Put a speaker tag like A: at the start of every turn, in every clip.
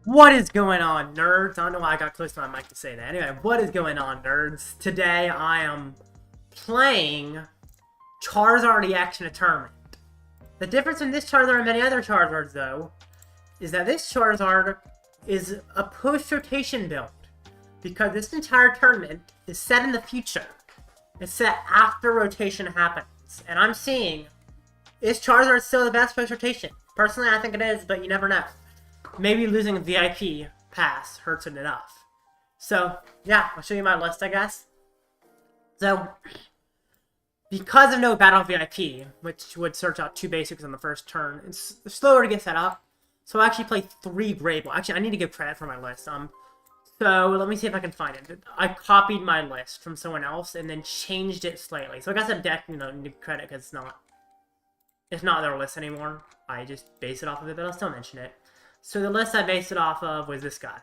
A: What is going on, nerds? I don't know why I got close to my mic to say that. Anyway, what is going on, nerds? Today I am playing Charizard EX in a tournament. The difference in this Charizard and many other Charizards, though, is that this Charizard is a post-rotation build. Because this entire tournament is set in the future. It's set after rotation happens. And I'm seeing, is Charizard still the best post-rotation? Personally, I think it is, but you never know. Maybe losing a VIP pass hurts it enough. So, yeah, I'll show you my list, I guess. So, because of no battle VIP, which would search out 2 basics on the first turn, it's slower to get set up. So I actually played 3 Great Ball. Actually, I need to give credit for my list. So let me see if I can find it. I copied my list from someone else and then changed it slightly. So I got some deck, need credit because it's not their list anymore. I just base it off of it, but I'll still mention it. So the list I based it off of was this guy.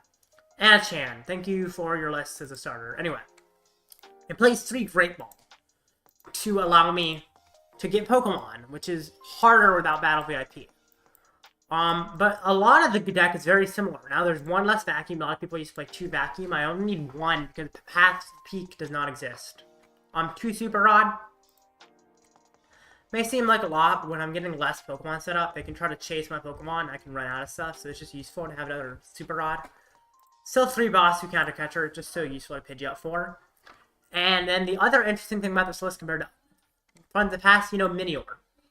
A: Anna-chan, thank you for your list as a starter. Anyway, it plays 3 Great Ball to allow me to get Pokemon, which is harder without Battle VIP. But a lot of the deck is very similar. Now there's 1 less Vacuum. A lot of people used to play 2 Vacuum. I only need 1 because Path's Peak does not exist. 2 Super Rod. May seem like a lot, but when I'm getting less Pokemon set up, they can try to chase my Pokemon, I can run out of stuff, so it's just useful to have another Super Rod. Still 3 Boss who Counter Catcher, it's just so useful to Pidgeot for. And then the other interesting thing about this list compared to from the past, Minior.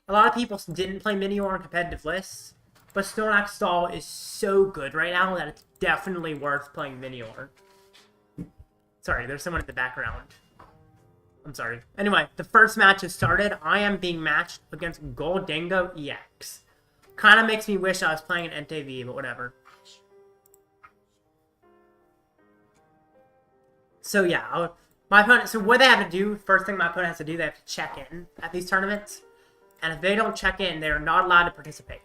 A: A lot of people didn't play Minior in competitive lists, but Snorlax Stall is so good right now that it's definitely worth playing Minior. Sorry, there's someone in the background. I'm sorry. Anyway, the first match has started. I am being matched against Gholdengo EX. Kind of makes me wish I was playing an Entei V, but whatever. So yeah, my opponent. So what they have to do, first thing my opponent has to do, they have to check in at these tournaments, and if they don't check in, they are not allowed to participate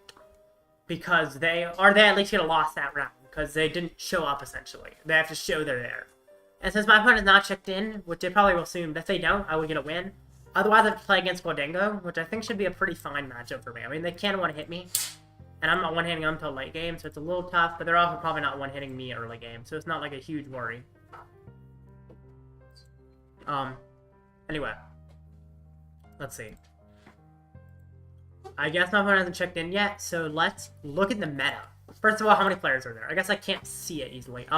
A: because they at least get a loss that round because they didn't show up. Essentially, they have to show they're there. And since my opponent is not checked in, which they probably will soon, but if they don't, I will get a win. Otherwise, I have to play against Gholdengo, which I think should be a pretty fine matchup for me. I mean, they can one-hit me, and I'm not one-hitting them until late game, so it's a little tough, but they're also probably not one-hitting me early game, so it's not like a huge worry. Anyway. Let's see. I guess my opponent hasn't checked in yet, so let's look at the meta. First of all, how many players are there? I guess I can't see it easily.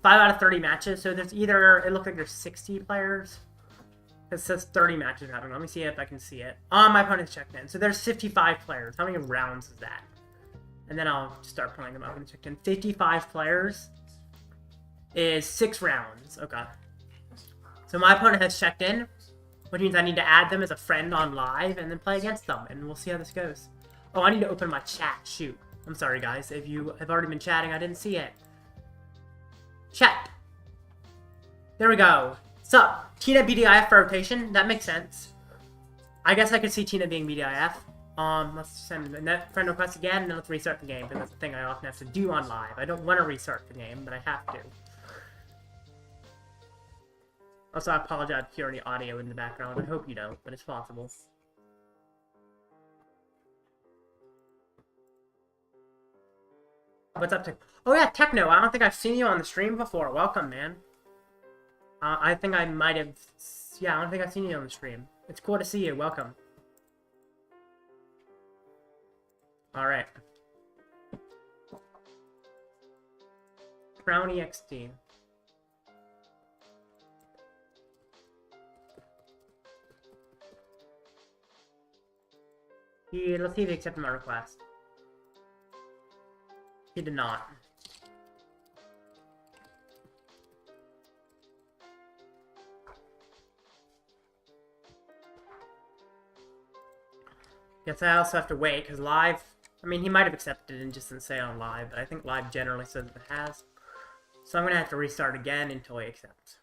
A: 5 out of 30 matches, so there's either, it looks like there's 60 players. It says 30 matches happening. Let me see if I can see it. My opponent's checked in. So there's 55 players. How many rounds is that? And then I'll start playing them. My opponent's checked in. 55 players is 6 rounds. Okay. So my opponent has checked in, which means I need to add them as a friend on live and then play against them. And we'll see how this goes. Oh, I need to open my chat. Shoot. I'm sorry, guys. If you have already been chatting, I didn't see it. Chat. There we go. Sup? Tina BDIF for rotation? That makes sense. I guess I could see Tina being BDIF. Let's send a friend request again, and then let's restart the game, because that's the thing I often have to do on live. I don't want to restart the game, but I have to. Also, I apologize if you hear any audio in the background. I hope you don't, but it's possible. What's up, Tech? Oh yeah, Techno. I don't think I've seen you on the stream before. Welcome, man. I think I might have... Yeah, I don't think I've seen you on the stream. It's cool to see you. Welcome. Alright. Crown EXT. Yeah, let's see if he accepted my request. He did not. Guess I also have to wait, because live... I mean, he might have accepted and just didn't say on live, but I think live generally says it has. So I'm going to have to restart again until he accepts.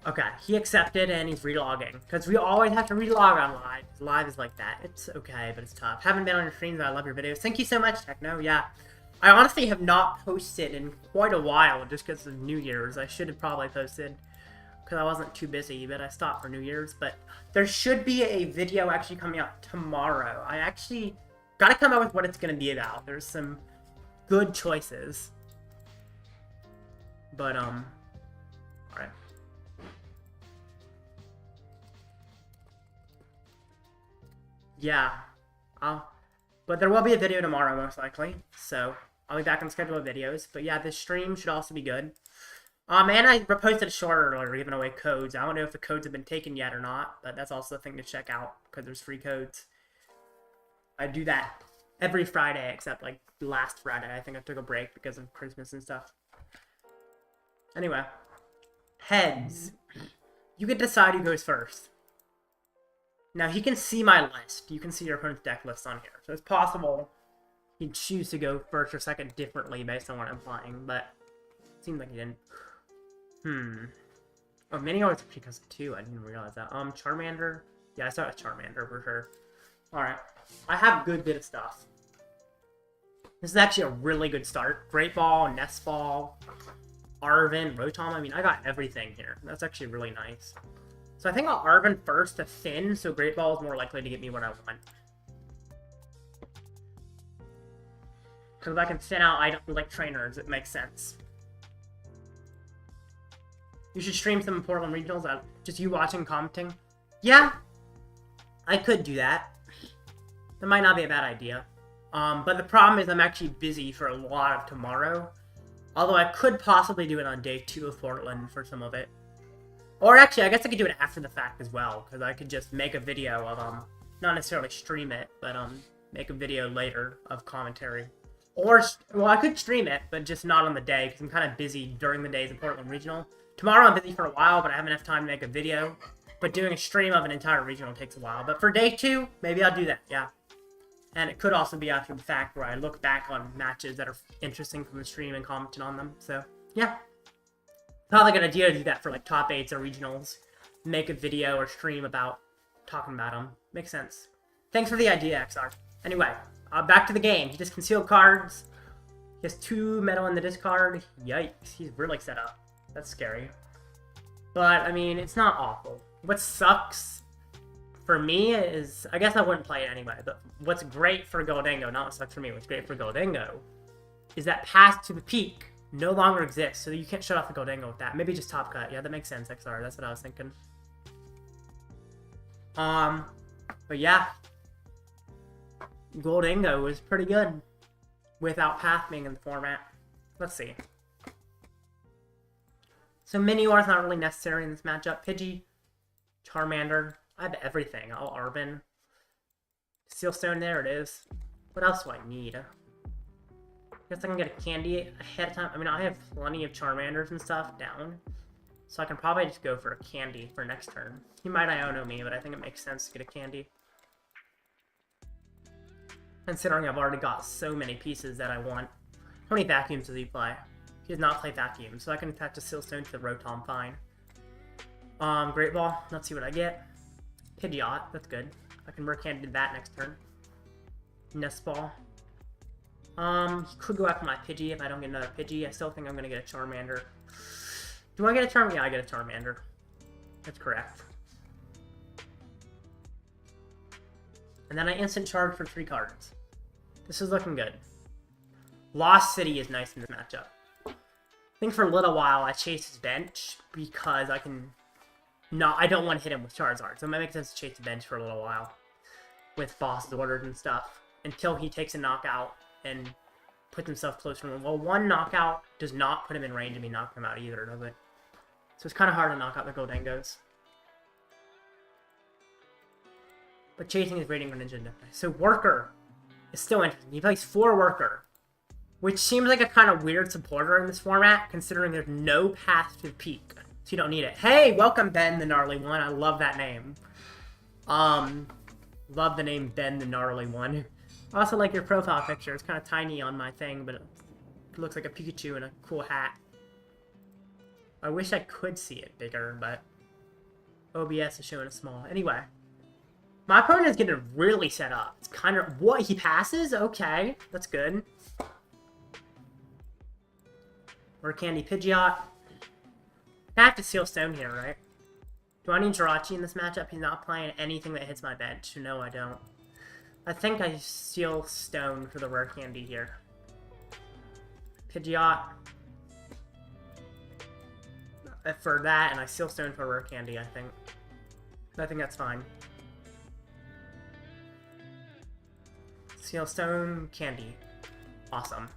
A: Okay, he accepted and he's relogging. Because we always have to relog on live. Live is like that. It's okay, but it's tough. Haven't been on your streams, but I love your videos. Thank you so much, Techno. Yeah. I honestly have not posted in quite a while just because of New Year's. I should have probably posted. because I wasn't too busy, but I stopped for New Year's. But there should be a video actually coming out tomorrow. I actually got to come up with what it's going to be about. There's some good choices. But, alright. Yeah. But there will be a video tomorrow, most likely. So, I'll be back on schedule of videos. But yeah, this stream should also be good. And I posted a short earlier giving away codes. I don't know if the codes have been taken yet or not, but that's also a thing to check out because there's free codes. I do that every Friday except like last Friday. I think I took a break because of Christmas and stuff. Anyway, heads. You can decide who goes first. Now, you can see my list. You can see your opponent's deck list on here. So it's possible you choose to go first or second differently based on what I'm playing, but it seems like you didn't. Oh, Minior is because of 2. I didn't realize that. Charmander. Yeah, I started with Charmander for sure. Alright. I have a good bit of stuff. This is actually a really good start. Great Ball, Nest Ball, Arven, Rotom. I mean, I got everything here. That's actually really nice. So I think I'll Arven first to thin, so Great Ball is more likely to get me what I want. Because if I can thin out items like trainers, it makes sense. You should stream some Portland regionals. Just you watching, commenting. Yeah, I could do that. That might not be a bad idea. But the problem is I'm actually busy for a lot of tomorrow. Although I could possibly do it on day 2 of Portland for some of it. Or actually, I guess I could do it after the fact as well. Because I could just make a video of, not necessarily stream it, but make a video later of commentary. Or, well, I could stream it, but just not on the day. Because I'm kind of busy during the days of Portland Regional. Tomorrow I'm busy for a while, but I have enough time to make a video. But doing a stream of an entire regional takes a while. But for day 2, maybe I'll do that, yeah. And it could also be after the fact where I look back on matches that are interesting from the stream and commented on them. So, yeah. Probably a good idea to do that for like top 8s or regionals. Make a video or stream about talking about them. Makes sense. Thanks for the idea, XR. Anyway, back to the game. He just concealed cards. He has 2 metal in the discard. Yikes, he's really set up. That's scary. But, I mean, it's not awful. What sucks for me is, I guess I wouldn't play it anyway, but what's great for Goldingo, not what sucks for me, what's great for Goldingo, is that Path to the Peak no longer exists, so you can't shut off the Goldingo with that. Maybe just Top Cut. Yeah, that makes sense, XR. That's what I was thinking. But yeah. Goldingo was pretty good without Path being in the format. Let's see. So Minior is not really necessary in this matchup. Pidgey, Charmander. I have everything. I'll Arven. Sealstone, there it is. What else do I need? I guess I can get a candy ahead of time. I mean, I have plenty of Charmanders and stuff down. So I can probably just go for a candy for next turn. He might Iono me, but I think it makes sense to get a candy. Considering I've already got so many pieces that I want. How many vacuums does he play? He does not play vacuum, so I can attach a Sealstone to the Rotom, fine. Great Ball, let's see what I get. Pidgeot, that's good. I can Rare Candy that next turn. Nest Ball. He could go after my Pidgey if I don't get another Pidgey. I still think I'm gonna get a Charmander. Do I get a Charmander? Yeah, I get a Charmander. That's correct. And then I instant charge for 3 cards. This is looking good. Lost City is nice in this matchup. I think for a little while I chase his bench because I can... No, I don't want to hit him with Charizard, so it might make sense to chase the bench for a little while. With boss orders and stuff. Until he takes a knockout and puts himself closer to him. Well, 1 knockout does not put him in range of me knocking him out either, does it? So it's kind of hard to knock out the Goldingos. But chasing is rating on Ninja. So Worker is still interesting. He plays 4 Worker. Which seems like a kind of weird supporter in this format, considering there's no path to the peak. So you don't need it. Hey, welcome Ben the Gnarly One. I love that name. Love the name Ben the Gnarly One. I also like your profile picture. It's kind of tiny on my thing, but it looks like a Pikachu in a cool hat. I wish I could see it bigger, but OBS is showing it small. Anyway. My opponent is getting really set up. It's kind of... What? He passes? Okay. That's good. Rare Candy Pidgeot. I have to Seal Stone here, right? Do I need Jirachi in this matchup? He's not playing anything that hits my bench. No, I don't. I think I Seal Stone for the Rare Candy here. Pidgeot. For that, and I Seal Stone for Rare Candy, I think. I think that's fine. Seal Stone, Candy. Awesome.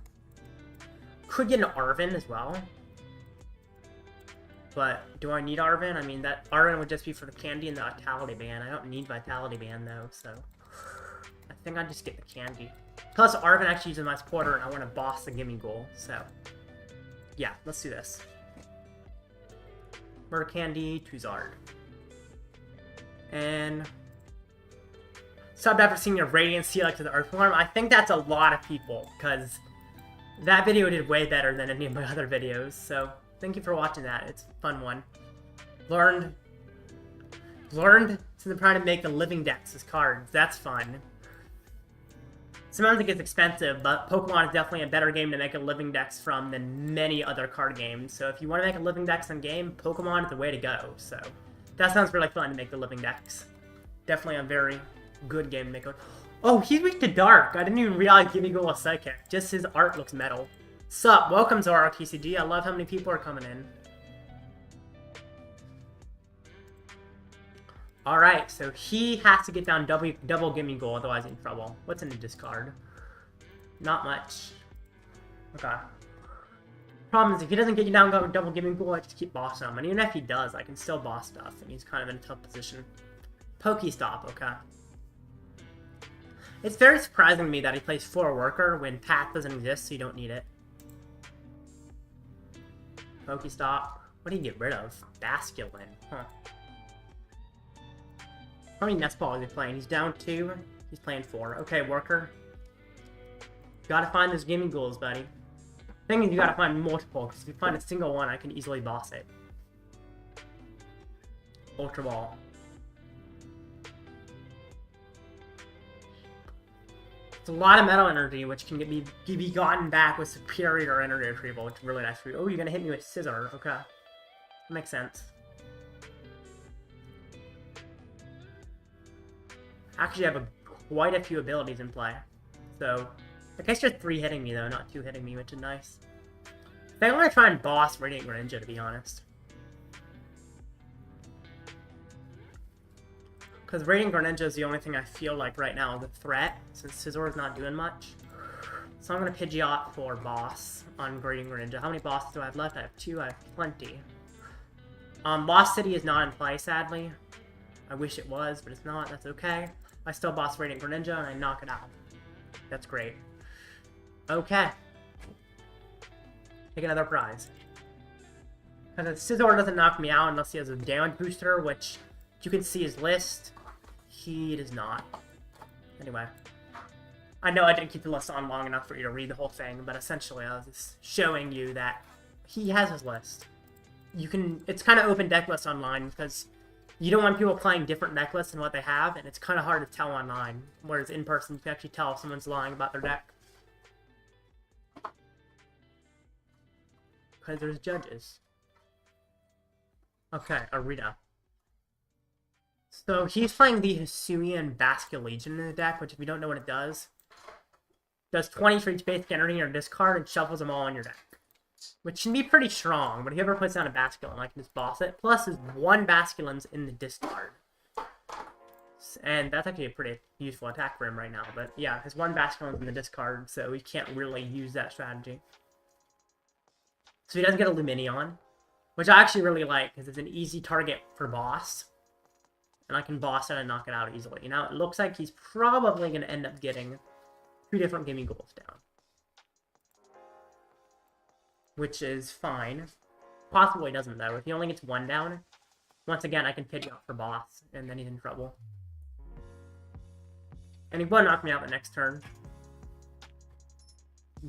A: Could get an Arven as well. But do I need Arven? I mean, that Arven would just be for the Candy and the Vitality Band. I don't need Vitality Band, though, so... I think I'd just get the Candy. Plus, Arven actually uses my supporter, and I want to boss the Gimme Goal, so... Yeah, let's do this. Rare Candy, Charizard. And... Subbed after seeing your Radiant Sealect to the Earthworm. I think that's a lot of people, because... That video did way better than any of my other videos, so... Thank you for watching that. It's a fun one. Learned since I'm trying to make the living decks as cards. That's fun. Sometimes it gets expensive, but Pokemon is definitely a better game to make a living dex from than many other card games. So if you want to make a living dex on game, Pokemon is the way to go. So that sounds really fun to make the living dex. Definitely a very good game to make. Oh, he's weak to Dark. I didn't even realize Gimme Goal was Psychic. Just his art looks metal. Sup, welcome to RTCG. I love how many people are coming in. Alright, so he has to get down double Gimme Goal, otherwise he's in trouble. What's in the discard? Not much. Okay. Problem is, if he doesn't get you down double Gimme Goal, I just keep bossing him. And even if he does, I can still boss stuff, and he's kind of in a tough position. Pokestop, okay. It's very surprising to me that he plays 4 Worker when Path doesn't exist, so you don't need it. Pokestop. What do you get rid of? Basculin. Huh. How many Nest Ball is he playing? He's down 2. He's playing 4. Okay, Worker. Gotta find those Gimme Goals, buddy. Thing is, you gotta find multiple, because if you find a single one, I can easily boss it. Ultra Ball. It's a lot of metal energy, which can be gotten back with superior energy retrieval, which is really nice for you. Oh, you're gonna hit me with Scissor. Okay. That makes sense. Actually, I have quite a few abilities in play. So, I guess you're 3 hitting me, though, not 2 hitting me, which is nice. I think I'm gonna try and boss Radiant Greninja, to be honest. Because Radiant Greninja is the only thing I feel like right now is a threat, since Scizor is not doing much. So I'm going to Pidgeot for boss on Radiant Greninja. How many bosses do I have left? I have 2, I have plenty. Lost City is not in play, sadly. I wish it was, but it's not. That's okay. I still boss Radiant Greninja, and I knock it out. That's great. Okay. Take another prize. Because Scizor doesn't knock me out unless he has a damage booster, which you can see his list. He does not. Anyway. I know I didn't keep the list on long enough for you to read the whole thing, but essentially I was just showing you that he has his list. You can... It's kind of open deck list online, because you don't want people playing different deck lists than what they have, and it's kind of hard to tell online. Whereas in person, you can actually tell if someone's lying about their deck. Because there's judges. Okay, Arita. So he's playing the Hisuian Basculegion in the deck, which if you don't know what it does 20 for each basic energy in your discard and shuffles them all in your deck. Which can be pretty strong, but if he ever puts down a Basculin, I can just boss it. Plus, there's 1 Basculin's in the discard. And that's actually a pretty useful attack for him right now. But yeah, his 1 Basculin's in the discard, so he can't really use that strategy. So he doesn't get a Lumineon, which I actually really like, because it's an easy target for boss. And I can boss it and knock it out easily. Now, it looks like he's probably going to end up getting 2 different Gimme Goals down. Which is fine. Possibly doesn't, though. If he only gets 1 down, once again, I can Pidgeot for boss, and then he's in trouble. And he will knock me out the next turn.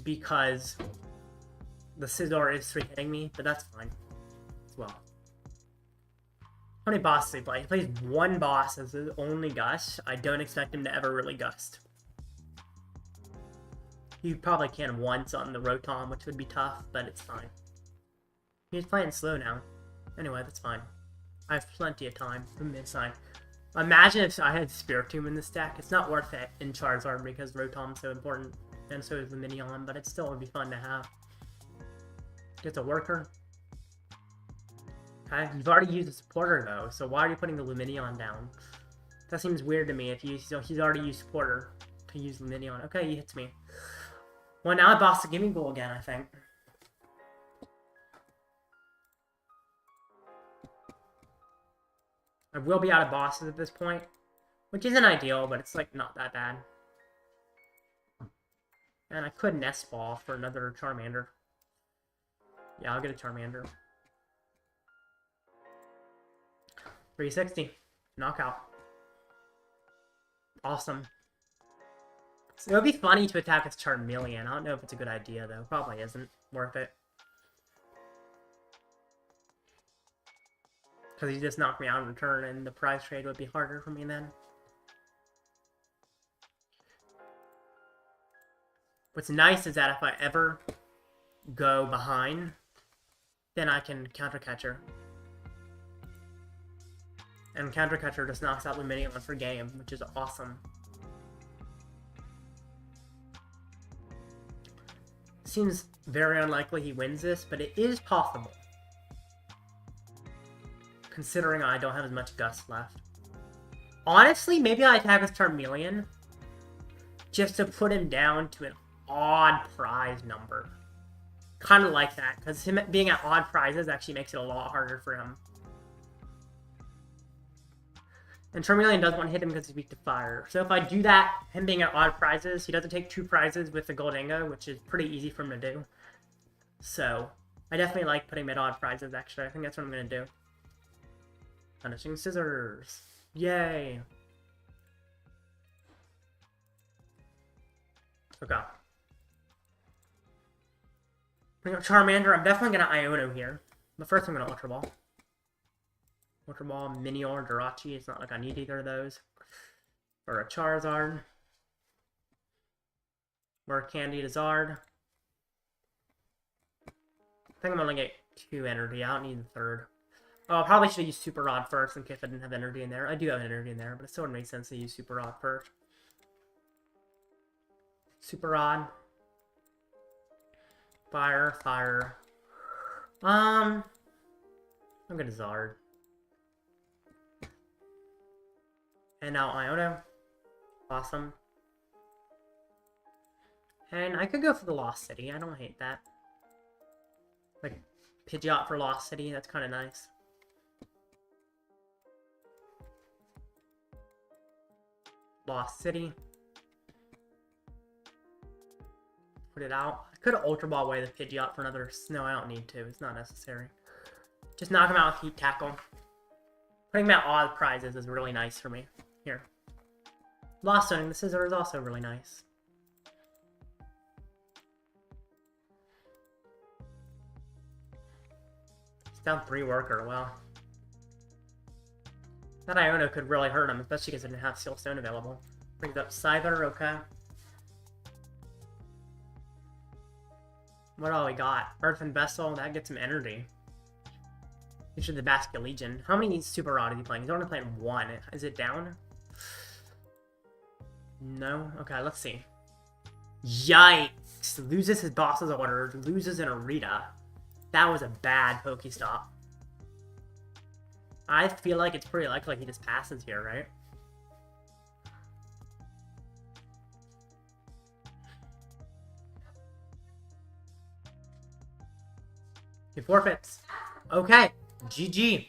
A: Because the Scizor is 3 hitting me, but that's fine as well. How many bosses does he play? He plays 1 boss as his only gust. I don't expect him to ever really gust. You probably can once on the Rotom, which would be tough, but it's fine. He's playing slow now. Anyway, that's fine. I have plenty of time from this side. Imagine if I had Spiritomb in this deck. It's not worth it in Charizard because Rotom's so important, and so is Lumineon, but it still would be fun to have. Gets a worker. Okay, you've already used a supporter though, so why are you putting the Lumineon down? That seems weird to me if he's already used supporter to use Lumineon. Okay, he hits me. Well, now I boss the Gimme Goal again, I think. I will be out of bosses at this point, which isn't ideal, but it's like not that bad. And I could Nest Ball for another Charmander. Yeah, I'll get a Charmander. 360. Knockout. Awesome. So it would be funny to attack with Charmeleon. I don't know if it's a good idea, though. Probably isn't worth it. Because he just knocked me out in return, and the prize trade would be harder for me then. What's nice is that if I ever go behind, then I can counter catcher. And counter catcher just knocks out Lumineon for game, which is awesome. Seems very unlikely he wins this, but it is possible. Considering I don't have as much Gust left. Honestly, maybe I attack with Charmeleon just to put him down to an odd prize number. Kind of like that, because him being at odd prizes actually makes it a lot harder for him. And Charmeleon doesn't want to hit him because he's weak to fire. So if I do that, him being at odd prizes, he doesn't take 2 prizes with the Goldingo, which is pretty easy for him to do. So, I definitely like putting him at odd prizes, actually. I think that's what I'm going to do. Punishing Scissors. Yay! Okay. Charmander, I'm definitely going to Iono here. But first I'm going to Ultra Ball. Ultra Ball, Minior, Jirachi. It's not like I need either of those. Or a Charizard. Rare Candy Zard. I think I'm going to get 2 energy. I don't need the third. Oh, I probably should have used Super Rod first in case I didn't have energy in there. I do have energy in there, but it still would make sense to use Super Rod first. Super Rod. Fire, fire. I'm gonna Zard. And now Iono. Awesome. And I could go for the Lost City. I don't hate that. Like, Pidgeot for Lost City. That's kind of nice. Lost City. Put it out. I could have Ultra Ball away the Pidgeot for another... No, I don't need to. It's not necessary. Just knock him out with Heat Tackle. Putting him at odd prizes is really nice for me. Here. Lost Zoning the Scissor is also really nice. He's down 3 worker. Wow. That Iono could really hurt him, especially because I didn't have Steel Stone available. Brings up Scyther, okay. What all we got? Earthen Vessel, that gets him energy. Issue the Basket Legion. How many Super Rod is he playing? He's only playing 1. Is it down? No? Okay, let's see. Yikes! Loses his boss's order, loses an Arita. That was a bad Pokestop. I feel like it's pretty likely he just passes here, right? He forfeits. Okay. GG.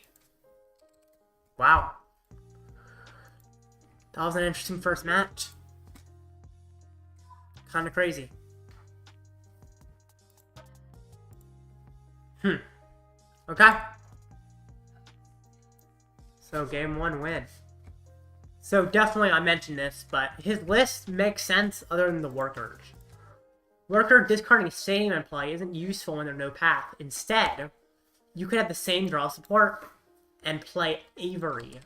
A: Wow. That was an interesting first match. Kinda crazy. Okay. So, game 1 win. So, definitely I mentioned this, but his list makes sense other than the workers. Worker discarding Stadium in play isn't useful when there's no path. Instead, you could have the same draw support and play Avery.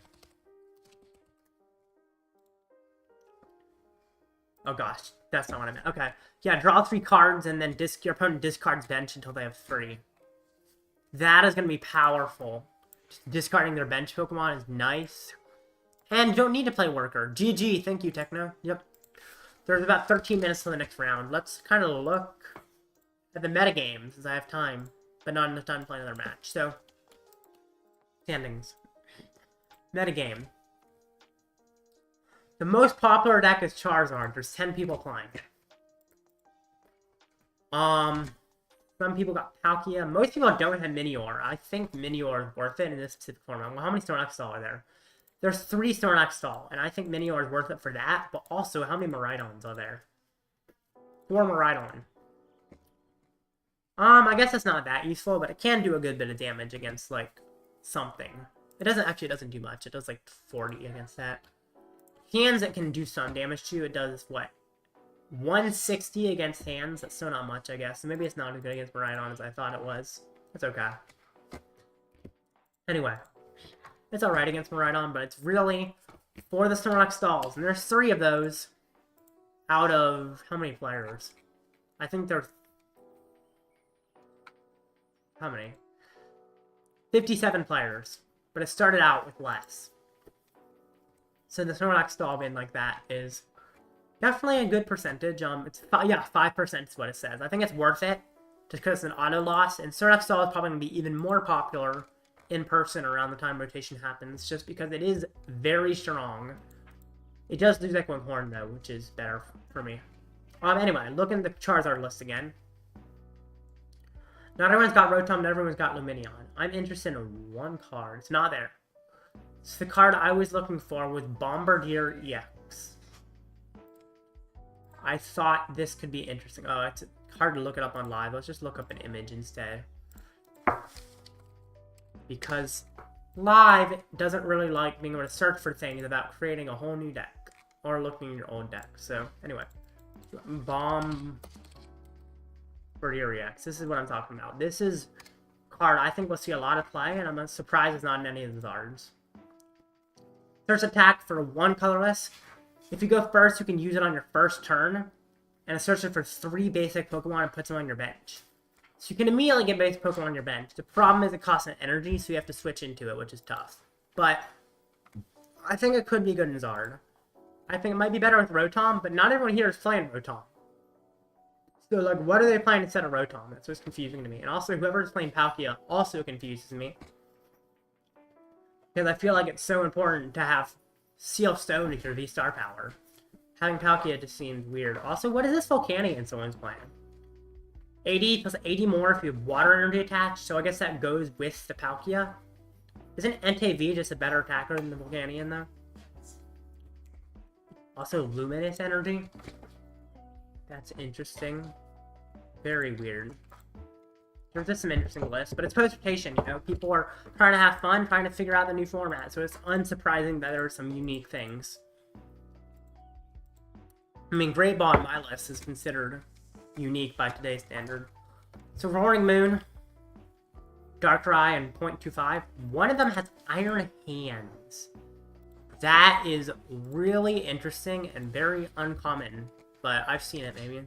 A: Oh gosh, that's not what I meant. Okay. Yeah, draw 3 cards and then your opponent discards bench until they have 3. That is going to be powerful. Just discarding their bench Pokemon is nice. And you don't need to play Worker. GG, thank you, Techno. Yep. There's about 13 minutes till the next round. Let's kind of look at the metagames, as I have time. But not enough time to play another match. So, standings. Metagame. The most popular deck is Charizard. There's 10 people playing. Some people got Palkia. Most people don't have Minior. I think Minior is worth it in this specific format. Well, how many Snorlax Stall are there? There's 3 Snorlax Stall, and I think Minior is worth it for that. But also, how many Miraidons are there? 4 Miraidon. I guess it's not that useful, but it can do a good bit of damage against, like, something. It doesn't do much. It does, like, 40 against that. Hands, it can do some damage to. It does, what? 160 against hands. That's still not much, I guess. So maybe it's not as good against Miraidon as I thought it was. It's okay. Anyway. It's alright against Miraidon, but it's really for the Snorlax Stalls. And there's 3 of those out of how many players? I think there's... How many? 57 players. But it started out with less. So the Snorlax Stall being like that is definitely a good percentage. It's 5% is what it says. I think it's worth it just because it's an auto loss. And Snorlax Stall is probably going to be even more popular in person around the time rotation happens, just because it is very strong. It does lose like 1 horn though, which is better for me. Anyway, look at the Charizard list again. Not everyone's got Rotom, not everyone's got Lumineon. I'm interested in 1 card. It's not there. It's the card I was looking for was Bombardier EX. I thought this could be interesting. Oh, it's hard to look it up on live. Let's just look up an image instead. Because live doesn't really like being able to search for things without creating a whole new deck. Or looking in your old deck. So, anyway. Bombardier EX. This is what I'm talking about. This is a card I think we'll see a lot of play, and I'm surprised it's not in any of the cards. Search attack for 1 colorless. If you go first, you can use it on your first turn. And it searches for 3 basic Pokemon and puts them on your bench. So you can immediately get basic Pokemon on your bench. The problem is it costs an energy, so you have to switch into it, which is tough. But I think it could be good in Zard. I think it might be better with Rotom, but not everyone here is playing Rotom. So, like, what are they playing instead of Rotom? That's what's confusing to me. And also, whoever is playing Palkia also confuses me. Because I feel like it's so important to have Seal Stone as your V-Star power. Having Palkia just seems weird. Also, what is this Volcanion someone's playing? 80 plus 80 more if you have water energy attached, so I guess that goes with the Palkia. Isn't Entei V just a better attacker than the Volcanion, though? Also, Luminous energy. That's interesting. Very weird. There's just some interesting lists, but it's post-rotation, you know? People are trying to have fun, trying to figure out the new format, so it's unsurprising that there are some unique things. I mean, Great Ball on my list is considered unique by today's standard. So Roaring Moon, Darkrai, and 0.25. One of them has Iron Hands. That is really interesting and very uncommon, but I've seen it maybe.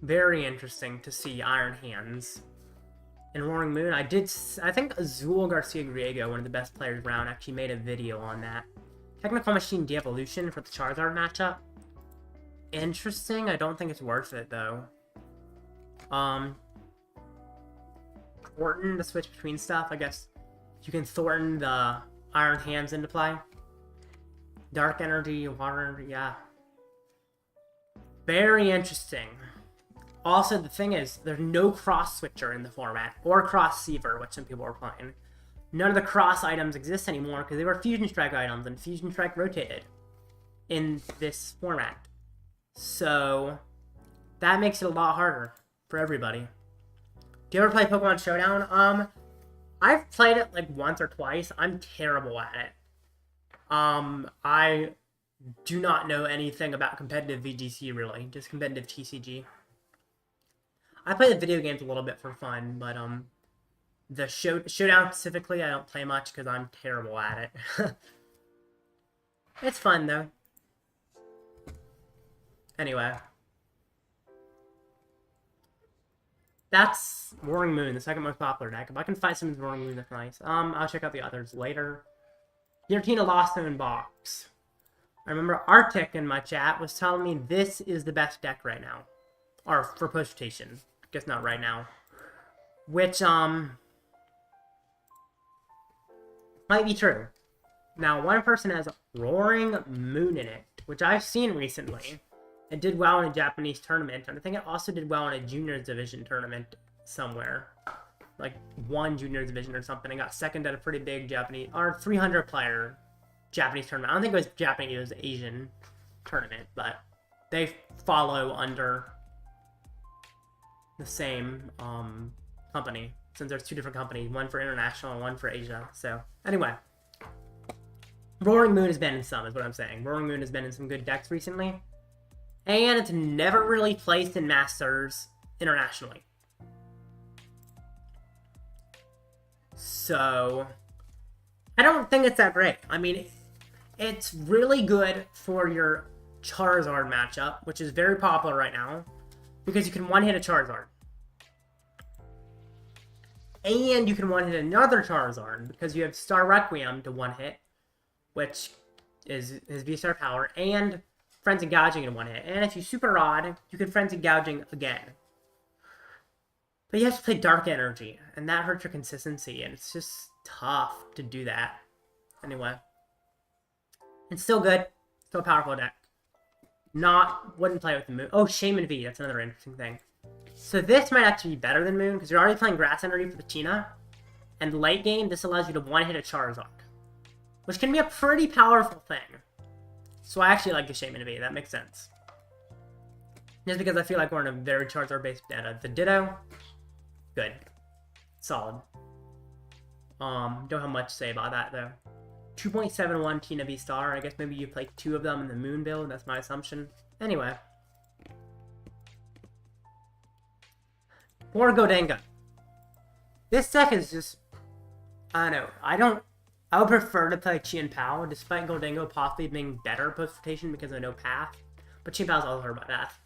A: Very interesting to see Iron Hands in Roaring Moon. I think Azul Garcia Griego, one of the best players around, actually made a video on that. Technical Machine De-Evolution for the Charizard matchup. Interesting. I don't think it's worth it, though. Thornton to switch between stuff. I guess you can Thornton the Iron Hands into play. Dark Energy, Water Energy, yeah. Very interesting. Also, the thing is, there's no cross-switcher in the format, or cross-Seaver, which some people are playing. None of the cross items exist anymore because they were Fusion Strike items, and Fusion Strike rotated in this format. So, that makes it a lot harder for everybody. Do you ever play Pokemon Showdown? I've played it like once or twice. I'm terrible at it. I do not know anything about competitive VGC, really. Just competitive TCG. I play the video games a little bit for fun, but, the Showdown specifically, I don't play much because I'm terrible at it. It's fun, though. Anyway. that's Roaring Moon, the second most popular deck. If I can find some Roaring Moon, that's nice. I'll check out the others later. Giratina Lost Moon Box. I remember Arctic in my chat was telling me this is the best deck right now. Or for post-rotation. I guess not right now. Which, might be true. Now, one person has Roaring Moon in it, which I've seen recently. It did well in a Japanese tournament, and I think it also did well in a juniors division tournament somewhere. Like, one juniors division or something. It got second at a pretty big Japanese, or 300 player Japanese tournament. I don't think it was Japanese, it was Asian tournament, but they follow under the same company, since there's two different companies, one for international and one for Asia. So, anyway. Roaring Moon has been in some, is what I'm saying. Roaring Moon has been in some good decks recently. And it's never really placed in Masters internationally. So, I don't think it's that great. I mean, it's really good for your Charizard matchup, which is very popular right now, because you can one-hit a Charizard. And you can one-hit another Charizard, because you have Star Requiem to one-hit, which is his V-Star power, and Frenzy Gouging in one hit. And if you Super Rod, you can Frenzy Gouging again. But you have to play Dark Energy, and that hurts your consistency, and it's just tough to do that. Anyway. It's still good. Still a powerful deck. Wouldn't play with the Moon. Oh, Shaman V, that's another interesting thing. So this might actually be better than Moon, because you're already playing Grass Energy for the Tina, and late game, this allows you to one-hit a Charizard, which can be a pretty powerful thing. So I actually like the Shaman V, that makes sense. Just because I feel like we're in a very Charizard-based meta. The Ditto, good. Solid. Don't have much to say about that, though. 2.71 Tina V Star, I guess maybe you play 2 of them in the Moon build, that's my assumption. Anyway. Or Gholdengo. This deck is just, I don't know, I would prefer to play Chien-Pao, despite Gholdengo possibly being better post-rotation because I know Path. But Chien-Pao's also hurt by Path.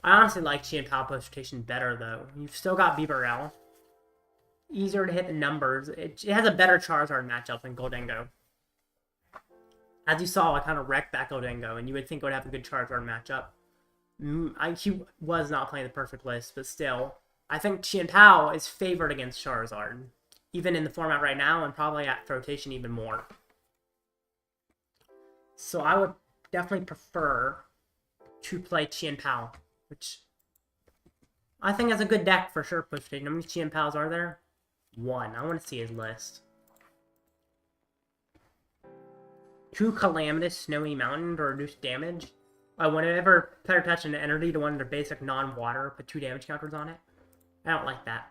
A: I honestly like Chien-Pao post-rotation better, though. You've still got Bibarel. Easier to hit the numbers. It has a better Charizard matchup than Gholdengo. As you saw, I kind of wrecked that Gholdengo, and you would think it would have a good Charizard matchup. He was not playing the perfect list, but still. I think Chien-Pao is favored against Charizard. Even in the format right now, and probably at rotation even more. So I would definitely prefer to play Chien-Pao, which I think is a good deck for sure. How many Chien-Paos are there? 1. I want to see his list. 2 Calamitous Snowy Mountain to reduce damage. Whenever player touch an energy to one of their basic non-water, put 2 damage counters on it. I don't like that.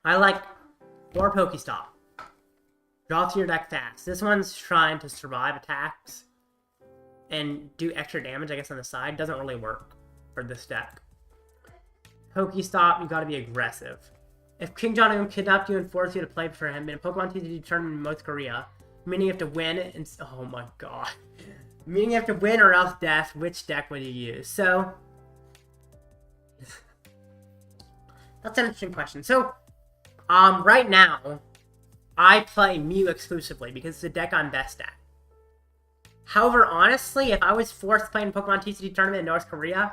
A: I like more Pokestop. Draw to your deck fast. This one's trying to survive attacks and do extra damage, I guess, on the side. Doesn't really work for this deck. Pokestop, you gotta be aggressive. If King John kidnapped you and forced you to play for him in a Pokemon TCG tournament in North Korea, meaning you have to win and... Oh my god. Meaning you have to win or else death, which deck would you use? So... that's an interesting question. So... right now, I play Mew exclusively because it's the deck I'm best at. However, honestly, if I was forced to play in Pokemon TCG tournament in North Korea,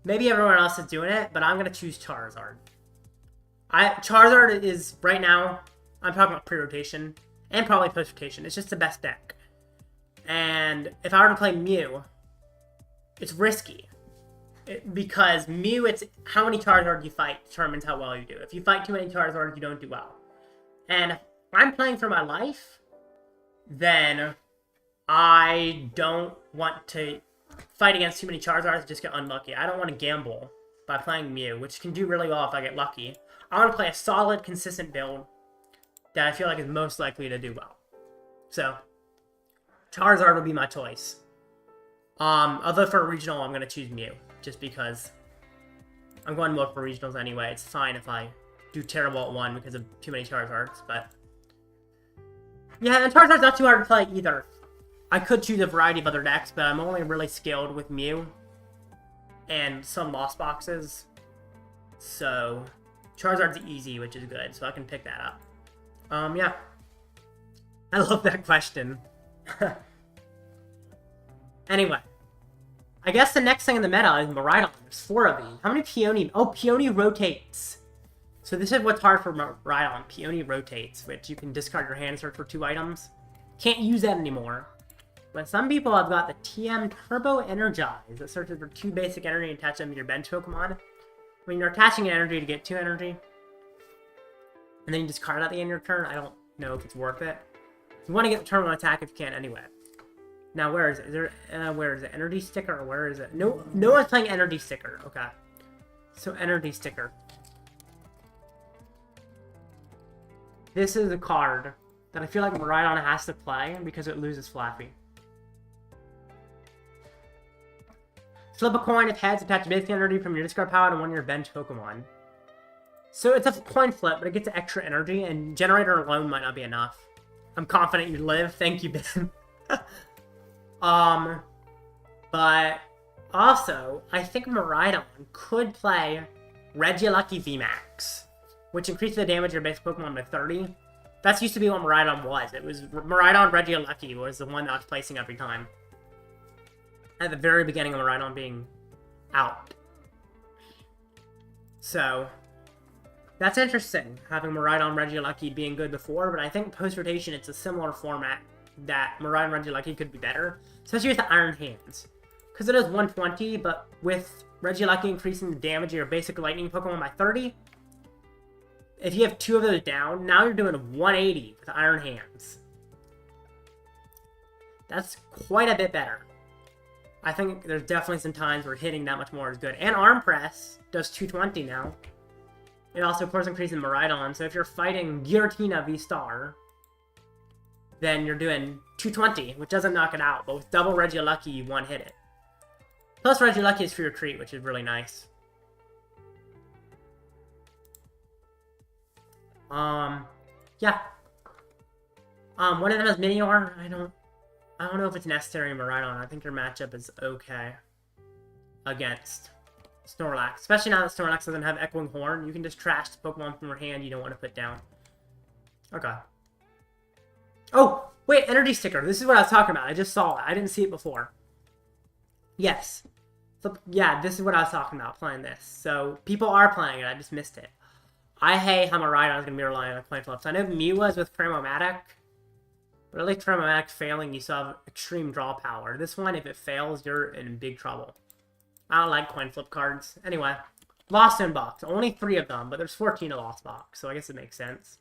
A: maybe everyone else is doing it, but I'm going to choose Charizard. Charizard is, right now, I'm talking about pre-rotation, and probably post-rotation. It's just the best deck. And if I were to play Mew, it's risky. Because Mew, it's how many Charizards you fight determines how well you do. If you fight too many Charizards, you don't do well. And if I'm playing for my life, then I don't want to fight against too many Charizards and just get unlucky. I don't want to gamble by playing Mew, which can do really well if I get lucky. I want to play a solid, consistent build that I feel like is most likely to do well. So, Charizard would be my choice. Although for a regional, I'm going to choose Mew. Just because I'm going more for regionals anyway. It's fine if I do terrible at one because of too many Charizards, but... yeah, and Charizard's not too hard to play either. I could choose a variety of other decks, but I'm only really skilled with Mew and some Lost Boxes. So, Charizard's easy, which is good, so I can pick that up. Yeah. I love that question. Anyway. I guess the next thing in the meta is Miraidon. There's 4 of these. How many Peony? Oh, Peony rotates. So this is what's hard for Miraidon. Peony rotates, which you can discard your hand search for 2 items. Can't use that anymore. But some people have got the TM Turbo Energize that searches for 2 basic energy and attach them to your bench Pokemon. When you're attaching an energy to get 2 energy, and then you discard at the end of your turn, I don't know if it's worth it. You want to get the turn 1 attack if you can anyway. Now, where is it? Is there, where is it? Energy Sticker, or where is it? No one's playing Energy Sticker. Okay. So, Energy Sticker. This is a card that I feel like Miraidon has to play because it loses Flappy. Flip a coin if heads, attach basic energy from your discard pile to one of your bench Pokemon. So, it's a coin flip, but it gets extra energy, and Generator alone might not be enough. I'm confident you live. Thank you, Ben. But also, I think Miraidon could play Regieleki VMAX, which increases the damage of your basic Pokemon by 30. That's used to be what Miraidon was. It was Miraidon Regieleki was the one that I was placing every time. At the very beginning of Miraidon being out. So, that's interesting, having Miraidon Regieleki being good before, but I think post-rotation it's a similar format that Miraidon Regieleki could be better, especially with the Iron Hands. Because it is 120, but with Regieleki increasing the damage of your basic Lightning Pokemon by 30, if you have 2 of those down, now you're doing 180 with Iron Hands. That's quite a bit better. I think there's definitely some times where hitting that much more is good. And Arm Press does 220 now. It also, of course, increases Miraidon, so if you're fighting Giratina V-Star, then you're doing 220, which doesn't knock it out, but with double Regieleki, you one-hit it. Plus, Regieleki is for your treat, which is really nice. Yeah. One of them is Minior. I don't know if it's necessary in Miraidon. I think your matchup is okay against Snorlax. Especially now that Snorlax doesn't have Echoing Horn. You can just trash the Pokemon from your hand you don't want to put down. Okay. Oh, wait, Energy Sticker. This is what I was talking about. I just saw it. I didn't see it before. Yes. So, yeah, this is what I was talking about, playing this. So, people are playing it. I just missed it. I hate how Miraidon is going to be relying on coin flips. I know Mew was with Cramomatic, but at least Cramomatic failing, you still have extreme draw power. This one, if it fails, you're in big trouble. I don't like coin flip cards. Anyway, Lost in Box. Only 3 of them, but there's 14 in Lost Box, so I guess it makes sense.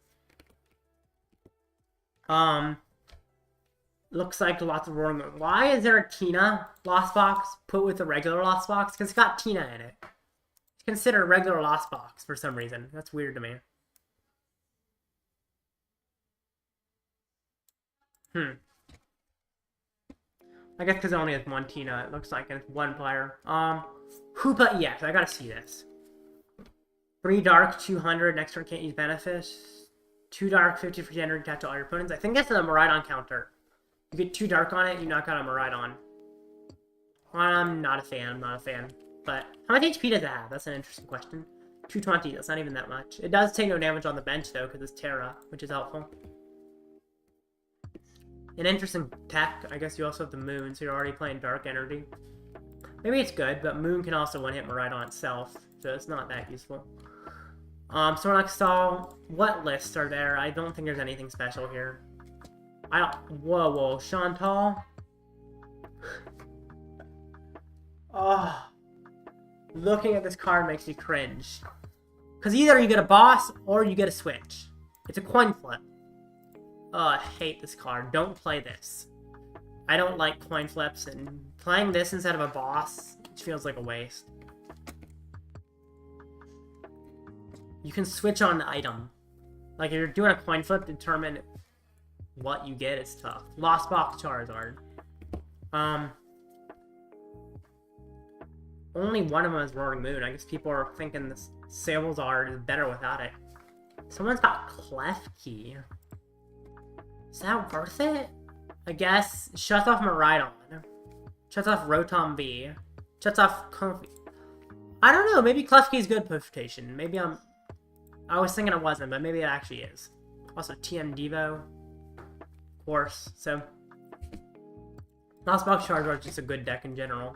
A: Looks like lots of Roaring Moon. Why is there a Tina Lost Box put with a regular Lost Box? Because it's got Tina in it. It's considered a regular Lost Box for some reason. That's weird to me. I guess because it only has 1 Tina, it looks like, and it's 1 player. Hoopa EX, I gotta see this. 3 Dark, 200, next turn can't use benefits. 2 Dark, 50 for energy attached to all your opponents. I think that's the Miraidon counter. You get 2 Dark on it, you knock out a Miraidon. I'm not a fan, But how much HP does it have? That's an interesting question. 220, that's not even that much. It does take no damage on the bench, though, because it's Terra, which is helpful. An interesting tech. I guess you also have the Moon, so you're already playing Dark Energy. Maybe it's good, but Moon can also one-hit Miraidon itself, so it's not that useful. Snorlax Stall, what lists are there? I don't think there's anything special here. Whoa, Chantal? Oh, looking at this card makes me cringe. Because either you get a boss, or you get a switch. It's a coin flip. Oh, I hate this card. Don't play this. I don't like coin flips, and playing this instead of a boss feels like a waste. You can switch on the item. Like, if you're doing a coin flip to determine what you get, it's tough. Lost Box Charizard. Only one of them is Roaring Moon. I guess people are thinking this Sablezard is better without it. Someone's got Klefki. Is that worth it? I guess. Shuts off Miraidon. Shuts off Rotom V. Shuts off Comfy. I don't know. Maybe Klefki is good post-rotation. Maybe I was thinking it wasn't, but maybe it actually is. Also, TM Devo. Of course. So, Lost Box Charizard is just a good deck in general.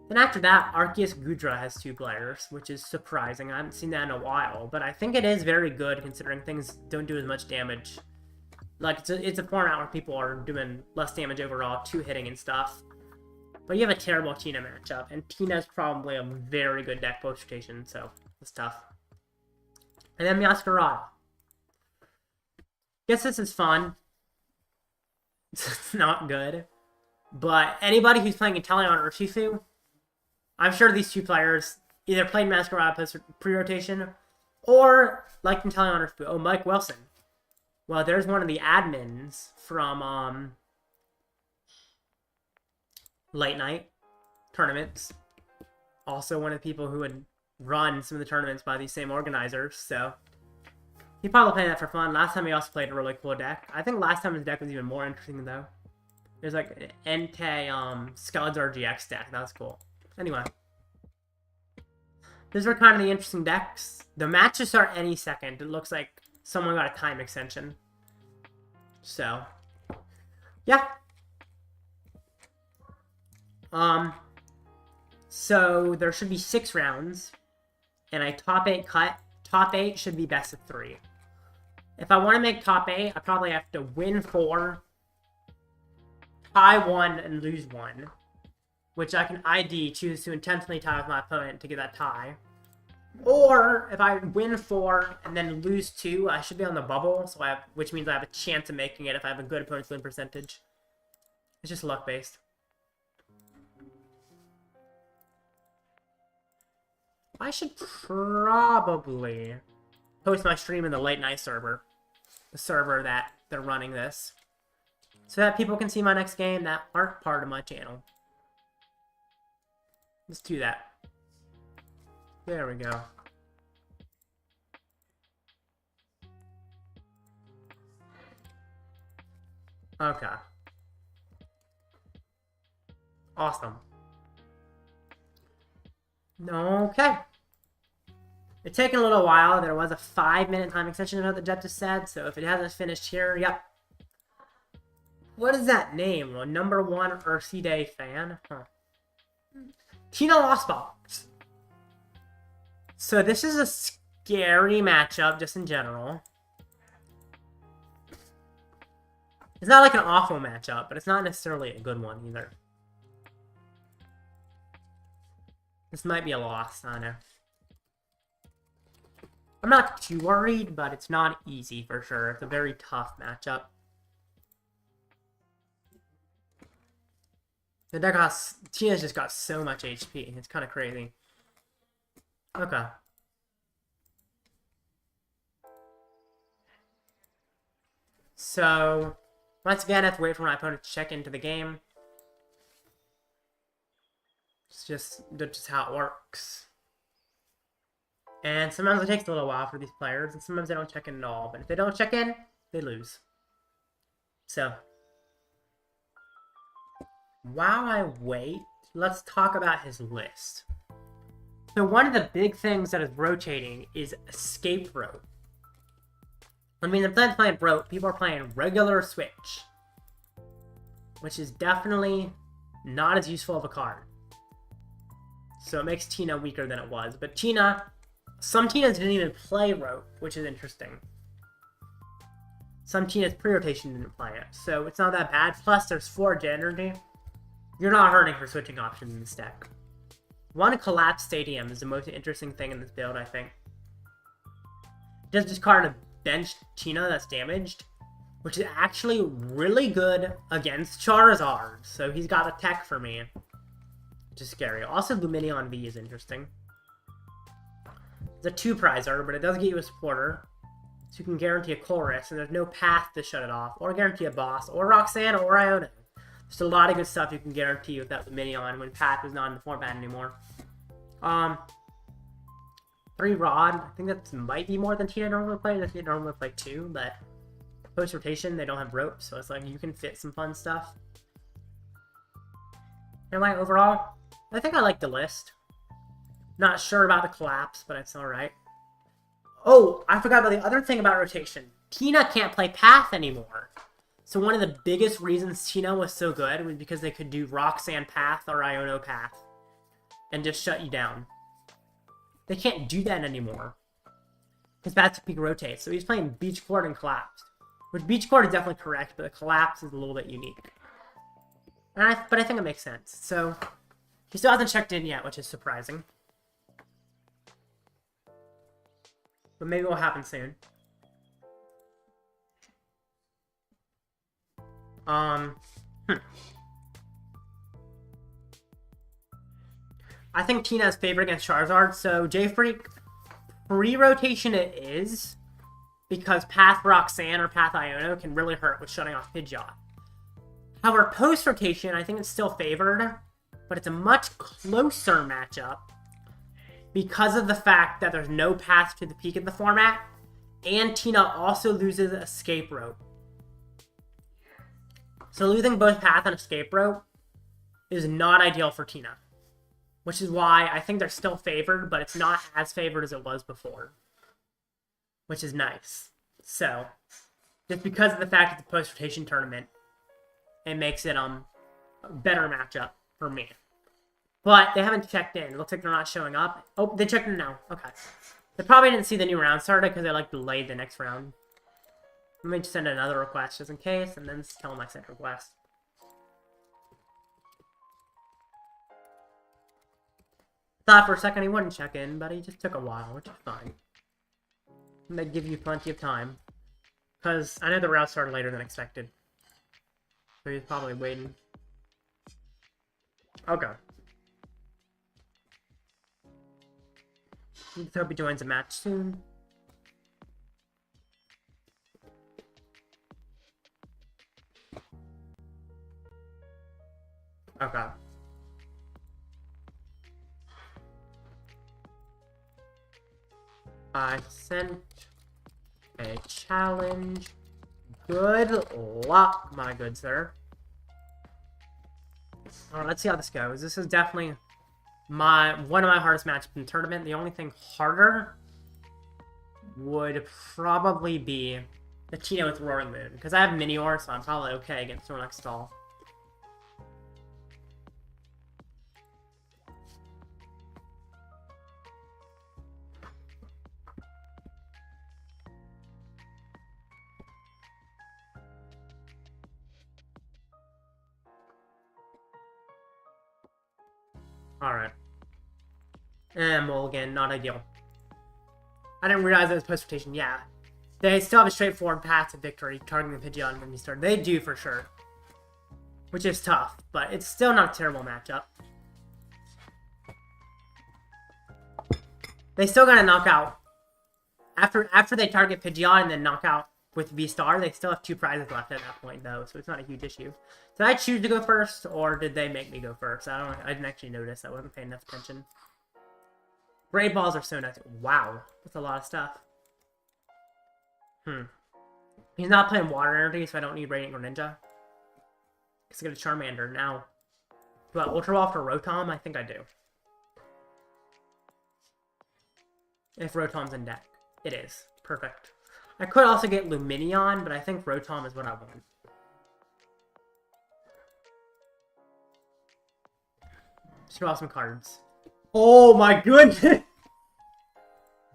A: Then after that, Arceus Gudra has 2 players, which is surprising. I haven't seen that in a while, but I think it is very good considering things don't do as much damage. Like, it's a format where people are doing less damage overall, 2-hitting and stuff. But you have a terrible Tina matchup, and Tina's probably a very good deck post-rotation, so it's tough. And then Meowscarada. Guess this is fun. It's not good. But anybody who's playing Inteleon or Urshifu, I'm sure these 2 players either played Masquerade pre-rotation or like Inteleon or Urshifu. Oh, Mike Wilson. Well, there's one of the admins from Late Night Tournaments. Also one of the people who would run some of the tournaments by these same organizers, so he probably played that for fun. Last time he also played a really cool deck. I think last time his deck was even more interesting though. There's like an NK Charizard GX deck. That was cool. Anyway. These are kind of the interesting decks. The matches start any second. It looks like someone got a time extension. So, yeah. So there should be 6 rounds. And a top 8 cut. Top 8 should be best of 3. If I want to make top 8, I probably have to win 4, tie 1, and lose 1. Which I can choose to intentionally tie with my opponent to get that tie. Or, if I win 4 and then lose 2, I should be on the bubble, so which means I have a chance of making it if I have a good opponent's win percentage. It's just luck-based. I should probably post my stream in the late night server. The server that they're running this. So that people can see my next game that aren't part of my channel. Let's do that. There we go. Okay. Awesome. Okay. It's taken a little while. There was a 5-minute time extension that the Jet just said, so if it hasn't finished here, yep. What is that name? A #1 Earthy Day fan? Huh. Tina Lost Box. So this is a scary matchup, just in general. It's not like an awful matchup, but it's not necessarily a good one either. This might be a loss, I know. I'm not too worried, but it's not easy for sure. It's a very tough matchup. The deck Tina's just got so much HP. It's kind of crazy. Okay. So, once again, I have to wait for my opponent to check into the game. It's just how it works. And sometimes it takes a little while for these players, and sometimes they don't check in at all. But if they don't check in, they lose. So, while I wait, let's talk about his list. So one of the big things that is rotating is Escape Rope. I mean, instead of playing Rope, people are playing regular Switch. Which is definitely not as useful of a card. So it makes Tina weaker than it was. But some Tinas didn't even play Rope, which is interesting. Some Tinas pre-rotation didn't play it, so it's not that bad. Plus, there's Forge Energy. You're not hurting for switching options in this deck. One Collapse Stadium is the most interesting thing in this build, I think. Just discard a bench Tina that's damaged, which is actually really good against Charizard. So he's got a tech for me, which is scary. Also, Lumineon V is interesting. It's a 2-prizer, but it does get you a supporter. So you can guarantee a chorus, and there's no path to shut it off. Or guarantee a boss, or Roxanne, or Iono. There's a lot of good stuff you can guarantee with that Lumineon when path is not in the format anymore. 3 Rod. I think that might be more than Tina normally plays. I think they normally play 2, but post-rotation, they don't have ropes, so it's like you can fit some fun stuff. And like overall, I think I like the list. Not sure about the collapse, but it's alright. Oh, I forgot about the other thing about rotation. Tina can't play Path anymore. So one of the biggest reasons Tina was so good was because they could do Roxanne Path or Iono Path. And just shut you down. They can't do that anymore. Because Path Peak rotates. So he's playing Beach Court and Collapse. Which Beach Court is definitely correct, but the Collapse is a little bit unique. But I think it makes sense. So, he still hasn't checked in yet, which is surprising. But maybe it will happen soon. I think Tina's favorite against Charizard, so J-Freak, pre-rotation it is, because Path Roxanne or Path Iono can really hurt with shutting off Pidgeot. However, post-rotation, I think it's still favored, but it's a much closer matchup because of the fact that there's no path to the peak in the format, and Tina also loses Escape Rope. So losing both Path and Escape Rope is not ideal for Tina. Which is why I think they're still favored, but it's not as favored as it was before. Which is nice. So, just because of the fact it's a post-rotation tournament, it makes it a better matchup for me. But they haven't checked in. It looks like they're not showing up. Oh, they checked in now. Okay. They probably didn't see the new round started because they delayed the next round. Let me just send another request just in case, and then tell them I sent request. Thought for a second he wouldn't check in, but he just took a while, which is fine. And they'd give you plenty of time. Because I know the route started later than expected. So he's probably waiting. Okay. Let's hope he joins a match soon. Okay. I sent a challenge. Good luck, my good sir. Alright, let's see how this goes. This is definitely one of my hardest matchups in the tournament. The only thing harder would probably be the Tina with Roaring Moon. Because I have Minior, so I'm probably okay against someone like Stall. Alright. And Mulligan, not ideal. I didn't realize it was post-rotation. Yeah. They still have a straightforward path to victory, targeting the Pidgeot when you start. They do for sure. Which is tough, but it's still not a terrible matchup. They still gotta knock out. After they target Pidgeot and then knock out with V-Star, they still have 2 prizes left at that point, though, so it's not a huge issue. Did I choose to go first, or did they make me go first? I didn't actually notice. I wasn't paying enough attention. Great balls are so nice. Wow, that's a lot of stuff. He's not playing Water Energy, so I don't need Radiant Greninja. Because I get a Charmander now. Do I Ultra Ball for Rotom? I think I do. If Rotom's in deck. It is. Perfect. I could also get Lumineon, but I think Rotom is what I want. Just draw some cards. Oh my goodness!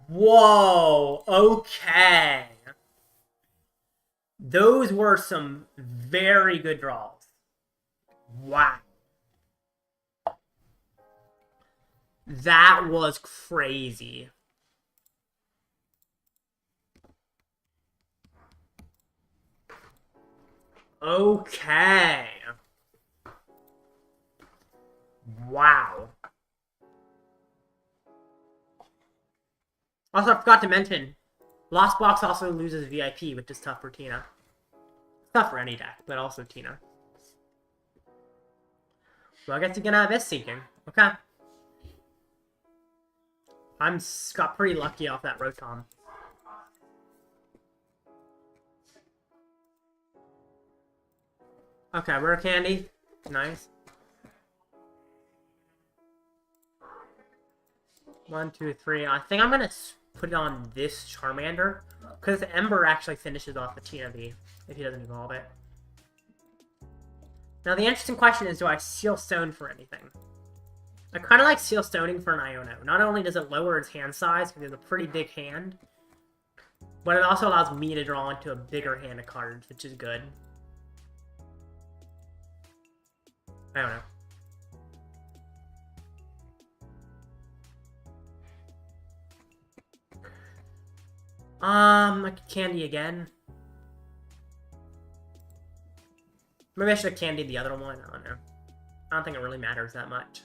A: Whoa! Okay. Those were some very good draws. Wow. That was crazy. Okay. Wow. Also, I forgot to mention, Lost Box also loses VIP, which is tough for Tina. It's tough for any deck, but also Tina. Well, I guess you're gonna have this seeking. Okay. Got pretty lucky off that Rotom. Okay, Rare Candy. Nice. 1, 2, 3. I think I'm gonna put it on this Charmander, because Ember actually finishes off the Tina V if he doesn't evolve it. Now the interesting question is, do I Seal Stone for anything? I kind of like Seal Stoning for an Iono. Not only does it lower his hand size, because he has a pretty big hand, but it also allows me to draw into a bigger hand of cards, which is good. I don't know. Like Candy again. Maybe I should have candied the other one. I don't know. I don't think it really matters that much.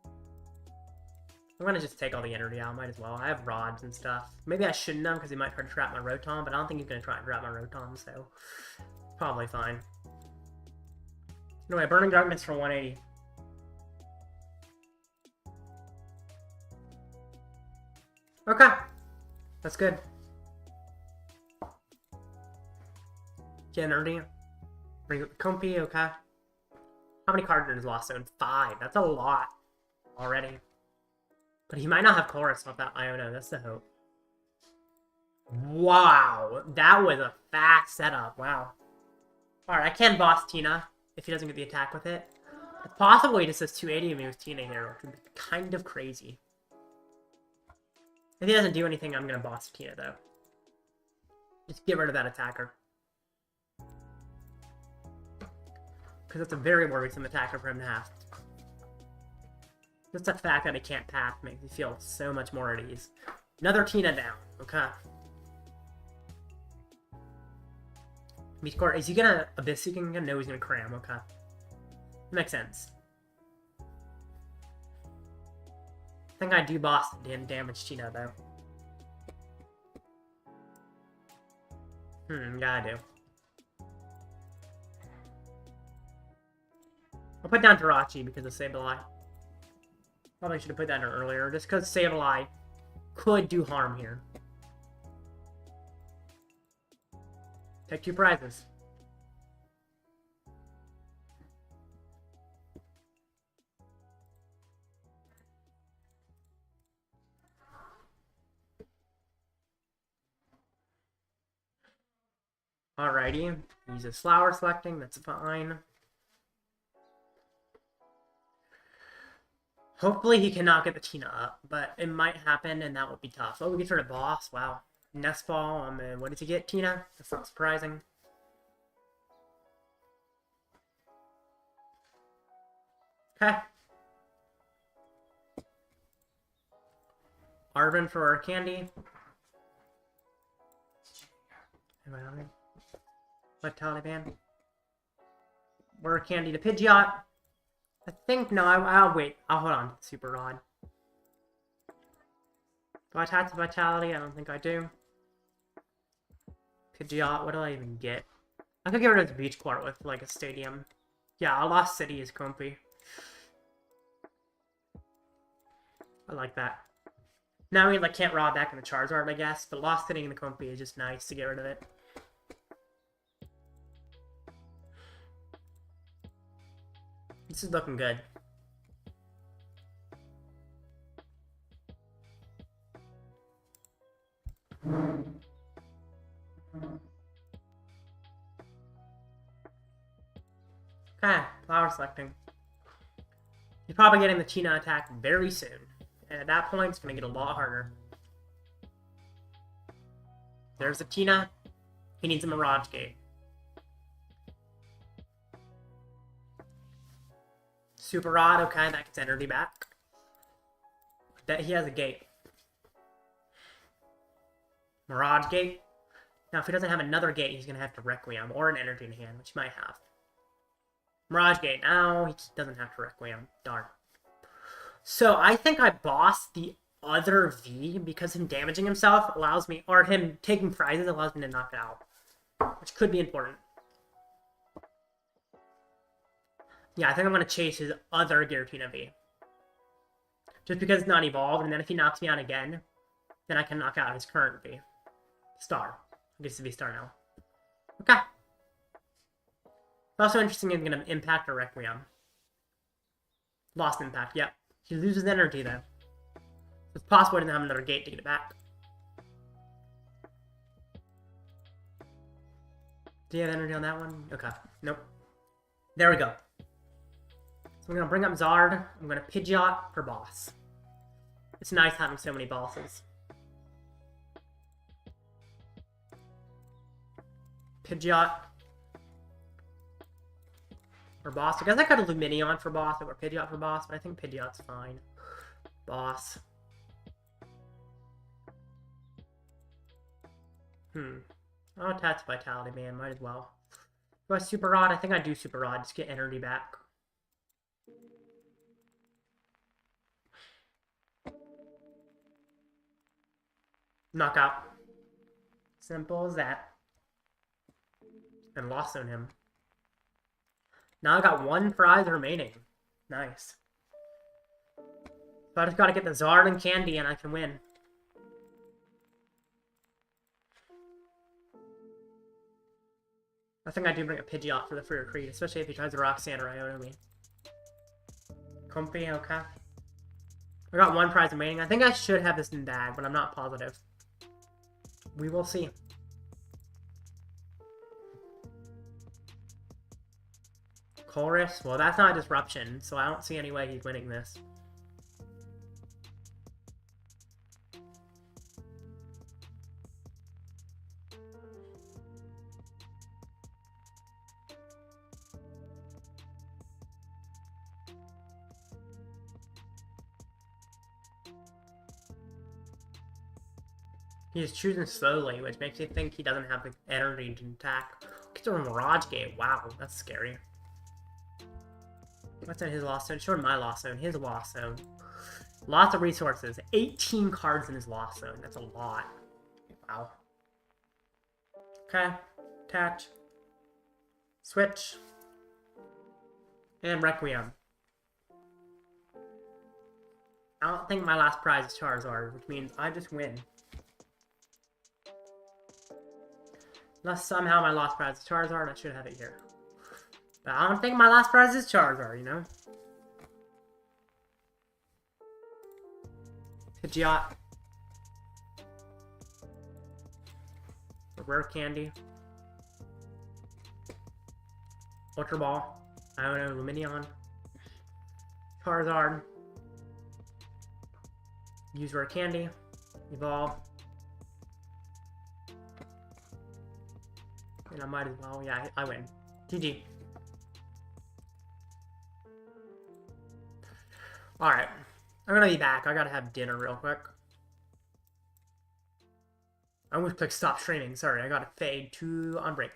A: I'm gonna just take all the energy out. Might as well. I have rods and stuff. Maybe I shouldn't have because he might try to trap my Rotom, but I don't think he's gonna try and trap my Rotom, so probably fine. Anyway, Burning Darkness for 180. Okay, that's good. Get energy. Bring up the Comfy, okay. How many cards is Lost Zone? 5. That's a lot already. But he might not have Chorus off that Iono. That's the hope. Wow. That was a fast setup. Wow. Alright, I can boss Tina if he doesn't get the attack with it. It's possible he just says 280 of me with Tina here, which would be kind of crazy. If he doesn't do anything, I'm going to boss Tina, though. Just get rid of that attacker. Because that's a very worrisome attacker for him to have. Just the fact that he can't path makes me feel so much more at ease. Another Tina down. Okay. Is he gonna Abyss Seeking? No, he's gonna Cram. Okay. Makes sense. I think I do boss and damage Tina, though. Yeah, I do. I'll put down Jirachi because of Sableye. Probably should have put that in earlier, just because Sableye could do harm here. Take 2 prizes. Alrighty, he's a flower selecting, that's fine. Hopefully he cannot get the Tina up, but it might happen and that would be tough. Oh, we get rid of boss, wow. Nest Ball, what did he get, Tina? That's not surprising. Okay. Arven for Rare Candy. Vitality Band. Rare Candy to Pidgeot. I think, no, I'll wait. I'll hold on. Super Rod. Do I attach the Vitality? I don't think I do. Pidgeot, what do I even get? I could get rid of the Beach Court with, like, a stadium. Yeah, a Lost City is comfy. I like that. Now we, like, can't rod back in the Charizard, I guess, but Lost City in the comfy is just nice to get rid of it. This is looking good. Okay, flower selecting. He's probably getting the Tina attack very soon. And at that point, it's going to get a lot harder. There's the Tina. He needs a Mirage Gate. Super Rod, okay, that gets energy back. That he has a gate. Mirage Gate. Now, if he doesn't have another gate, he's going to have to Requiem or an energy in hand, which he might have. Mirage Gate. Now, he doesn't have to Requiem. Darn. So, I think I bossed the other V because him damaging himself allows me, or him taking prizes allows me to knock it out, which could be important. Yeah, I think I'm going to chase his other Giratina V. Just because it's not evolved, and then if he knocks me out again, then I can knock out his current V. Star. I guess it's V Star now. Okay. It's also interesting if it's going to impact or Requiem. Lost impact, yep. He loses energy, though. It's possible I didn't have another gate to get it back. Do you have energy on that one? Okay. Nope. There we go. So I'm going to bring up Zard. I'm going to Pidgeot for boss. It's nice having so many bosses. Pidgeot for boss. I guess I could have Lumineon for boss or Pidgeot for boss, but I think Pidgeot's fine. Boss. I'll attach Vitality Band, might as well. Do I Super Rod? I think I do Super Rod, just get energy back. Knockout. Simple as that. And lost on him. Now I got one prize remaining. Nice. So I just gotta get the Zard and Candy and I can win. I think I do bring a Pidgeot for the free retreat, especially if he tries to Roxanne or Iono me. Comfy, okay. I got one prize remaining. I think I should have this in bag, but I'm not positive. We will see. Chorus? Well, that's not a disruption, so I don't see any way he's winning this. He's choosing slowly, which makes me think he doesn't have the energy to attack. Gets a Mirage Gate. Wow, that's scary. What's in his Lost Zone? Showing my Lost Zone. His Lost Zone. Lots of resources. 18 cards in his Lost Zone. That's a lot. Wow. Okay. Attach. Switch. And Requiem. I don't think my last prize is Charizard, which means I just win. Unless somehow my last prize is Charizard, I should have it here. But I don't think my last prize is Charizard, you know? Pidgeot. Rare Candy. Ultra Ball. Iono Lumineon. Charizard. Use Rare Candy. Evolve. And I might as well. Yeah, I win. GG. Alright. I'm gonna be back. I gotta have dinner real quick. I almost clicked stop streaming. Sorry, I gotta fade to on break.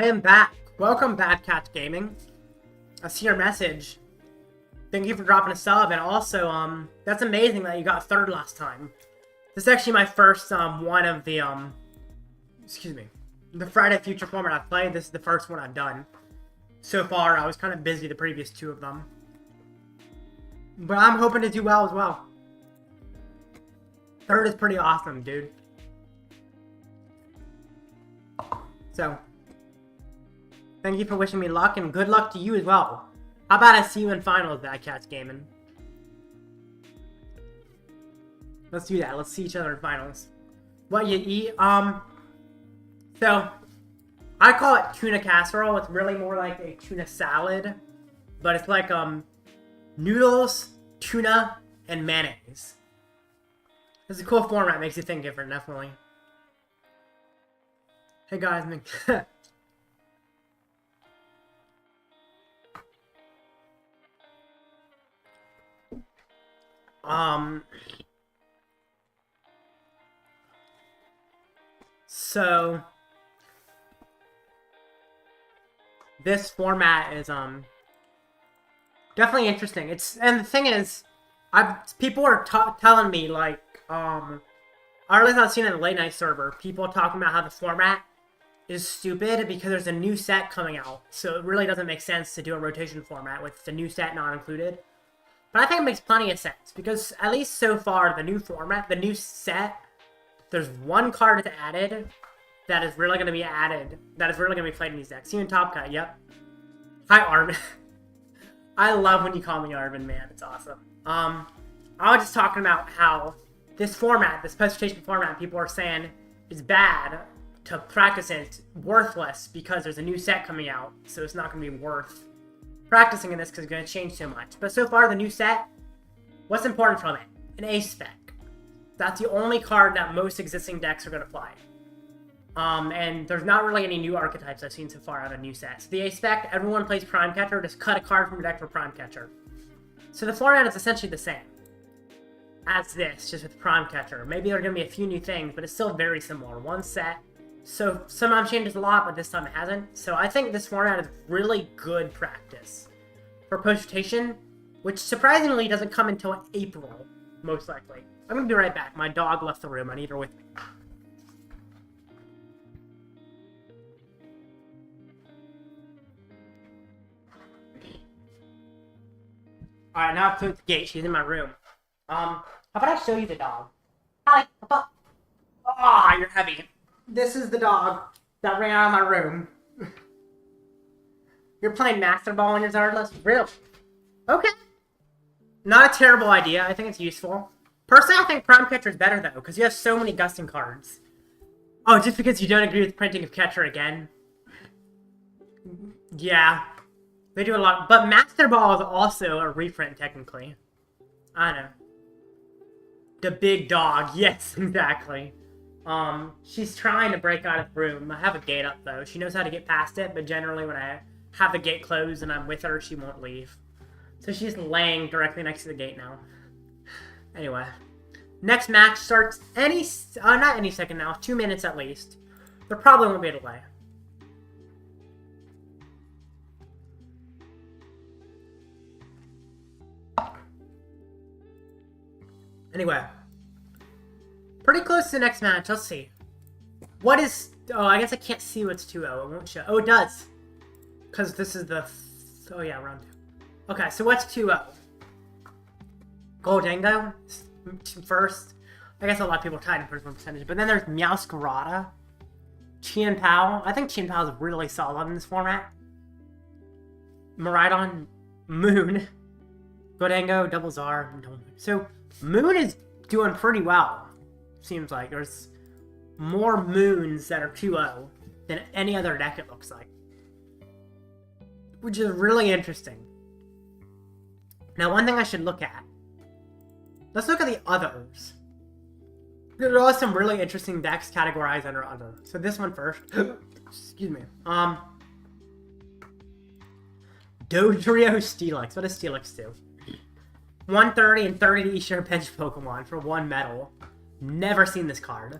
A: I am back. Welcome, Bad Cat Gaming. I see your message. Thank you for dropping a sub, and also, that's amazing that you got third last time. This is actually my first, one of the, excuse me, the Friday Future format I've played. This is the first one I've done. So far, I was kind of busy the previous two of them. But I'm hoping to do well as well. Third is pretty awesome, dude. So, thank you for wishing me luck, and good luck to you as well. How about I see you in finals, Bad Cats Gaming? Let's do that. Let's see each other in finals. What you eat? So, I call it tuna casserole. It's really more like a tuna salad. But it's like, noodles, tuna, and mayonnaise. It's a cool format. Makes you think different, definitely. Hey guys, so this format is definitely interesting. And the thing is, people are telling me like or at least I've seen it in the late night server, people talking about how the format is stupid because there's a new set coming out, so it really doesn't make sense to do a rotation format with the new set not included. But I think it makes plenty of sense, because at least so far, the new format, the new set, there's one card that's added that is really going to be added, that is really going to be played in these decks. See you in Top Cut, yep. Hi, Arven. I love when you call me Arven, man. It's awesome. I was just talking about how this format, this presentation format, people are saying is bad to practice in. It's worthless because there's a new set coming out, so it's not going to be worth practicing in this because it's going to change so much. But so far, the new set, what's important from it? An ace spec. That's the only card that most existing decks are going to play. And there's not really any new archetypes I've seen so far out of a new set. So the ace spec, everyone plays Prime Catcher, just cut a card from your deck for Prime Catcher. So the format is essentially the same as this, just with Prime Catcher. Maybe there are going to be a few new things, but it's still very similar. One set. So sometimes changes a lot, but this time it hasn't. So I think this format is really good practice for post-rotation, which surprisingly doesn't come until April, most likely. I'm going to be right back. My dog left the room. I need her with me. Alright, now I've closed the gate. She's in my room. How about I show you the dog? Hi. Ah, you're heavy. This is the dog that ran out of my room. You're playing Master Ball on your Zardless? Really? Okay. Not a terrible idea. I think it's useful. Personally, I think Prime Catcher is better, though, because you have so many gusting cards. Oh, just because you don't agree with printing of Catcher again? Yeah. They do a lot. But Master Ball is also a reprint, technically. I know. The big dog. Yes, exactly. She's trying to break out of the room. I have a gate up, though. She knows how to get past it, but generally when I have the gate closed and I'm with her, she won't leave. So she's laying directly next to the gate now. Anyway. Next match starts not any second now. 2 minutes at least. There probably won't be a delay. Anyway. Pretty close to the next match. Let's see. What is... Oh, I guess I can't see what's 2-0. It won't show. Oh, it does. Because this is the... Oh, yeah, round 2. Okay, so what's 2-0? Goldango first. I guess a lot of people are tied in first one percentage. But then there's Meowscarada. Chien-Pao. I think Chien-Pao is really solid in this format. Miraidon. Moon. Goldango. Double Zar. So, Moon is doing pretty well. Seems like there's more moons that are 2-0 than any other deck, it looks like. Which is really interesting. Now, one thing I should look at. Let's look at the others. There are some really interesting decks categorized under other. So this one first. Excuse me. Dodrio Steelix. What does Steelix do? 130 and 30 to each share bench Pokemon for 1 medal. Never seen this card.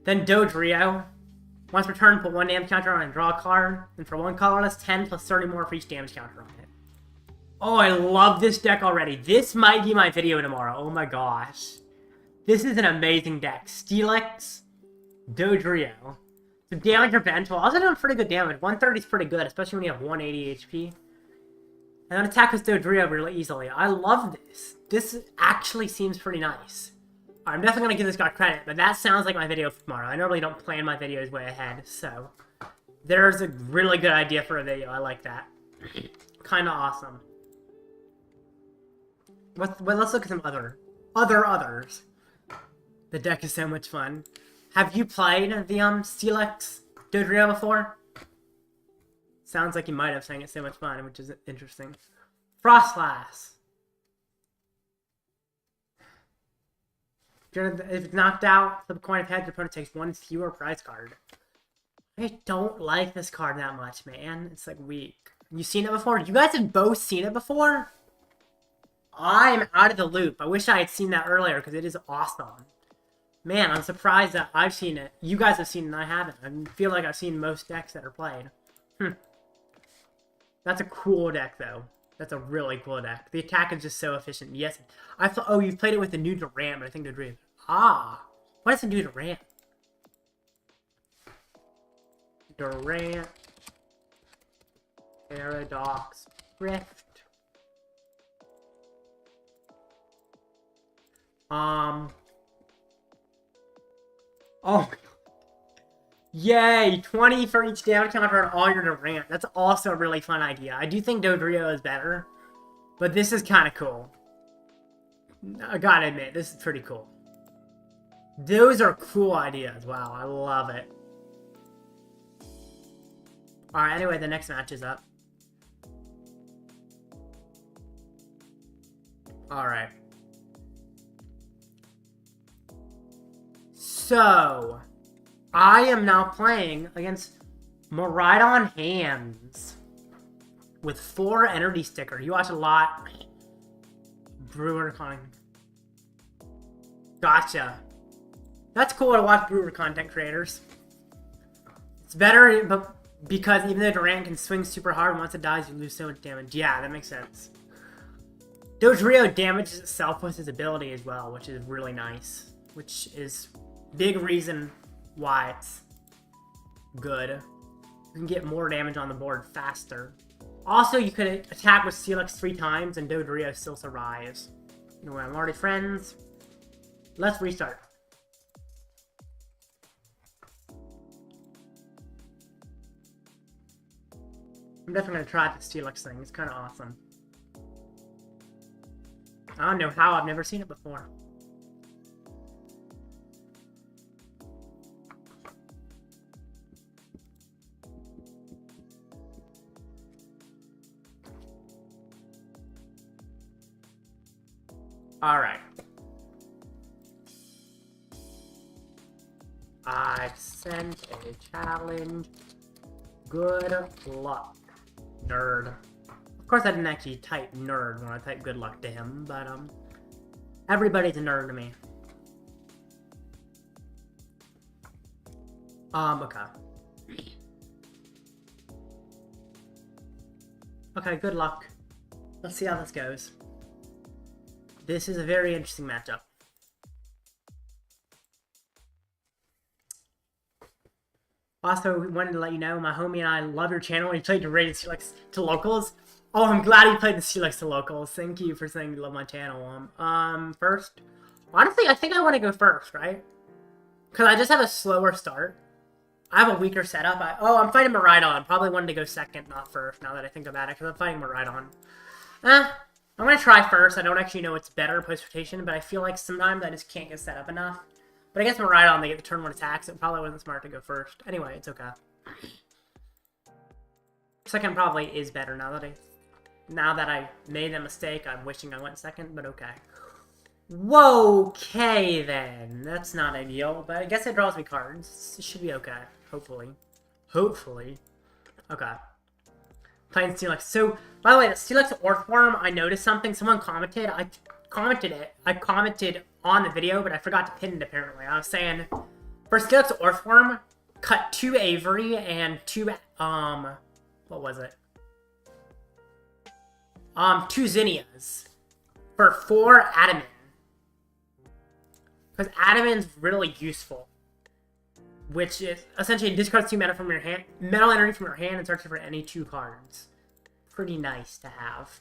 A: Then Dodrio. Once per turn, put 1 damage counter on and draw a card. And for 1 colorless, 10 plus 30 more for each damage counter on it. Oh, I love this deck already. This might be my video tomorrow. Oh my gosh. This is an amazing deck. Steelix, Dodrio. The damage prevent will also doing pretty good damage. 130 is pretty good, especially when you have 180 HP. And then attack with Dodrio really easily. I love this. This actually seems pretty nice. I'm definitely going to give this guy credit, but that sounds like my video for tomorrow. I normally don't plan my videos way ahead, so there's a really good idea for a video. I like that. Kind of awesome. Well, let's look at some others. The deck is so much fun. Have you played the Steelix Dodrio before? Sounds like you might have, saying it's so much fun, which is interesting. Frostlass. If it's knocked out, flip a coin of heads, your opponent takes 1 fewer prize card. I don't like this card that much, man. It's like weak. You seen it before? You guys have both seen it before? I'm out of the loop. I wish I had seen that earlier because it is awesome. Man, I'm surprised that I've seen it. You guys have seen it and I haven't. I feel like I've seen most decks that are played. That's a cool deck, though. That's a really cool deck. The attack is just so efficient. Yes. I thought, oh, you've played it with the new Durant, but I think they're Durant. Ah. What is the new Durant? Durant. Paradox. Rift. Oh. Yay! 20 for each damage counter on all your Durant. That's also a really fun idea. I do think Dodrio is better, but this is kind of cool. I gotta admit, this is pretty cool. Those are cool ideas. Wow, I love it. Alright, anyway, the next match is up. Alright. So, I am now playing against Miraidon Hands with 4 energy stickers. You watch a lot. Brewer Con. Gotcha. That's cool to watch Brewer content creators. It's better but because even though Durant can swing super hard, once it dies, you lose so much damage. Yeah, that makes sense. Dodrio damages itself with his ability as well, which is really nice. Which is big reason why it's good. You can get more damage on the board faster. Also, you could attack with Steelix 3 times and Dodrio still survives. You know, I'm already friends. Let's restart. I'm definitely going to try the Steelix thing. It's kind of awesome. I don't know how. I've never seen it before. Alright. I sent a challenge. Good luck, nerd. Of course I didn't actually type nerd when I typed good luck to him, but everybody's a nerd to me. Okay. Okay, good luck. Let's see how this goes. This is a very interesting matchup. Also, we wanted to let you know, my homie and I love your channel. He played the rated Steelix to locals. Oh, I'm glad he played the Steelix to locals. Thank you for saying you love my channel. First, honestly, I think I want to go first, right? Because I just have a slower start. I have a weaker setup. I'm fighting Miraidon. Probably wanted to go second, not first, now that I think about it, because I'm fighting Miraidon. I'm going to try first. I don't actually know what's better post-rotation, but I feel like sometimes I just can't get set up enough. But I guess Miraidon, they get the turn 1 attacks. It probably wasn't smart to go first. Anyway, it's okay. Second probably is better now that I made a mistake. I'm wishing I went second, but okay. Whoa, okay then. That's not ideal, but I guess it draws me cards. It should be okay. Hopefully. Hopefully. Okay. Playing Steelix. So, by the way, the Steelix Orthworm, I noticed something. Someone commented. I commented on the video, but I forgot to pin it apparently. I was saying, for Steelix Orthworm, cut 2 Avery and 2, what was it? 2 Zinnias for 4 Adaman. Because Adaman's really useful. Which is essentially discards 2 metal from your hand, metal energy from your hand, and search for any 2 cards. Pretty nice to have.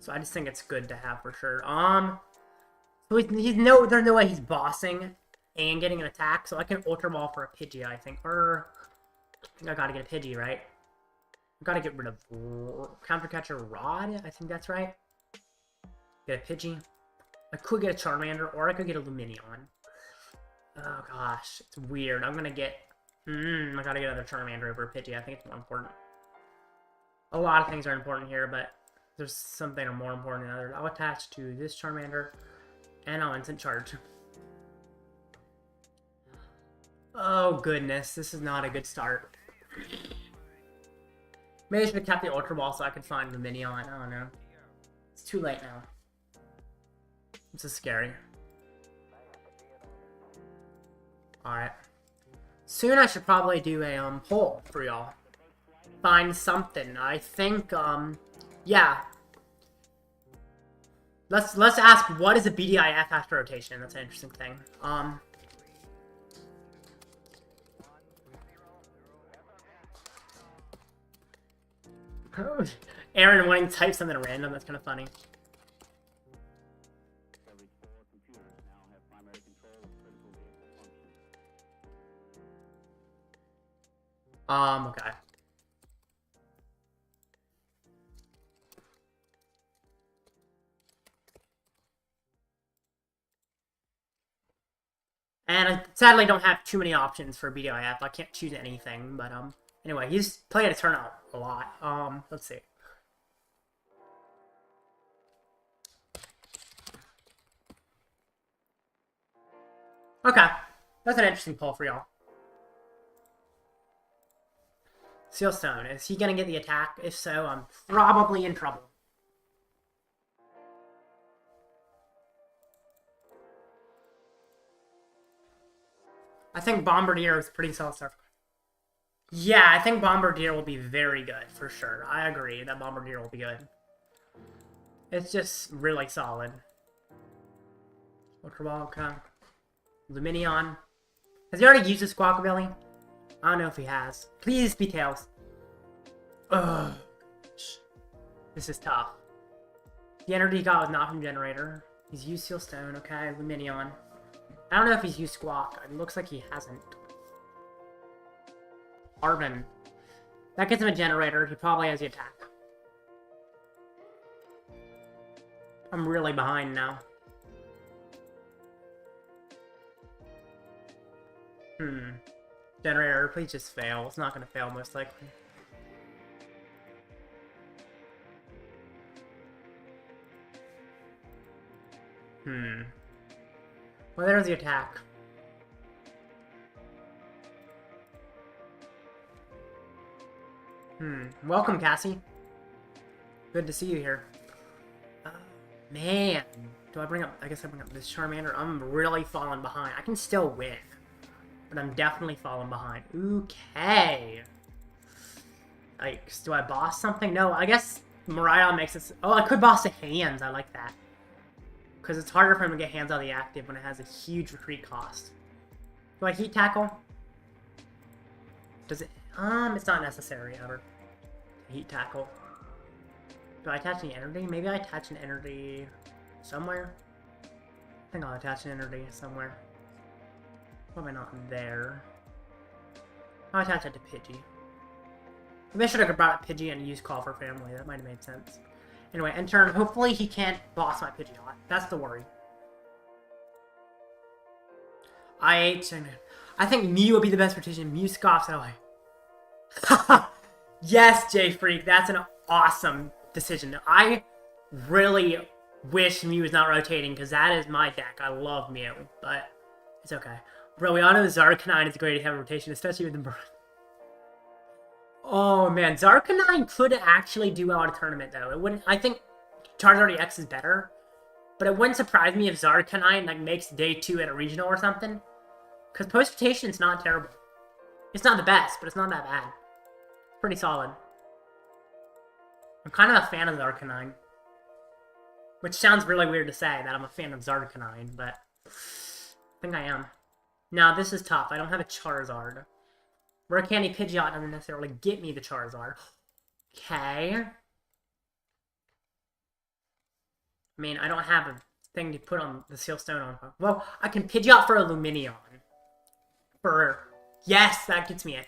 A: So I just think it's good to have for sure. So there's no way he's bossing and getting an attack, so I can Ultra Ball for a Pidgey, I think. Or I think I gotta get a Pidgey, right? I gotta get rid of Counter Catcher Rod. I think that's right. Get a Pidgey. I could get a Charmander, or I could get a Lumineon. Oh gosh, it's weird. I'm gonna get. I gotta get another Charmander over a Pidgey. I think it's more important. A lot of things are important here, but there's something more important than others. I'll attach to this Charmander, and I'll instant charge. Oh goodness, this is not a good start. Maybe I should have kept the Ultra Ball so I could find the Minion. I don't know. It's too late now. This is scary. Alright. Soon I should probably do a poll for y'all. Find something. I think, yeah. Let's ask, what is a BDIF after rotation? That's an interesting thing. Aaron wanting to type something random, that's kind of funny. Okay. And I sadly don't have too many options for BDIF. I can't choose anything, but anyway, he's played a turnout a lot. Let's see. Okay. That's an interesting poll for y'all. Sealstone, is he gonna get the attack? If so, I'm probably in trouble. I think Bombardier is pretty solid stuff. Yeah, I think Bombardier will be very good, for sure. I agree that Bombardier will be good. It's just really solid. Ultra Ball, okay. Lumineon. Has he already used his Squawkabilly? I don't know if he has. Please be Tails. Ugh. This is tough. The energy he got was not from Generator. He's used Sealstone, okay. Lumineon. I don't know if he's used Squawk. It looks like he hasn't. Arven. That gets him a Generator. He probably has the attack. I'm really behind now. Generator, please just fail. It's not going to fail, most likely. Well, there's the attack. Welcome, Cassie. Good to see you here. Man. Do I bring up... I guess I bring up this Charmander. I'm really falling behind. I can still win. But I'm definitely falling behind. Okay. Yikes. Do I boss something? No, I guess Mariah makes it... Oh, I could boss the hands. I like that. Because it's harder for him to get hands out of the active when it has a huge retreat cost. Do I heat tackle? Does it... it's not necessary ever. Heat tackle. Do I attach any energy? Maybe I attach an energy somewhere? I think I'll attach an energy somewhere. Probably not there. I'll attach that to Pidgey. Maybe I should have brought up Pidgey and used Call for Family. That might have made sense. Anyway, end turn. Hopefully he can't boss my Pidgeot. That's the worry. I think Mew would be the best rotation. Mew scoffs away. Yes, J Freak. That's an awesome decision. I really wish Mew was not rotating because that is my deck. I love Mew, but it's okay. Bro, we all know Zarkanine is great to have a rotation, especially with the burn. Oh man, Zarkanine could actually do well at a tournament though. It wouldn't. I think Charizard EX is better, but it wouldn't surprise me if Zarkanine like makes day 2 at a regional or something. Because post rotation is not terrible. It's not the best, but it's not that bad. Pretty solid. I'm kind of a fan of the Arcanine. Which sounds really weird to say, that I'm a fan of Zardacanine, but I think I am. Now, this is tough. I don't have a Charizard. Rare Candy Pidgeot doesn't necessarily get me the Charizard. Okay. I mean, I don't have a thing to put on the Seal Stone on. Well, I can Pidgeot for a Lumineon. Yes, that gets me it.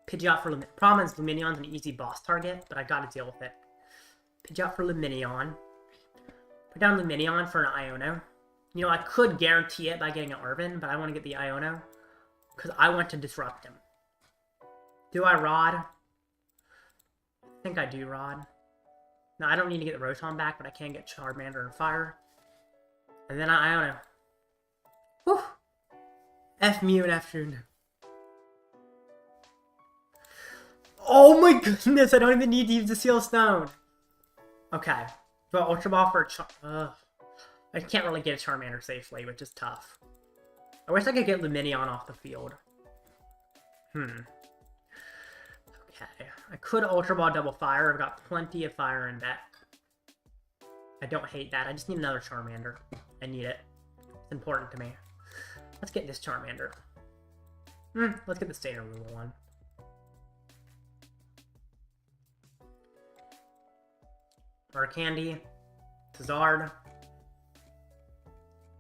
A: Pidgeot for Lumineon. Problem is, Lumineon's an easy boss target, but I gotta deal with it. Pidgeot for Lumineon. Put down Lumineon for an Iono. You know, I could guarantee it by getting an Arven, but I want to get the Iono. Because I want to disrupt him. Do I Rod? I think I do Rod. No, I don't need to get the Rotom back, but I can get Charmander and Fire. And then Iono. Whew! F Mew and F Rune. Oh my goodness, I don't even need to use the Seal Stone. Okay. Well, Ultra Ball for a I can't really get a Charmander safely, which is tough. I wish I could get Lumineon off the field. Okay. I could Ultra Ball double Fire. I've got plenty of Fire in deck. I don't hate that. I just need another Charmander. I need it. It's important to me. Let's get this Charmander. Let's get the Standard Rule one. Rare Candy, Charizard,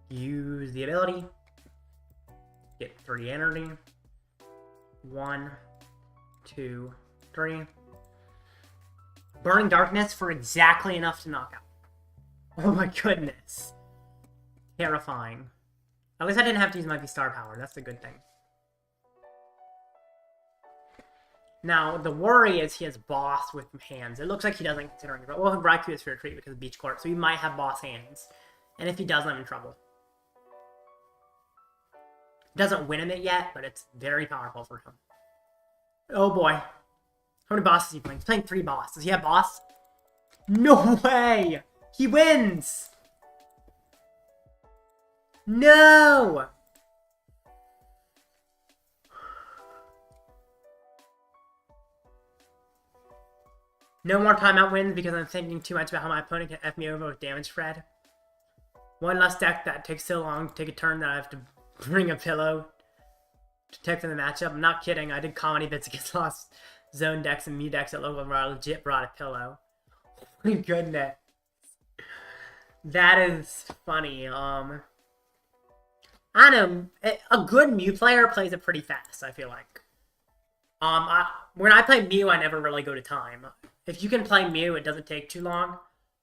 A: use the ability, get 3 energy, 1, 2, 3, Burning Darkness for exactly enough to knock out. Oh my goodness. Terrifying. At least I didn't have to use my V-Star power, that's a good thing. Now, the worry is he has boss with hands. It looks like he doesn't, considering... Well, Raikou is for a treat because of Beach Court, so he might have boss hands. And if he does, I'm in trouble. Doesn't win him it yet, but it's very powerful for him. Oh boy. How many bosses is he playing? He's playing 3 bosses. Does he have boss? No way! He wins! No! No more timeout wins because I'm thinking too much about how my opponent can F me over with damage spread. One less deck that takes so long to take a turn that I have to bring a pillow to take from the matchup. I'm not kidding. I did comedy bits against Lost Zone decks and Mew decks at local where I legit brought a pillow. Oh my goodness. That is funny. I don't know. A good Mew player plays it pretty fast, I feel like. When I play Mew, I never really go to time. If you can play Mew, it doesn't take too long.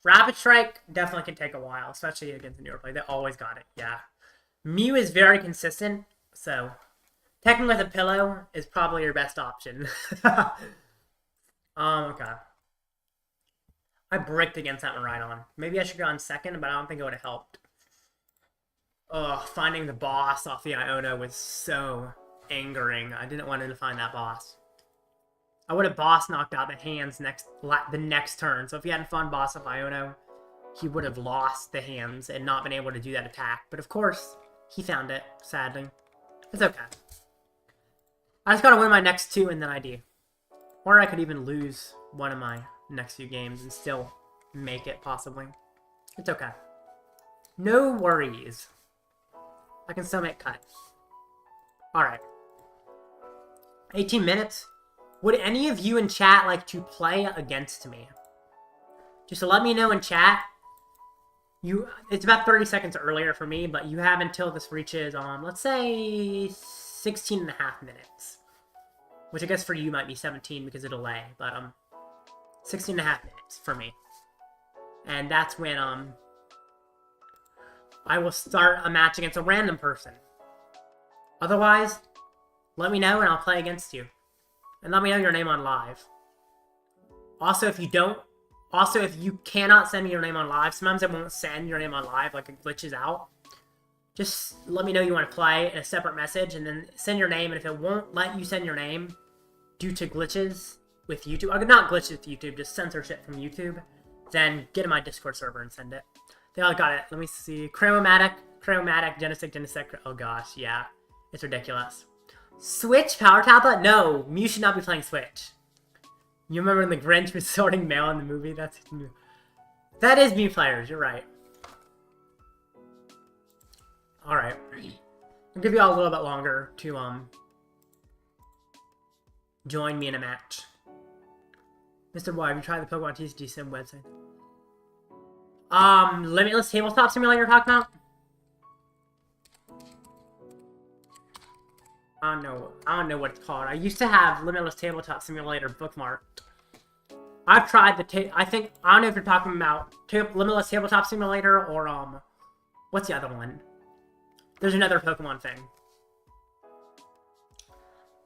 A: Rapid Strike definitely can take a while, especially against the newer play. They always got it, yeah. Mew is very consistent, so teching with a pillow is probably your best option. Okay. I bricked against that one right on. Maybe I should go on second, but I don't think it would have helped. Ugh, finding the boss off the Iono was so angering. I didn't want to find that boss. I would have boss knocked out the hands the next turn. So if he hadn't found boss of Iono, he would have lost the hands and not been able to do that attack. But of course, he found it, sadly. It's okay. I just gotta win my next 2 and then I do. Or I could even lose one of my next few games and still make it, possibly. It's okay. No worries. I can still make cuts. Alright. 18 minutes. Would any of you in chat like to play against me? Just let me know in chat. It's about 30 seconds earlier for me, but you have until this reaches, let's say 16 and a half minutes. Which I guess for you might be 17 because of delay, but 16 and a half minutes for me. And that's when I will start a match against a random person. Otherwise, let me know and I'll play against you. And let me know your name on live. Also, if you cannot send me your name on live, sometimes I won't send your name on live, like it glitches out. Just let me know you want to play in a separate message, and then send your name, and if it won't let you send your name due to glitches with YouTube, or not glitches with YouTube, just censorship from YouTube, then get in my Discord server and send it. They all got it. Let me see. Chromatic, Genestic, oh gosh, yeah. It's ridiculous. Switch Power Tablet? No, Mew should not be playing Switch. You remember when the Grinch was sorting mail in the movie? That is Mew players, you're right. Alright. I'll give you all a little bit longer to, join me in a match. Mr. Boy, have you tried the Pokemon TCG Sim website? Limitless Tabletop Simulator you're talking about? I don't know what it's called. I used to have Limitless Tabletop Simulator bookmarked. I've tried I don't know if you're talking about Limitless Tabletop Simulator or, what's the other one? There's another Pokemon thing.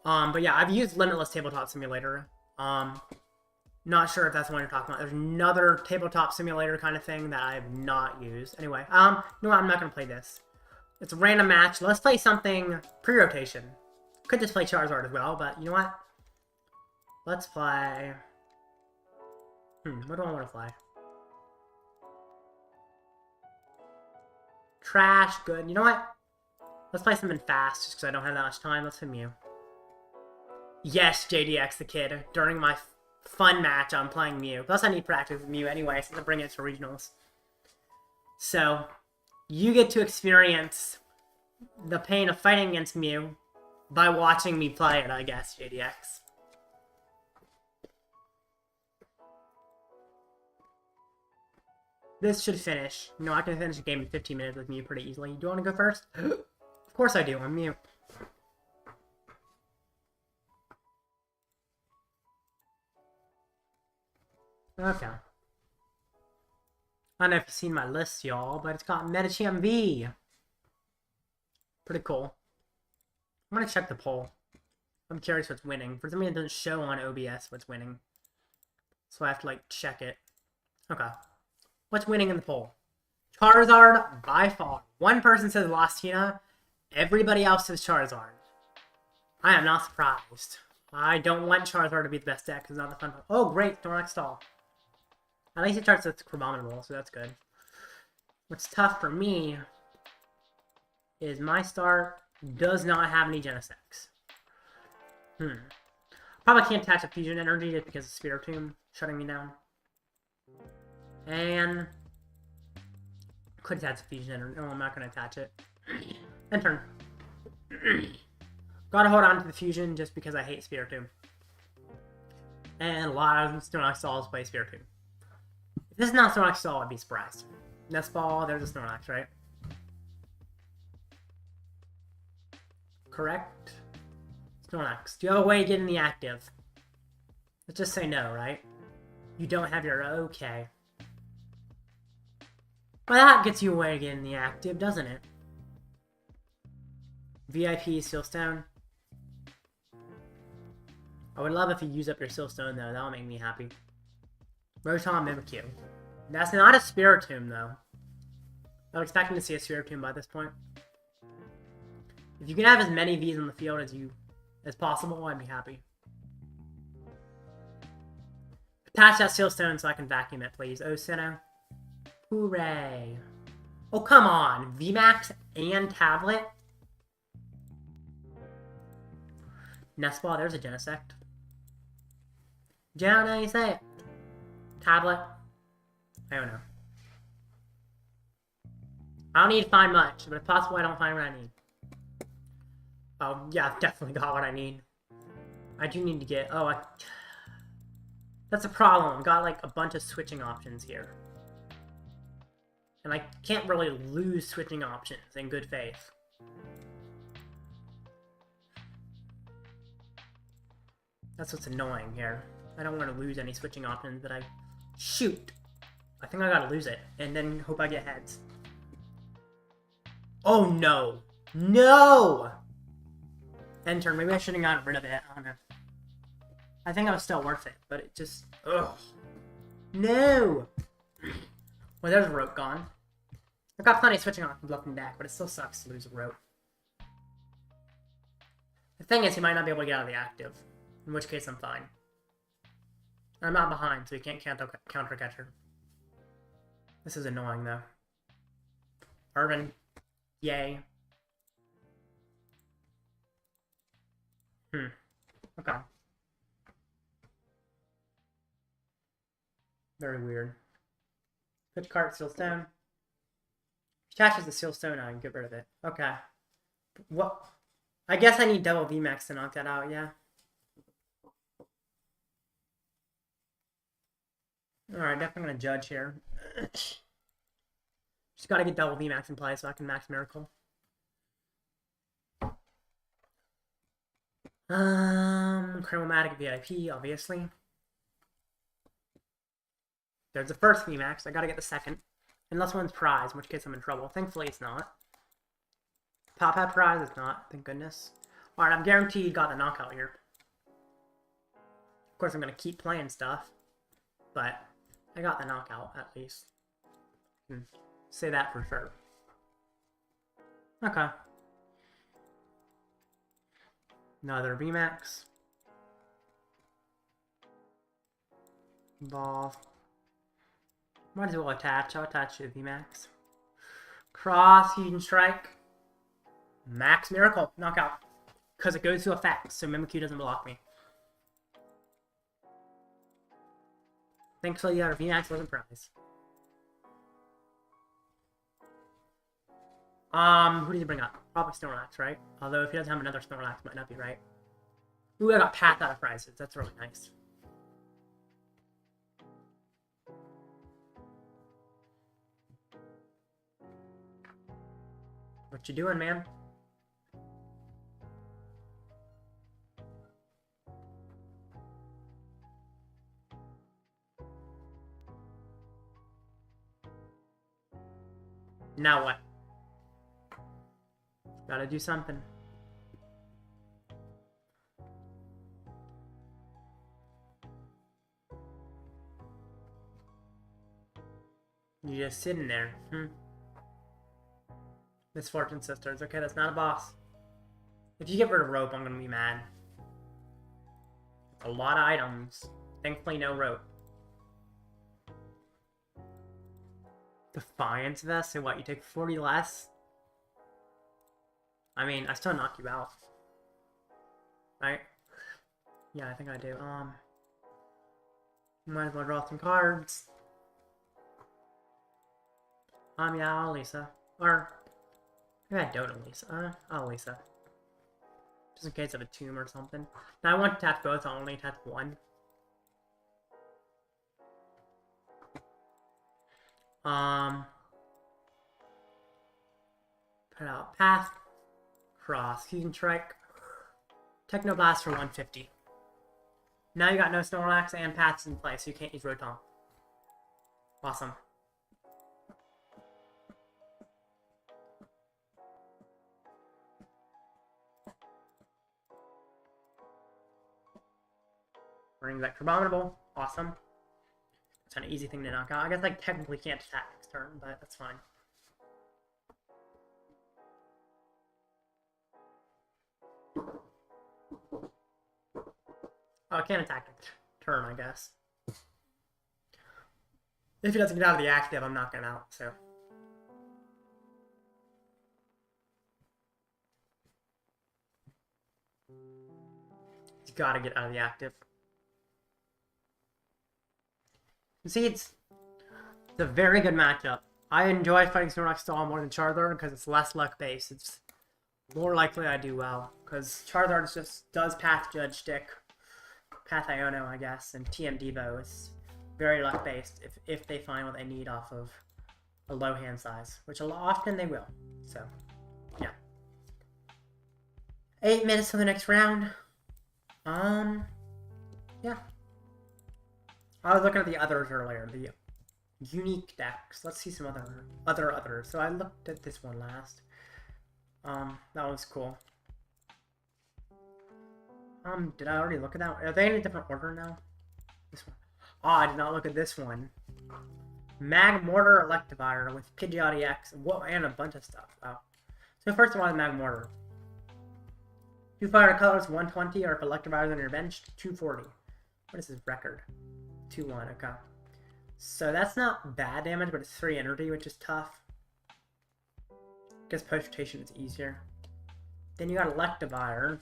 A: But yeah, I've used Limitless Tabletop Simulator. Not sure if that's the one you're talking about. There's another tabletop simulator kind of thing that I have not used. Anyway, no, I'm not gonna play this. It's a random match. Let's play something pre-rotation. Could just play Charizard as well, but you know what? Let's play... what do I want to play? Trash, good. You know what? Let's play something fast, just because I don't have that much time. Let's play Mew. Yes, JDX the kid. During my fun match, I'm playing Mew. Plus, I need practice with Mew anyway, since I'm bringing it to regionals. So, you get to experience the pain of fighting against Mew by watching me play it, I guess, JDX. This should finish. You know, I can finish a game in 15 minutes with Mew pretty easily. Do you want to go first? Of course I do. I'm Mew. Okay. I don't know if you've seen my list, y'all, but it's got Medicham V. Pretty cool. I'm gonna check the poll. I'm curious what's winning. For some reason, it doesn't show on OBS what's winning. So I have to, like, check it. Okay. What's winning in the poll? Charizard, by far. One person says Lost Tina. Everybody else says Charizard. I am not surprised. I don't want Charizard to be the best deck, because it's not the fun. Oh, great. Snorlax stall. At least it starts with Crabominable, so that's good. What's tough for me is my start does not have any Genesects. Probably can't attach a Fusion Energy just because of Spiritomb shutting me down. And could attach a Fusion Energy. No, I'm not going to attach it. End turn. Gotta hold on to the Fusion just because I hate Spiritomb. And a lot of Snorlax stalls play Spiritomb. If this is not Snorlax stall, I'd be surprised. Nest Ball, there's a Snorlax, right? Correct? Snorlax. Do you have a way to get in the active? Let's just say no, right? You don't have your... Okay. Well, that gets you a way to get in the active, doesn't it? VIP Sealstone. I would love if you use up your Sealstone, though. That would make me happy. Rotom MEW. That's not a Spiritomb, though. I was expecting to see a Spiritomb by this point. If you can have as many Vs on the field as possible, I'd be happy. Attach that Sealstone so I can vacuum it, please. Oh, Sinnoh. Hooray. Oh, come on. VMAX and Tablet? Nest Ball, there's a Genesect. How do you say it? Tablet? I don't know. I don't need to find much, but if possible, I don't find what I need. Oh, yeah, I've definitely got what I need. I do need to get... Oh, that's a problem. I've got, like, a bunch of switching options here. And I can't really lose switching options in good faith. That's what's annoying here. I don't want to lose any switching options, but I... Shoot! I think I gotta lose it, and then hope I get heads. Oh, no! No! End turn. Maybe I shouldn't have gotten rid of it. I don't know. I think I was still worth it, but it just... Ugh. No! Well, there's a rope gone. I've got plenty of switching options left in the deck, but it still sucks to lose a rope. The thing is, he might not be able to get out of the active. In which case, I'm fine. I'm not behind, so he can't counter catcher. This is annoying, though. Arven. Yay. Okay. Very weird. Put cart, seal stone. Attaches the seal stone, I can get rid of it. Okay. What? I guess I need double VMAX to knock that out, yeah. Alright, definitely gonna judge here. Just gotta get double VMAX in play so I can max Miracle. Chromatic VIP, obviously. There's the first VMAX. I gotta get the second. Unless one's prize, in which case I'm in trouble. Thankfully, it's not. Pop hat prize is not, thank goodness. Alright, I'm guaranteed got the knockout here. Of course, I'm gonna keep playing stuff. But I got the knockout, at least. Say that for sure. Okay. Another VMAX. Evolve. Might as well attach. I'll attach to the VMAX. Cross, Fusion Strike. Max Miracle. Knockout. Because it goes to effect, so Mimikyu doesn't block me. Thankfully, our VMAX wasn't prize. Who did he bring up? Probably Snorlax, right? Although if he doesn't have another Snorlax, it might not be right. Ooh, I got Path out of prizes. That's really nice. What you doing, man? Now what? Gotta do something. You're just sitting there. Misfortune Sisters. Okay, that's not a boss. If you get rid of rope, I'm gonna be mad. A lot of items. Thankfully, no rope. Defiance Vest? So what, you take 40 less? I mean, I still knock you out. Right? Yeah, I think I do. Might as well draw some cards. Yeah, Lisa. Or, maybe I don't Lisa. Lisa. Just in case of a tomb or something. Now, I want to attach both, I'll only attach one. Put out Path. Cross. Fusion Strike. Technoblast for 150. Now you got no Snorlax and Paths in play, so you can't use Rotom. Awesome. Bring back Abominable. Awesome. It's an easy thing to knock out. I guess I technically can't attack next turn, but that's fine. Oh, I can't attack next turn, I guess. If he doesn't get out of the active, I'm knocking him out, so. He's gotta get out of the active. You see, it's a very good matchup. I enjoy fighting Snorlax Stall more than Charizard because it's less luck-based. It's more likely I do well, because Charizard just does Path Judge Stick, Path Iono, I guess, and TM Devo is very luck-based if they find what they need off of a low hand size, which often they will. So, yeah. 8 minutes to the next round. Yeah. I was looking at the others earlier, the unique decks. Let's see some others. So I looked at this one last. That was cool. Did I already look at that one? Are they in a different order now? This one. Oh, I did not look at this one. Magmortar Electivire with Pidgeot EX. Whoa, and a bunch of stuff. Wow. So first of all, the Magmortar. 2 fire colors, 120, or if Electivire is on your bench, 240. What is his record? 2-1, okay. So that's not bad damage, but it's 3 energy, which is tough. I guess post rotation is easier. Then you got Electivire.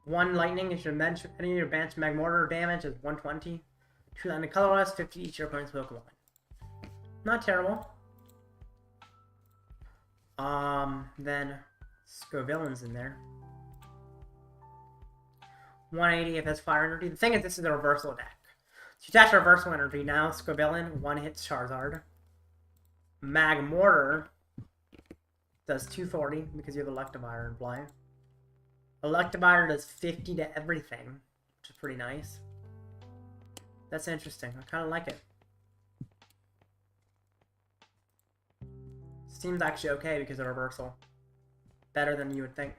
A: 1 lightning is your bench. Any of your bench Magmortar damage is 120. 2 lightning colorless, 50 each your opponent's Pokemon. Not terrible. Then Scovillain's in there. 180 if it's fire energy. The thing is, this is a reversal deck. So you attach reversal energy now. Scovillain, 1 hits Charizard. Magmortar does 240 because you have Electivire in play. Electivire does 50 to everything, which is pretty nice. That's interesting. I kind of like it. Seems actually okay because of reversal. Better than you would think.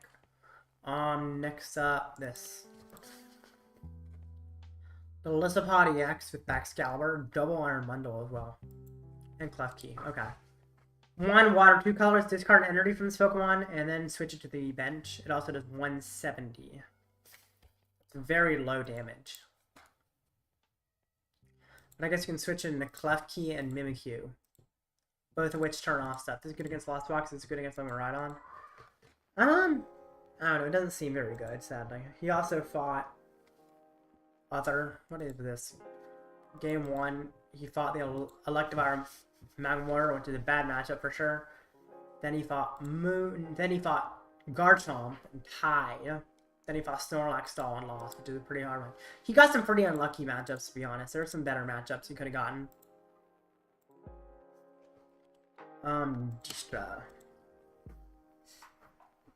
A: Next up, this. The Lissapati X with Baxcalibur, double Iron Bundle as well. And Clef Key, okay. 1 water, 2 colors, discard an energy from this Pokemon, and then switch it to the bench. It also does 170. It's very low damage. And I guess you can switch it into Clef Key and Mimikyu. Both of which turn off stuff. This is good against Lost Box, this is good against Rhydon. I don't know, it doesn't seem very good, sadly. He also fought what is this? Game 1, he fought the Electivire Magmortar, which is a bad matchup for sure. Then he fought Garchomp and tied. Then he fought Snorlax, Stall, and lost, which is a pretty hard one. He got some pretty unlucky matchups, to be honest. There are some better matchups he could have gotten.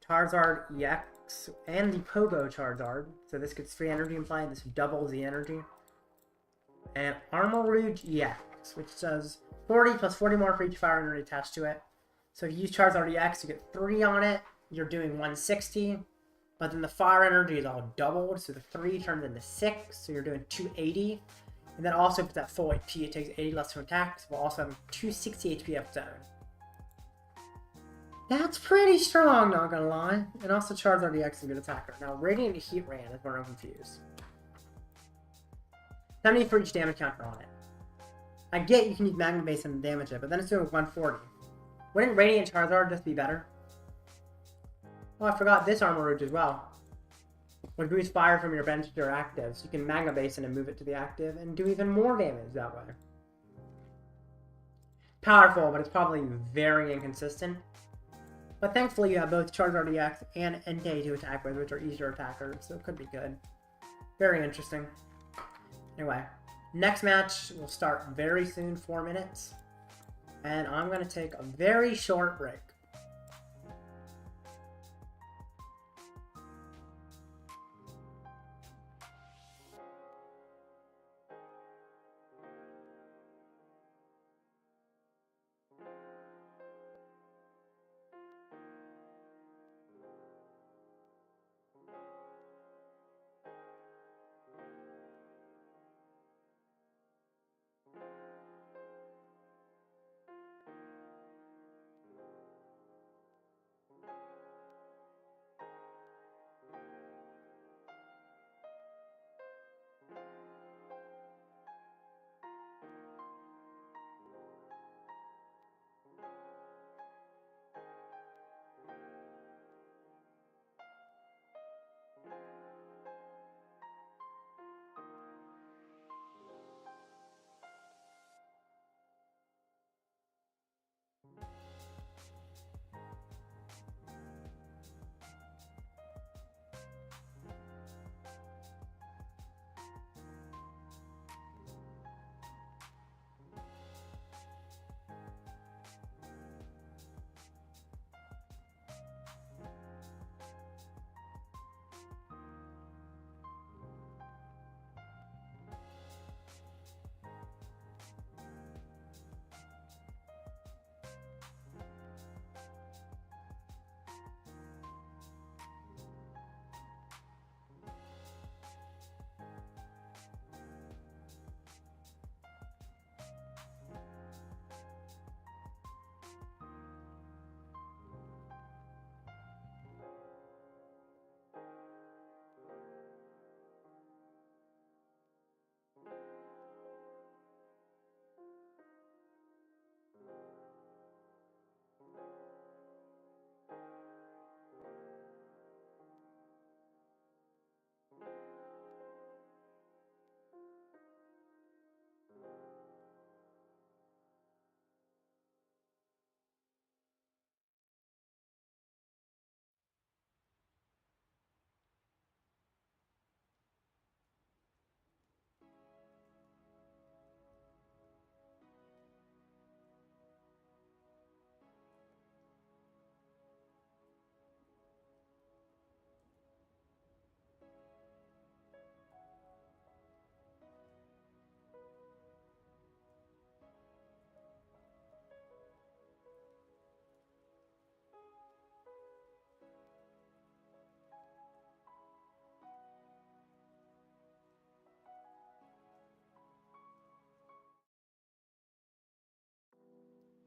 A: Charizard EX and the Pogo Charizard. So this gets free energy in play. This doubles the energy. And Armarouge EX, which does 40 plus 40 more for each fire energy attached to it. So if you use Charizard EX, you get 3 on it. You're doing 160. But then the fire energy is all doubled. So the 3 turns into 6. So you're doing 280. And then also with that full HP, it takes 80 less to attack. So we'll also have 260 HP of its own. That's pretty strong, not gonna lie. And also Charizard EX is a good attacker. Now, Radiant Heat Ran is where I'm confused. 70 for each damage counter on it. I get you can use Magma Base and damage it, but then it's doing 140. Wouldn't Radiant Charizard just be better? Oh, I forgot this Armarouge as well. Would boost fire from your bench to your active, so you can Magma Base and move it to the active and do even more damage that way. Powerful, but it's probably very inconsistent. But thankfully you have both Charizard EX and Entei to attack with, which are easier attackers, so it could be good. Very interesting. Anyway, next match will start very soon, 4 minutes. And I'm going to take a very short break.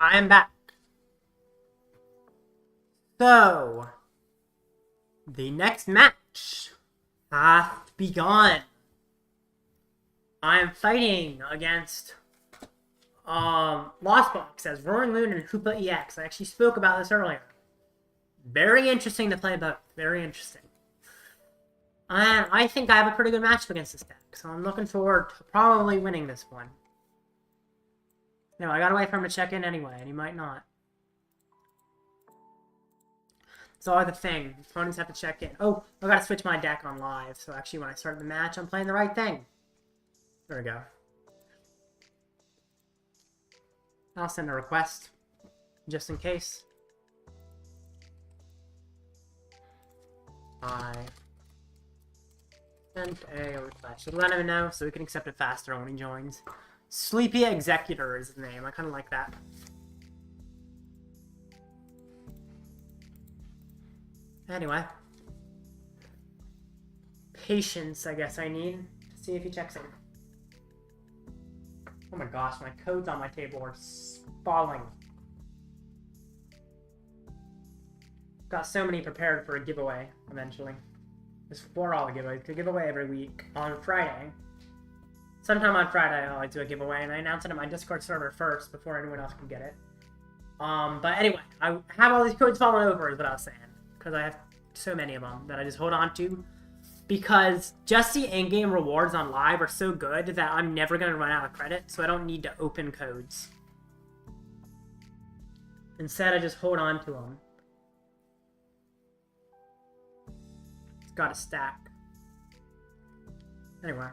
A: I am back. So, the next match hath begun. I am fighting against Lost Box as Roaring Loon and Hoopa EX. I actually spoke about this earlier. Very interesting to play both. Very interesting. And I think I have a pretty good matchup against this deck, so I'm looking forward to probably winning this one. No, I gotta wait for him to check in anyway, and he might not. It's always the thing. Opponents have to check in. Oh, I gotta switch my deck on live, so actually when I start the match, I'm playing the right thing. There we go. I'll send a request, just in case. I sent a request. Should let him know so we can accept it faster when he joins. Sleepy Executor is his name. I kind of like that. Anyway. Patience, I guess I need to see if he checks in. Oh my gosh, my codes on my table are spalling. Got so many prepared for a giveaway eventually. Just for all the giveaways. To give away every week on Friday. Sometime on Friday, I always do a giveaway, and I announce it on my Discord server first before anyone else can get it. But anyway, I have all these codes falling over, is what I was saying, because I have so many of them that I just hold on to. Because just the in-game rewards on live are so good that I'm never going to run out of credit, so I don't need to open codes. Instead, I just hold on to them. It's got a stack. Anyway.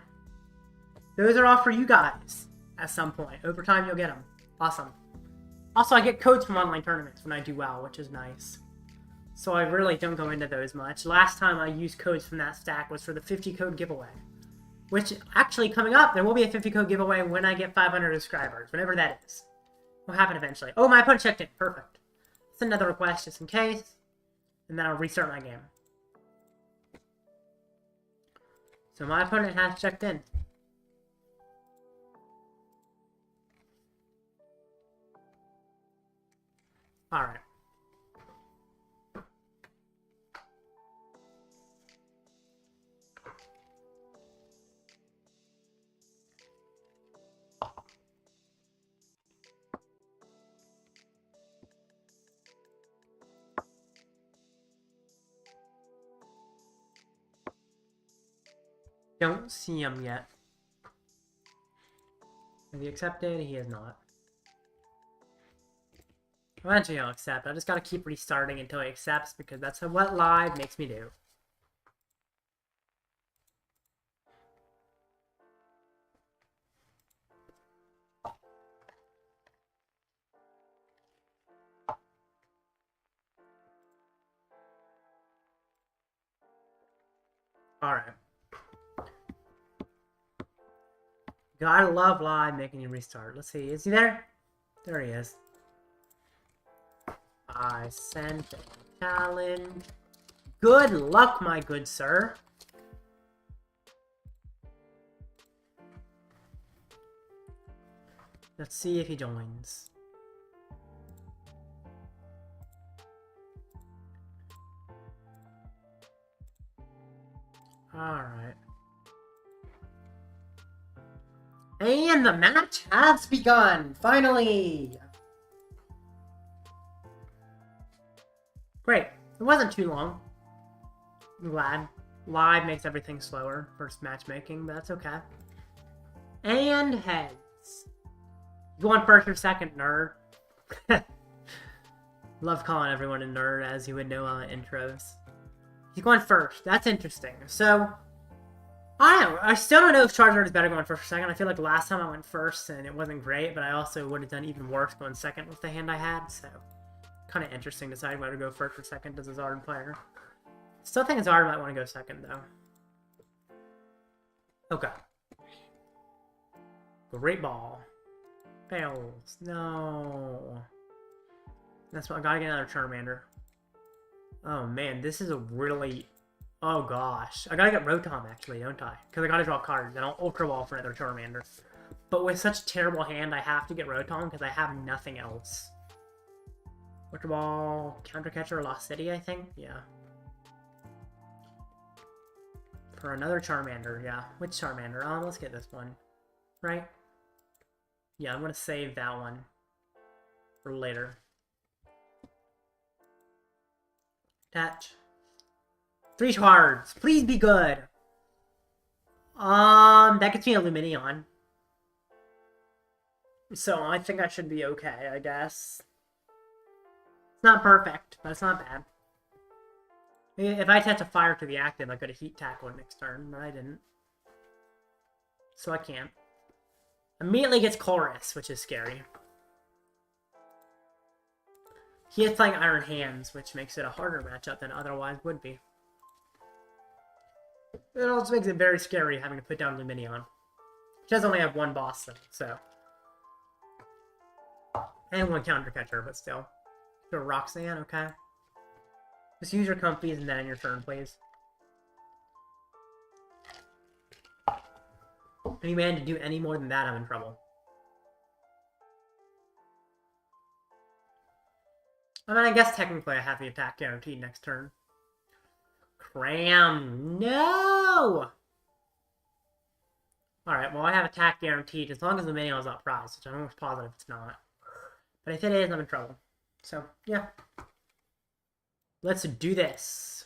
A: Those are all for you guys at some point. Over time, you'll get them. Awesome. Also, I get codes from online tournaments when I do well, which is nice. So I really don't go into those much. Last time I used codes from that stack was for the 50 code giveaway. Which, actually, coming up, there will be a 50 code giveaway when I get 500 subscribers. Whenever that is. Will happen eventually. Oh, my opponent checked in. Perfect. Send another request just in case. And then I'll restart my game. So my opponent has checked in. Alright. Don't see him yet. Have you accepted? He has not. Eventually I'll accept. I just gotta keep restarting until he accepts because that's what live makes me do. Alright. Gotta love live making you restart. Let's see. Is he there? There he is. I sent a challenge. Good luck, my good sir. Let's see if he joins. Alright. And the match has begun! Finally! Great. It wasn't too long. I'm glad. Live makes everything slower for matchmaking, but that's okay. And heads. You going first or second, nerd? Love calling everyone a nerd, as you would know on intros. He's going first. That's interesting. So, I don't know. I still don't know if Charizard is better going first or second. I feel like last time I went first and it wasn't great, but I also would have done even worse going second with the hand I had, so kind of interesting to decide whether to go first or second as a Zard player. Still think Zard might want to go second, though. Okay. Great ball. Fails. No. That's what I gotta get another Charmander. Oh man, this is a really... Oh gosh. I gotta get Rotom actually, don't I? Because I gotta draw cards and I'll Ultra Ball for another Charmander. But with such a terrible hand, I have to get Rotom because I have nothing else. Ultra Ball, Counter Catcher, Lost City, I think? Yeah. For another Charmander, yeah. Which Charmander? Let's get this one. Right? Yeah, I'm gonna save that one for later. Attach. 3 cards. Please be good. That gets me a Lumineon. So I think I should be okay, I guess. It's not perfect, but it's not bad. If I attach a fire to the active, I could have heat tackled next turn, but I didn't. So I can't. Immediately gets Chorus, which is scary. He is playing Iron Hands, which makes it a harder matchup than otherwise would be. It also makes it very scary having to put down Lumineon. She does only have 1 boss, though, so. And 1 counter catcher, but still. So Roxanne, okay. Just use your comfies and then your turn, please. Any man to do any more than that, I'm in trouble. I mean, I guess technically I have the attack guaranteed next turn. Cram! No! Alright, well I have attack guaranteed as long as the Minion is not prized, which I'm almost positive it's not. But if it is, I'm in trouble. So, yeah. Let's do this.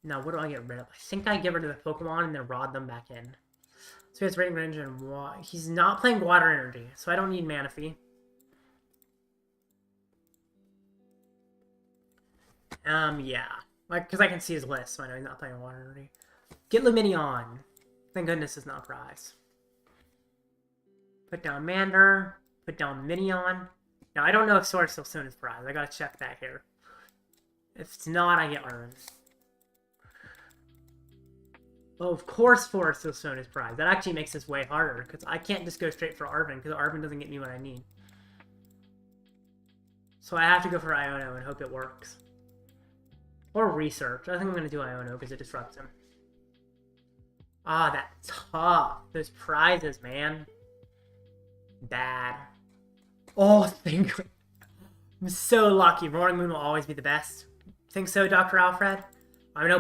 A: Now, what do I get rid of? I think I get rid of the Pokemon and then rod them back in. So he has Rating Range and he's not playing Water Energy, so I don't need Manaphy. Yeah. Like, because I can see his list, so I know he's not playing Water Energy. Get Lumineon. Thank goodness it's not a prize. Put down Mander. Put down Minion. Now, I don't know if Sword Stone is prize. I gotta check that here. If it's not, I get Arven. Oh, of course Forest Stone is prize. That actually makes this way harder, because I can't just go straight for Arven, because Arven doesn't get me what I need. So I have to go for Iono and hope it works. Or Research. I think I'm going to do Iono, because it disrupts him. Ah, that's tough. Those prizes, man. Bad. Oh, thank you. I'm so lucky. Roaring Moon will always be the best. Think so, Dr. Alfred? I know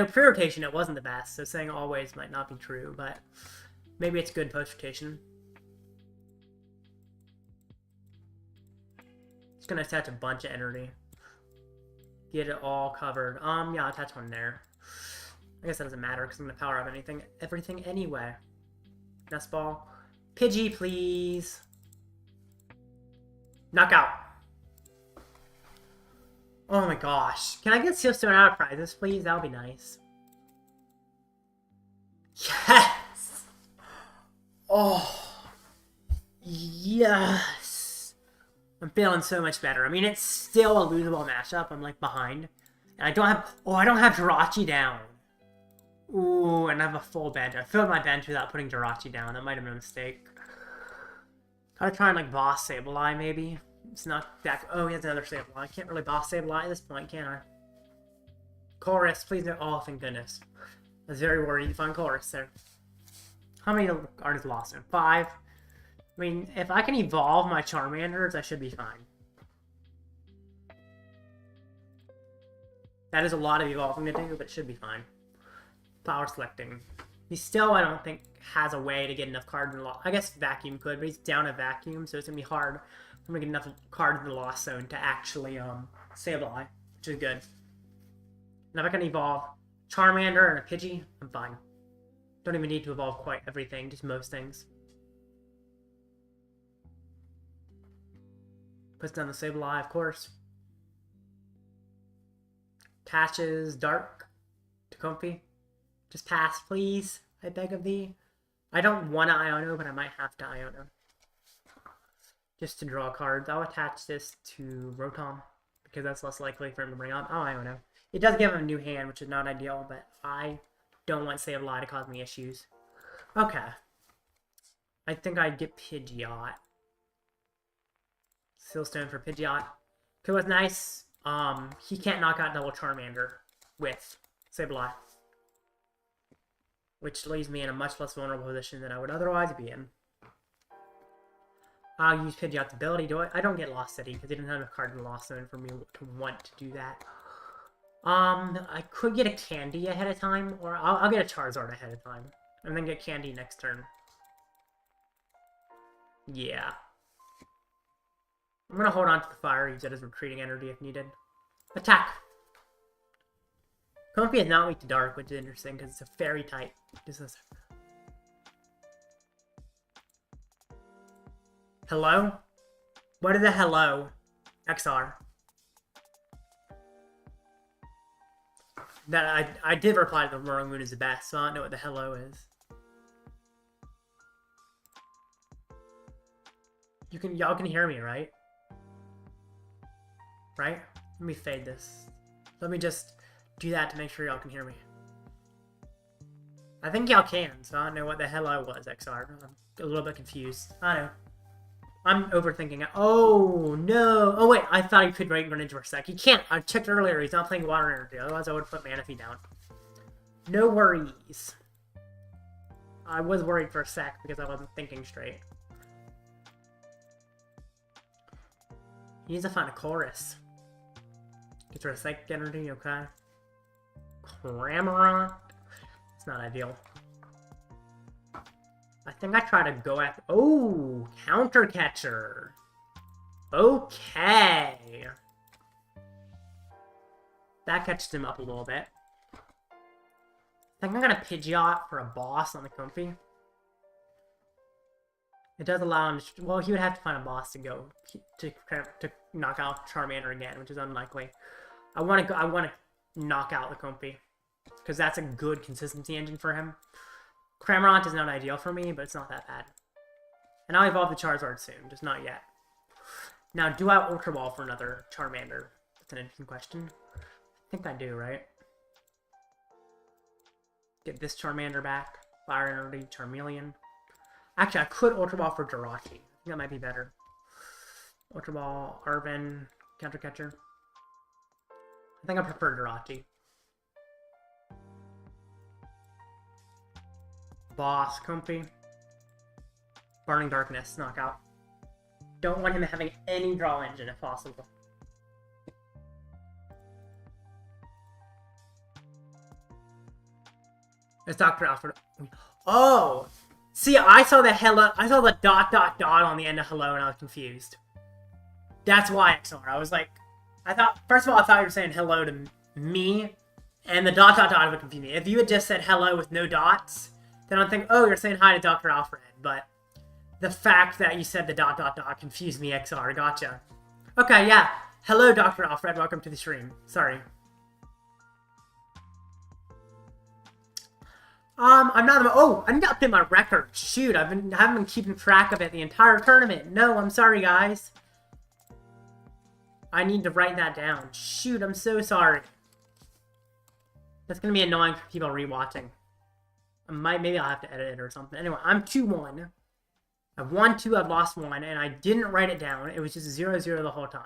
A: pre-rotation it wasn't the best, so saying always might not be true, but maybe it's good post-rotation. Just gonna attach a bunch of energy. Get it all covered. Yeah, I'll attach one there. I guess that doesn't matter because I'm gonna power up everything anyway. Nest Ball. Pidgey, please. Knockout. Oh my gosh. Can I get Seal Stone out of prizes, please? That would be nice. Yes! Oh. Yes! I'm feeling so much better. I mean, it's still a losable matchup. I'm, like, behind. And I don't have... Oh, I don't have Jirachi down. Ooh, and I have a full bench. I filled my bench without putting Jirachi down. That might have been a mistake. Gotta try and, like, boss Sableye, maybe. It's not that... Oh, he has another Sableye. I can't really boss Sableye at this point, can I? Chorus, please no... Oh, thank goodness. I was very worried to find Chorus there. How many artists lost him? 5? I mean, if I can evolve my Charmanders, I should be fine. That is a lot of evolving to do, but it should be fine. Power selecting. He still, I don't think, has a way to get enough cards in the Lost... I guess Vacuum could, but he's down a Vacuum, so it's going to be hard for me to get enough cards in the Lost Zone to actually Sableye, which is good. And if I can evolve Charmander and a Pidgey, I'm fine. Don't even need to evolve quite everything, just most things. Puts down the Sableye, of course. Attaches Dark to Comfy. Just pass, please. I beg of thee. I don't want to Iono, but I might have to Iono. Just to draw cards. I'll attach this to Rotom, because that's less likely for him to bring up. Oh, Iono. It does give him a new hand, which is not ideal, but I don't want Sableye to cause me issues. Okay. I think I'd get Pidgeot. Sealstone for Pidgeot. Okay, what's nice, he can't knock out double Charmander with Sableye. Which leaves me in a much less vulnerable position than I would otherwise be in. I'll use Pidgeot's ability. I don't get Lost City because he doesn't have a card in the Lost Zone for me to want to do that. I could get a Candy ahead of time, or I'll get a Charizard ahead of time, and then get Candy next turn. Yeah. I'm gonna hold on to the fire, use it as retreating energy if needed. Attack! Comfy is not weak to dark, which is interesting because it's a fairy type. Hello? What is a hello? XR. That I did reply to the Roaring Moon is the best, so I don't know what the hello is. Y'all can hear me, right? Right? Let me fade this. Let me just do that to make sure y'all can hear me. I think y'all can, so I don't know what the hello was, XR. I'm a little bit confused. I don't know. I'm overthinking it. Oh, no. Oh, wait. I thought he could break Greninja for a sec. He can't. I checked earlier. He's not playing Water Energy. Otherwise, I would have put Manaphy down. No worries. I was worried for a sec because I wasn't thinking straight. He needs to find a chorus. Gets rid of Psychic Energy, okay. Cramorant. It's not ideal. I think I try to go after... Oh! Counter Catcher! Okay! That catches him up a little bit. I think I'm gonna Pidgeot for a boss on the Comfy. It does allow him to... Well, he would have to find a boss to go... To knock out Charmander again, which is unlikely. I want to knock out the Comfy. Because that's a good consistency engine for him. Cramorant is not ideal for me, but it's not that bad. And I'll evolve the Charizard soon, just not yet. Now, do I Ultra Ball for another Charmander? That's an interesting question. I think I do, right? Get this Charmander back. Fire Energy, Charmeleon. Actually, I could Ultra Ball for Jirachi. I think that might be better. Ultra Ball, Arven, Counter Catcher. I think I prefer Jirachi. Boss, Comfy. Burning Darkness, knockout. Don't want him having any draw engine if possible. It's Dr. Alfred. Oh! See, I saw the hello. I saw the ... on the end of hello and I was confused. That's why XR. I was like, first of all, I thought you were saying hello to me, and the ... would confuse me. If you had just said hello with no dots, then I'd think, oh, you're saying hi to Dr. Alfred, but the fact that you said the ... confused me, XR. Gotcha. Okay, yeah. Hello, Dr. Alfred. Welcome to the stream. Sorry. I'm not... Oh, I need to update my record. Shoot, I haven't been keeping track of it the entire tournament. No, I'm sorry, guys. I need to write that down. Shoot, I'm so sorry. That's gonna be annoying for people rewatching. Maybe I'll have to edit it or something. Anyway, I'm 2-1. I've won 2, I've lost 1, and I didn't write it down. It was just 0-0 the whole time.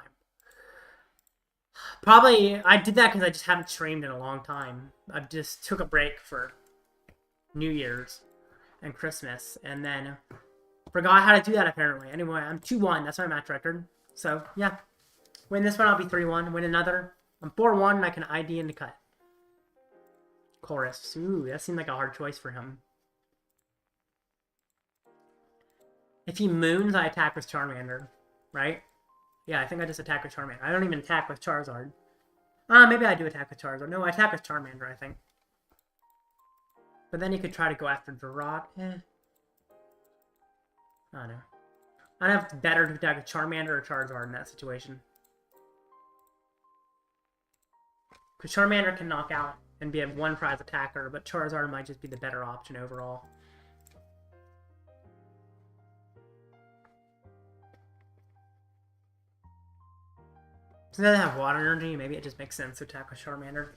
A: Probably, I did that because I just haven't streamed in a long time. I just took a break for New Year's and Christmas, and then forgot how to do that, apparently. Anyway, I'm 2-1. That's my match record. So, yeah. Win this one, I'll be 3-1. Win another, I'm 4-1, and I can ID in the cut. Chorus. Ooh, that seemed like a hard choice for him. If he moons, I attack with Charmander, right? Yeah, I think I just attack with Charmander. I don't even attack with Charizard. Maybe I do attack with Charizard. No, I attack with Charmander, I think. But then you could try to go after Jirachi. I don't know. I don't know if it's better to attack with Charmander or Charizard in that situation. Because Charmander can knock out and be a one-prize attacker, but Charizard might just be the better option overall. Since I have water energy, maybe it just makes sense to attack with Charmander.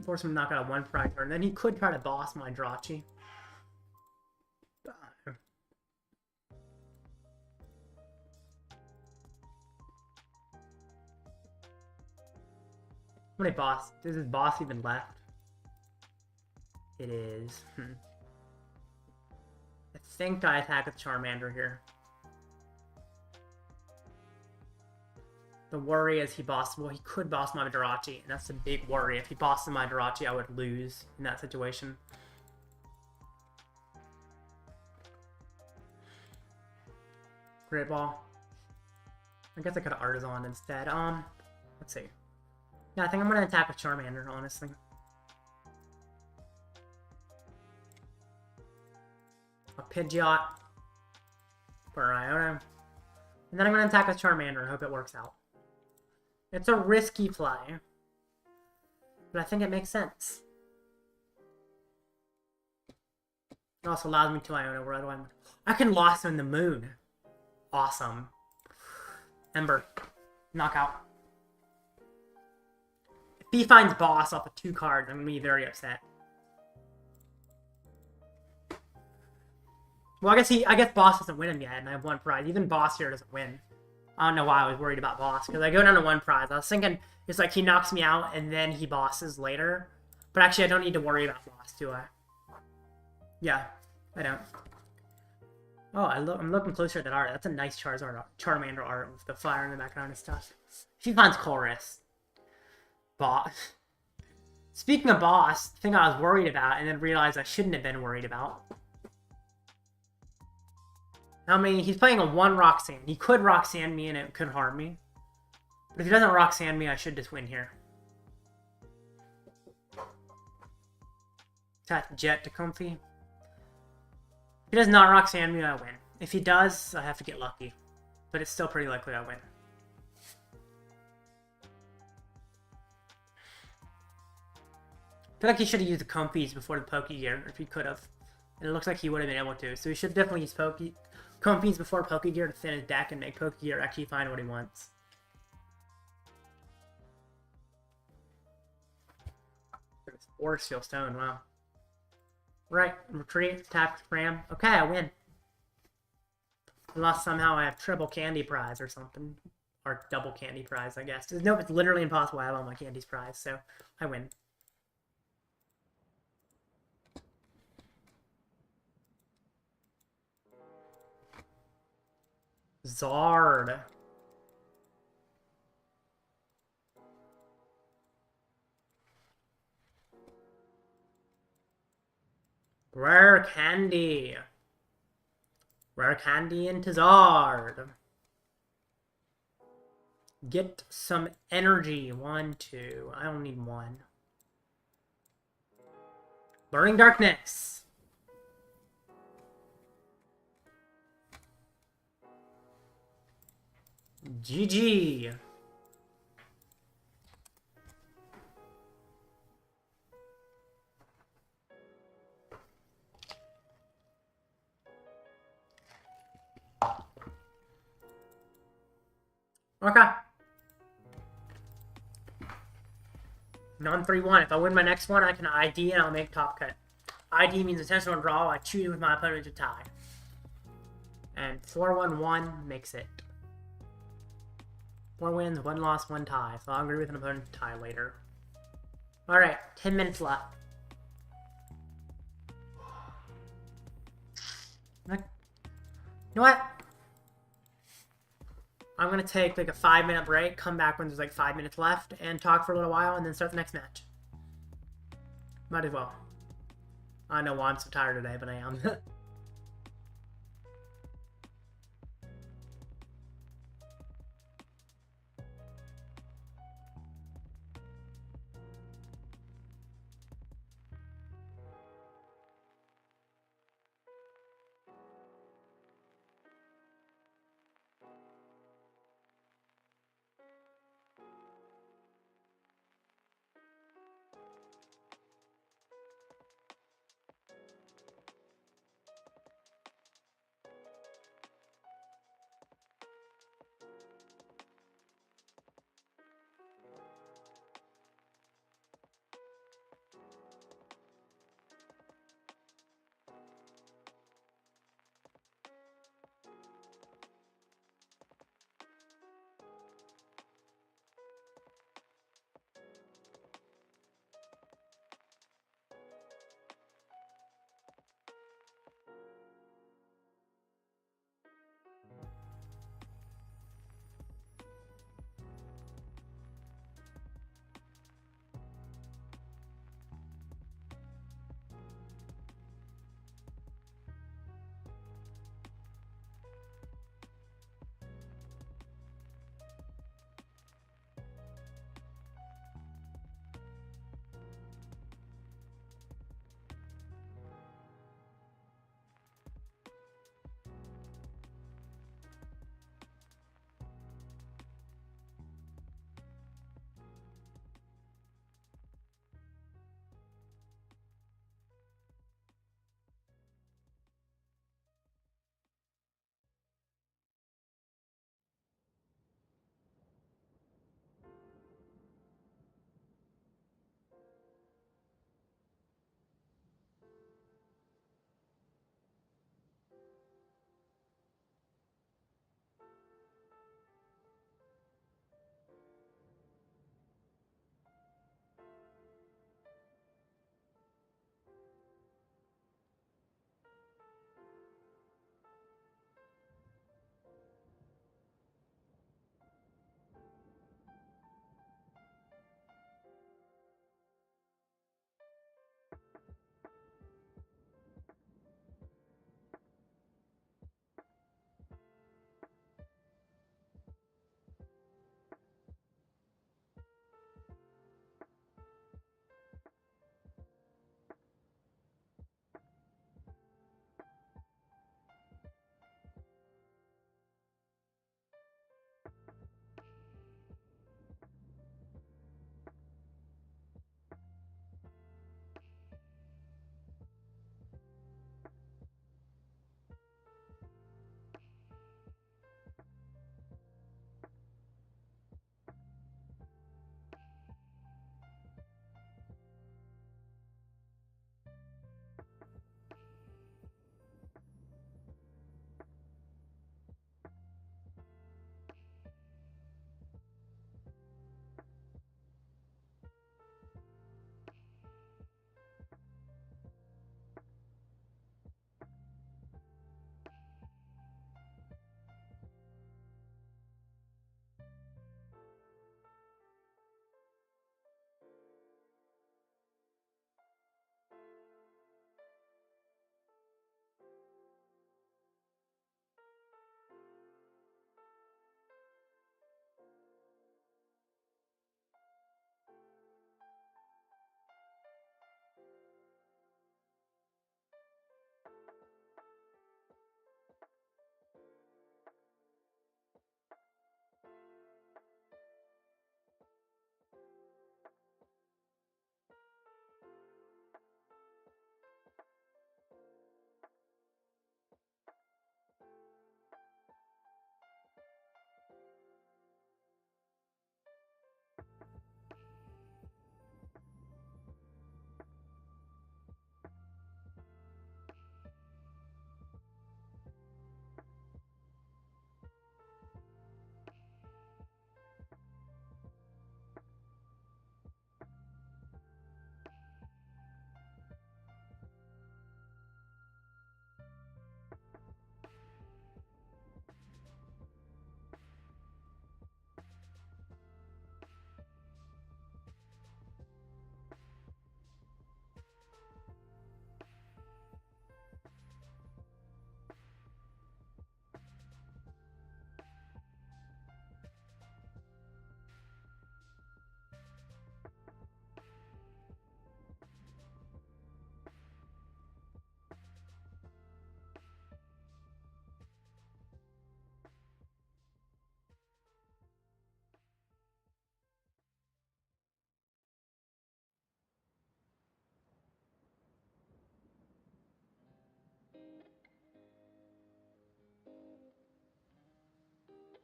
A: Force him to knock out a one-prize turn. Then he could try to boss my Jirachi. How many boss? Is his boss even left? It is. I think I attack with Charmander here. The worry is he could boss my Jirachi, and that's a big worry. If he bosses my Jirachi, I would lose in that situation. Great ball. I guess I could have Artisan instead. Let's see. Yeah, I think I'm gonna attack with Charmander, honestly. A Pidgeot for Iono. And then I'm gonna attack with Charmander and hope it works out. It's a risky play, but I think it makes sense. It also allows me to Iono where I can Lost in the Moon. Awesome. Ember. Knockout. If he finds boss off of 2 cards, I'm gonna be very upset. Well, I guess boss doesn't win him yet, and I have 1 prize. Even boss here doesn't win. I don't know why I was worried about boss, because I go down to 1 prize. I was thinking it's like he knocks me out and then he bosses later. But actually, I don't need to worry about boss, do I? Yeah, I don't. Oh, I'm looking closer at that art. That's a nice Charmander art with the fire in the background and stuff. If he finds Chorus. Boss. Speaking of boss, the thing I was worried about and then realized I shouldn't have been worried about. I mean, he's playing a 1 Roxanne. He could Roxanne me and it could harm me. But if he doesn't Roxanne me, I should just win here. Attack Jet to Comfy. If he does not Roxanne me, I win. If he does, I have to get lucky. But it's still pretty likely I win. I feel like he should have used the Comfies before the Pokegear, if he could have. And it looks like he would have been able to. So he should definitely use Comfies before Pokegear to thin his deck and make Pokegear actually find what he wants. Or Steel Stone, wow. Right, retreat, tap, ram. Okay, I win. Unless somehow I have triple candy prize or something. Or double candy prize, I guess. No, it's literally impossible I have all my candies prize, so I win. Zard. Rare Candy. Rare Candy into Zard. Get some energy. 1, 2. I don't need 1. Burning Darkness. GG. Okay. Non-3-1. If I win my next one, I can ID and I'll make top cut. ID means intentional draw. I choose with my opponent to tie. And 4-1-1 makes it. 4 wins, 1 loss, 1 tie. So I'll agree with an opponent to tie later. Alright, 10 minutes left. You know what? I'm going to take like a 5-minute break, come back when there's like 5 minutes left, and talk for a little while, and then start the next match. Might as well. I know why I'm so tired today, but I am.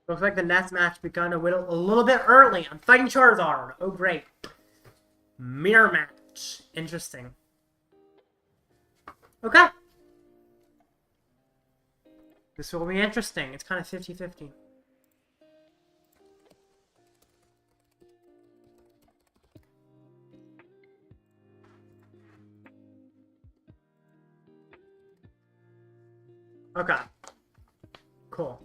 A: Looks like the next match begun a little bit early. I'm fighting Charizard. Oh, great. Mirror match. Interesting. Okay. This will be interesting. It's kind of 50-50. Okay. Cool.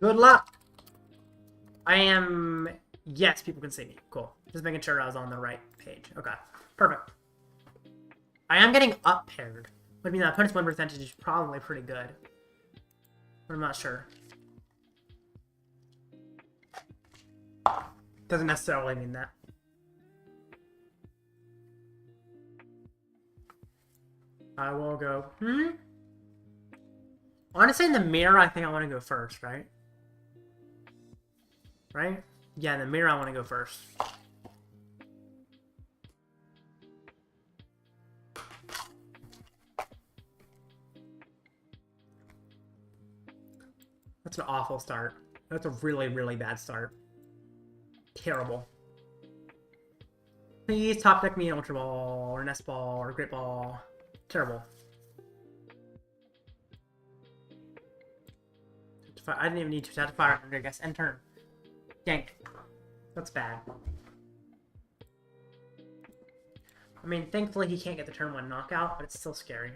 A: Good luck. I am... Yes, people can see me. Cool. Just making sure I was on the right page. Okay. Perfect. I am getting up paired. Would mean that opponent's win percentage is probably pretty good. But I'm not sure. Doesn't necessarily mean that. I will go... Honestly, in the mirror, I think I want to go first, right? Right? Yeah, in the mirror, I want to go first. That's an awful start. That's a really, really bad start. Terrible. Please top deck me an Ultra Ball, or Nest Ball, or Great Ball. Terrible. I didn't even need to have to fire, I guess. End turn. Dang. That's bad. I mean, thankfully he can't get the turn 1 knockout, but it's still scary.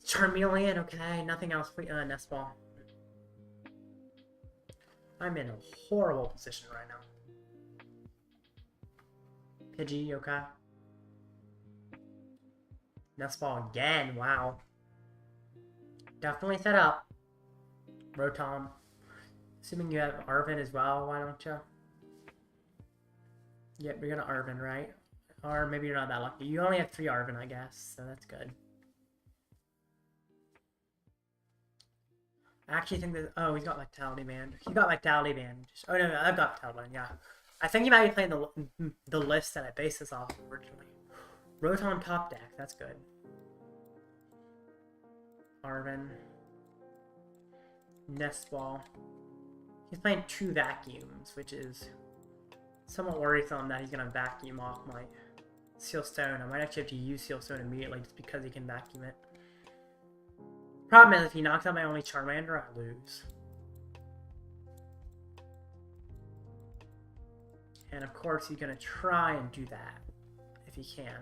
A: Charmeleon, okay. Nothing else for Nest Ball. I'm in a horrible position right now. Pidgey, okay. Nest Ball again, wow. Definitely set up. Rotom. Assuming you have Arven as well, why don't you? Yep, you're gonna Arven, right? Or maybe you're not that lucky. You only have 3 Arven, I guess, so that's good. I actually think that... Oh, he's got Vitality Band. He got Vitality Band. Oh, no, I've got Vitality Band, yeah. I think he might be playing the list that I based this off originally. Rotom top deck, that's good. Arven. Nest Ball. He's playing 2 vacuums, which is somewhat worrisome that he's going to vacuum off my Seal Stone. I might actually have to use Seal Stone immediately just because he can vacuum it. Problem is, if he knocks out my only Charmander, I lose. And of course, he's going to try and do that, if he can.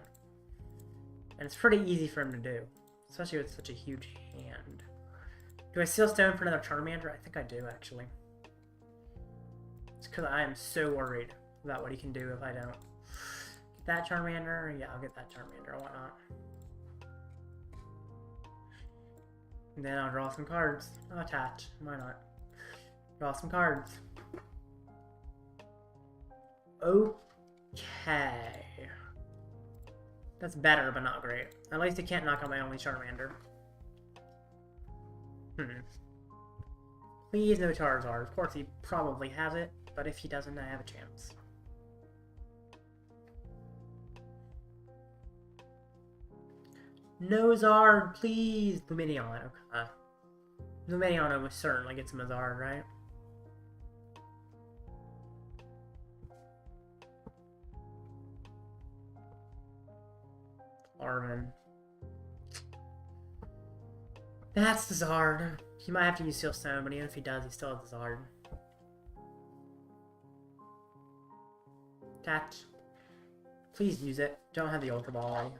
A: And it's pretty easy for him to do, especially with such a huge hand. Do I Seal Stone for another Charmander? I think I do, actually. It's because I am so worried about what he can do if I don't. Get that Charmander? Yeah, I'll get that Charmander. Why not? And then I'll draw some cards. I'll attach. Why not? Draw some cards. Okay. That's better, but not great. At least he can't knock out my only Charmander. Please no Charizard. Of course he probably has it, but if he doesn't, I have a chance. No Zard, please! Lumineon, okay. Lumineon almost certainly gets him a Zard, right? Arven. That's the Zard. He might have to use Seal Stone, but even if he does, he still has the Zard. Attach. Please use it. Don't have the Ultra Ball.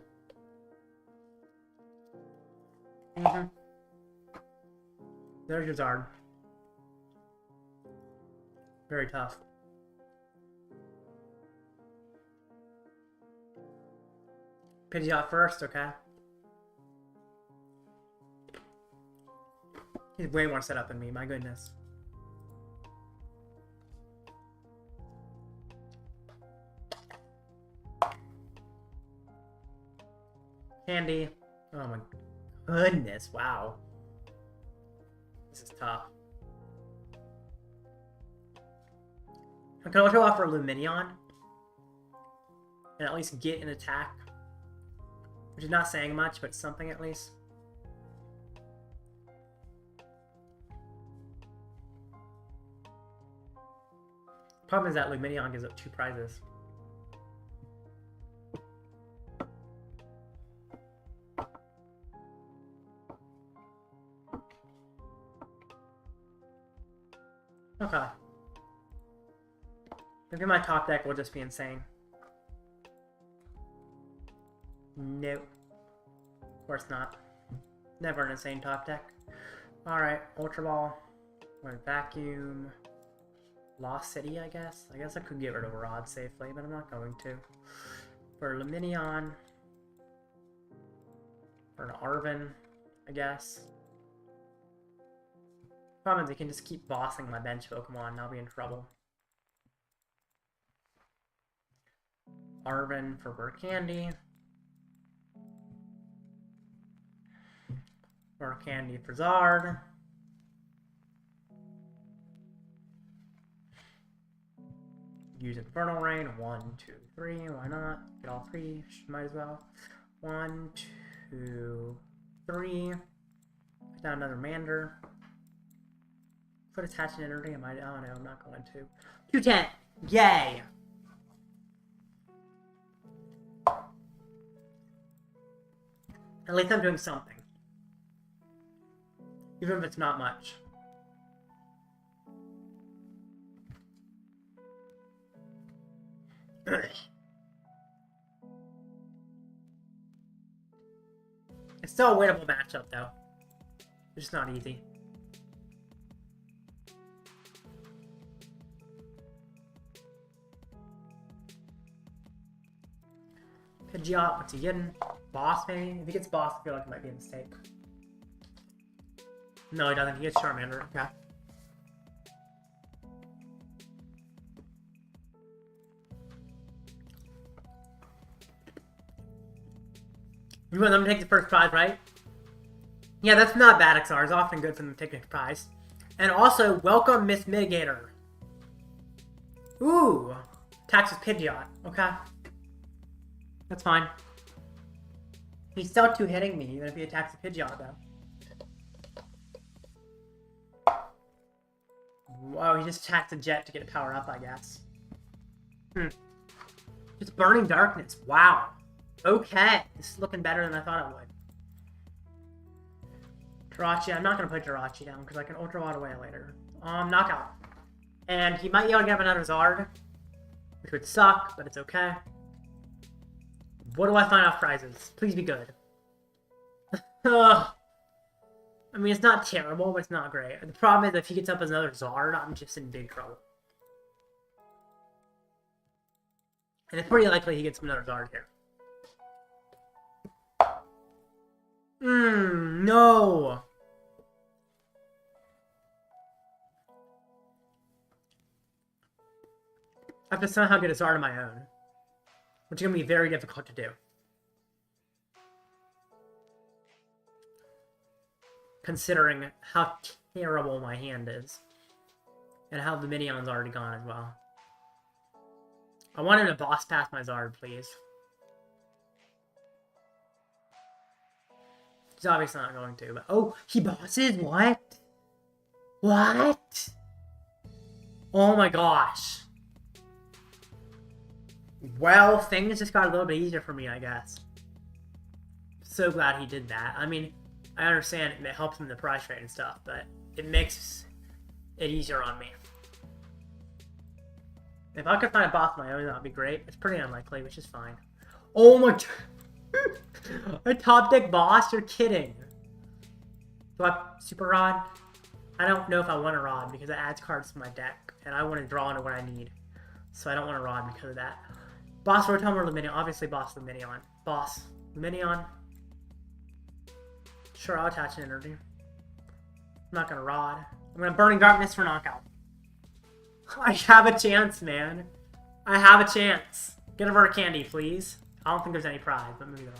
A: There's your Zard. Very tough. Pidgeot first, okay. He's way more set up than me, my goodness. Candy. Oh my goodness, wow. This is tough. I could also offer Lumineon and at least get an attack, which is not saying much, but something at least. Problem is that Lumineon gives up 2 prizes. Okay. Maybe my top deck will just be insane. Nope. Of course not. Never an insane top deck. Alright, Ultra Ball. Vacuum. Lost City, I guess. I guess I could get rid of a Rod safely, but I'm not going to. For Lumineon. For an Arven, I guess. Problem is, I can just keep bossing my bench Pokemon and I'll be in trouble. Arven for Rare Candy. Rare Candy for Zard. Use Infernal Rain. 1, 2, 3. Why not? Get all 3. Might as well. 1, 2, 3. Put down another Mander. Put attach an energy. Oh no, I'm not going to. 210. Yay! At least I'm doing something. Even if it's not much. It's still a winnable matchup, though. It's just not easy. Pidgeot, what's he getting? Boss, maybe? If he gets Boss, I feel like it might be a mistake. No, he doesn't. He gets Charmander. Okay. You want them to take the first prize, right? Yeah, that's not bad, XR. It's often good for them to take the prize. And also, welcome Miss Mitigator. Ooh. Taxes Pidgeot. Okay. That's fine. He's still 2-hitting me, even if he attacks a Pidgeot, though. Whoa, he just attacked a Jet to get a power up, I guess. It's Burning Darkness. Wow. Okay. This is looking better than I thought it would. Jirachi. I'm not going to put Jirachi down, because I can Ultra Ball away later. Knockout. And he might be able to get another Zard, which would suck, but it's okay. What do I find off prizes? Please be good. I mean, it's not terrible, but it's not great. The problem is if he gets up as another Zard, I'm just in big trouble. And it's pretty likely he gets another Zard here. No! I have to somehow get a Zard of my own. Which is going to be very difficult to do. Considering how terrible my hand is. And how the Minion's already gone as well. I want him to boss pass my Zard, please. He's obviously not going to, but... Oh, he bosses? What? What? Oh my gosh. Well, things just got a little bit easier for me, I guess. So glad he did that. I mean, I understand it helps him in the price rate and stuff, but it makes it easier on me. If I could find a boss of my own, that would be great. It's pretty unlikely, which is fine. Oh my... A top deck boss? You're kidding. Do I Super Rod? I don't know if I want a Rod because it adds cards to my deck, and I want to draw into what I need. So I don't want a Rod because of that. Boss Rotom or Lumineon? Obviously Boss Lumineon. Boss Lumineon. Sure, I'll attach an energy. I'm not gonna Rod. I'm gonna Burning Darkness for knockout. I have a chance, man. I have a chance. Get a Rare Candy, please. I don't think there's any prize, but maybe there are.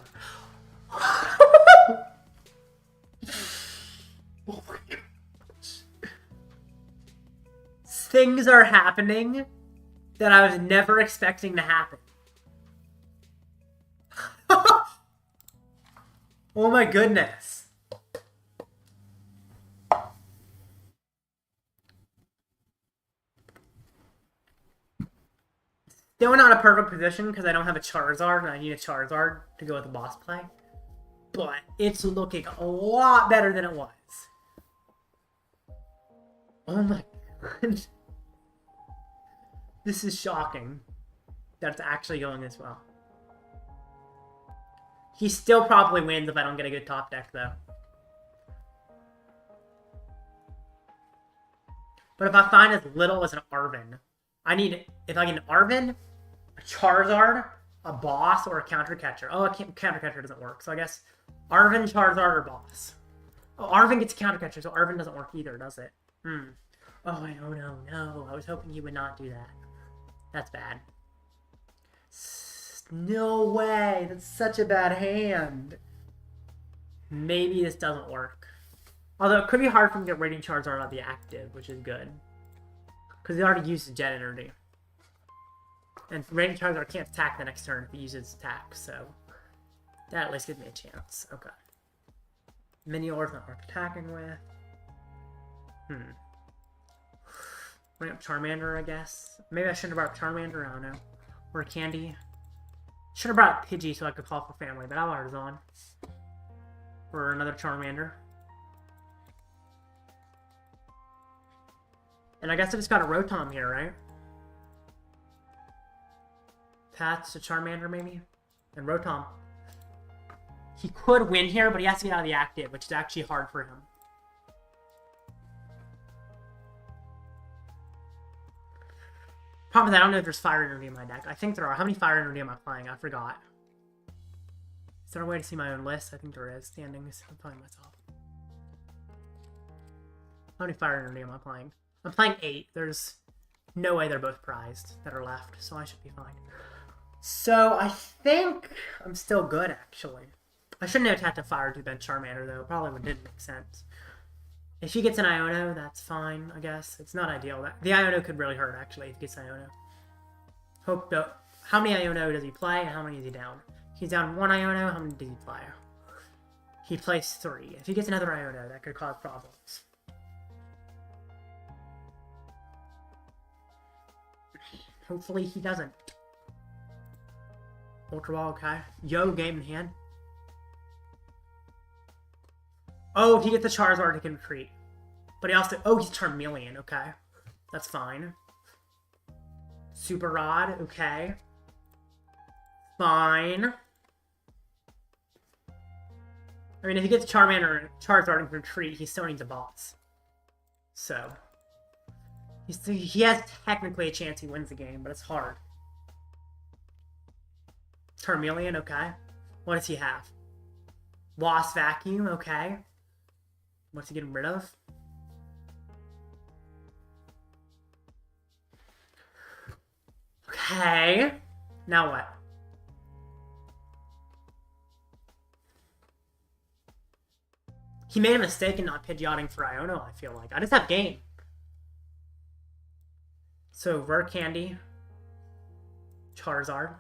A: Oh my gosh. Things are happening that I was never expecting to happen. Oh my goodness. Still not a perfect position because I don't have a Charizard and I need a Charizard to go with the boss play. But it's looking a lot better than it was. Oh my god. This is shocking that it's actually going this well. He still probably wins if I don't get a good top deck, though. But if I find as little as an Arven, if I get an Arven, a Charizard, a boss, or a counter catcher. Oh, counter catcher doesn't work, so I guess Arven, Charizard, or boss. Oh, Arven gets counter catcher, so Arven doesn't work either, does it? Oh, no. I was hoping he would not do that. That's bad. No way! That's such a bad hand. Maybe this doesn't work. Although it could be hard for him to get Radiant Charizard on the active, which is good. Because he already used Jet Energy. And Radiant Charizard can't attack the next turn if he uses attack, so that at least gives me a chance. Okay. Minior's not worth attacking with. Bring up Charmander, I guess. Maybe I shouldn't have brought up Charmander, I don't know. Or Candy. Should have brought up Pidgey so I could call for family, but I'll ours on. For another Charmander. And I guess I just got a Rotom here, right? Paths to Charmander, maybe? And Rotom. He could win here, but he has to get out of the active, which is actually hard for him. Problem is, I don't know if there's Fire Energy in my deck. I think there are. How many Fire Energy am I playing? I forgot. Is there a way to see my own list? I think there is. Standings. I'm playing myself. How many Fire Energy am I playing? I'm playing 8. There's no way they're both prized that are left, so I should be fine. So, I think I'm still good, actually. I shouldn't have attacked a Fire to bench Charmander, though. Probably didn't make sense. If he gets an Iono, that's fine, I guess. It's not ideal. The Iono could really hurt, actually, if he gets Iono. How many Iono does he play, and how many is he down? He's down 1 Iono. How many does he play? He plays 3. If he gets another Iono, that could cause problems. Hopefully he doesn't. Ultra Ball, okay. Yo, game in hand. Oh, if he gets the Charizard, he can retreat. But he also... Oh, he's Charmeleon, okay. That's fine. Super Rod, okay. Fine. I mean, if he gets Charizard and can retreat, he still needs a boss. So... He has technically a chance he wins the game, but it's hard. Charmeleon, okay. What does he have? Lost Vacuum, okay. What's he getting rid of? Okay. Now what? He made a mistake in not Pidgeotting for Iono, I feel like. I just have game. So, Rare Candy. Charizard.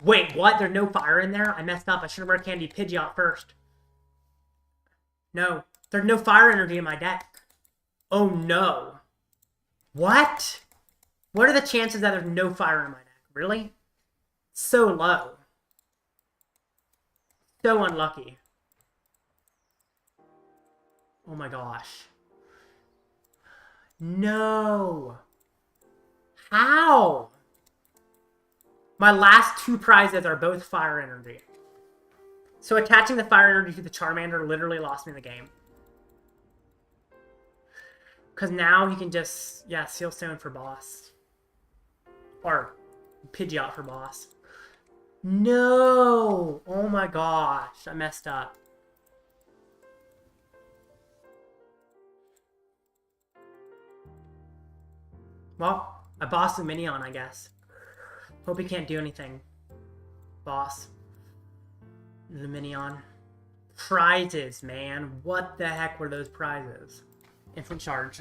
A: Wait, what? There's no fire in there? I messed up. I should have Rare Candy Pidgeot first. No. There's no fire energy in my deck. Oh, no. What? What are the chances that there's no fire in my deck? Really? So low. So unlucky. Oh my gosh. No. How? My last 2 prizes are both fire energy. So attaching the fire energy to the Charmander literally lost me the game. Because now he can just, yeah, Seal Stone for boss. Or Pidgeot for boss. No! Oh my gosh, I messed up. Well, I bossed Lumineon, I guess. Hope he can't do anything. Boss. Lumineon. Prizes, man. What the heck were those prizes? Instant charge.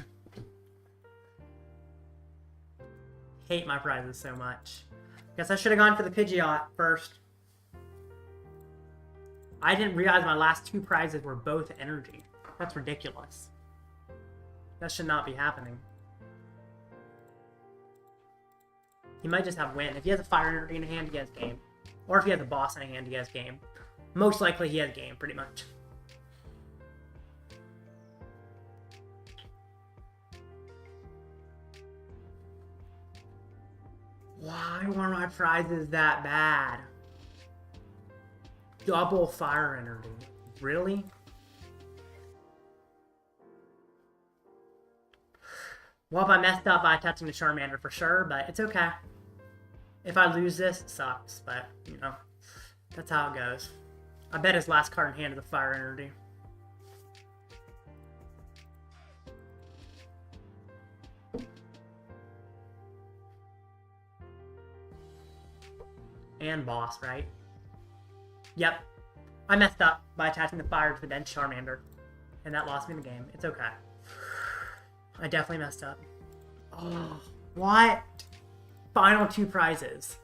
A: Hate my prizes so much. Guess I should have gone for the Pidgeot first. I didn't realize my last two prizes were both energy. That's ridiculous. That should not be happening. He might just have win. If he has a fire energy in hand, he has game. Or if he has a boss in hand, he has game. Most likely he has game, pretty much. Why were my prizes that bad? Double fire energy. Really? Well, if I messed up by touching the Charmander for sure, but it's okay. If I lose this, it sucks, but, you know, that's how it goes. I bet his last card in hand is a fire energy. And boss, right? Yep. I messed up by attaching the fire to the dead Charmander. And that lost me the game. It's okay. I definitely messed up. Oh, what? Final two prizes.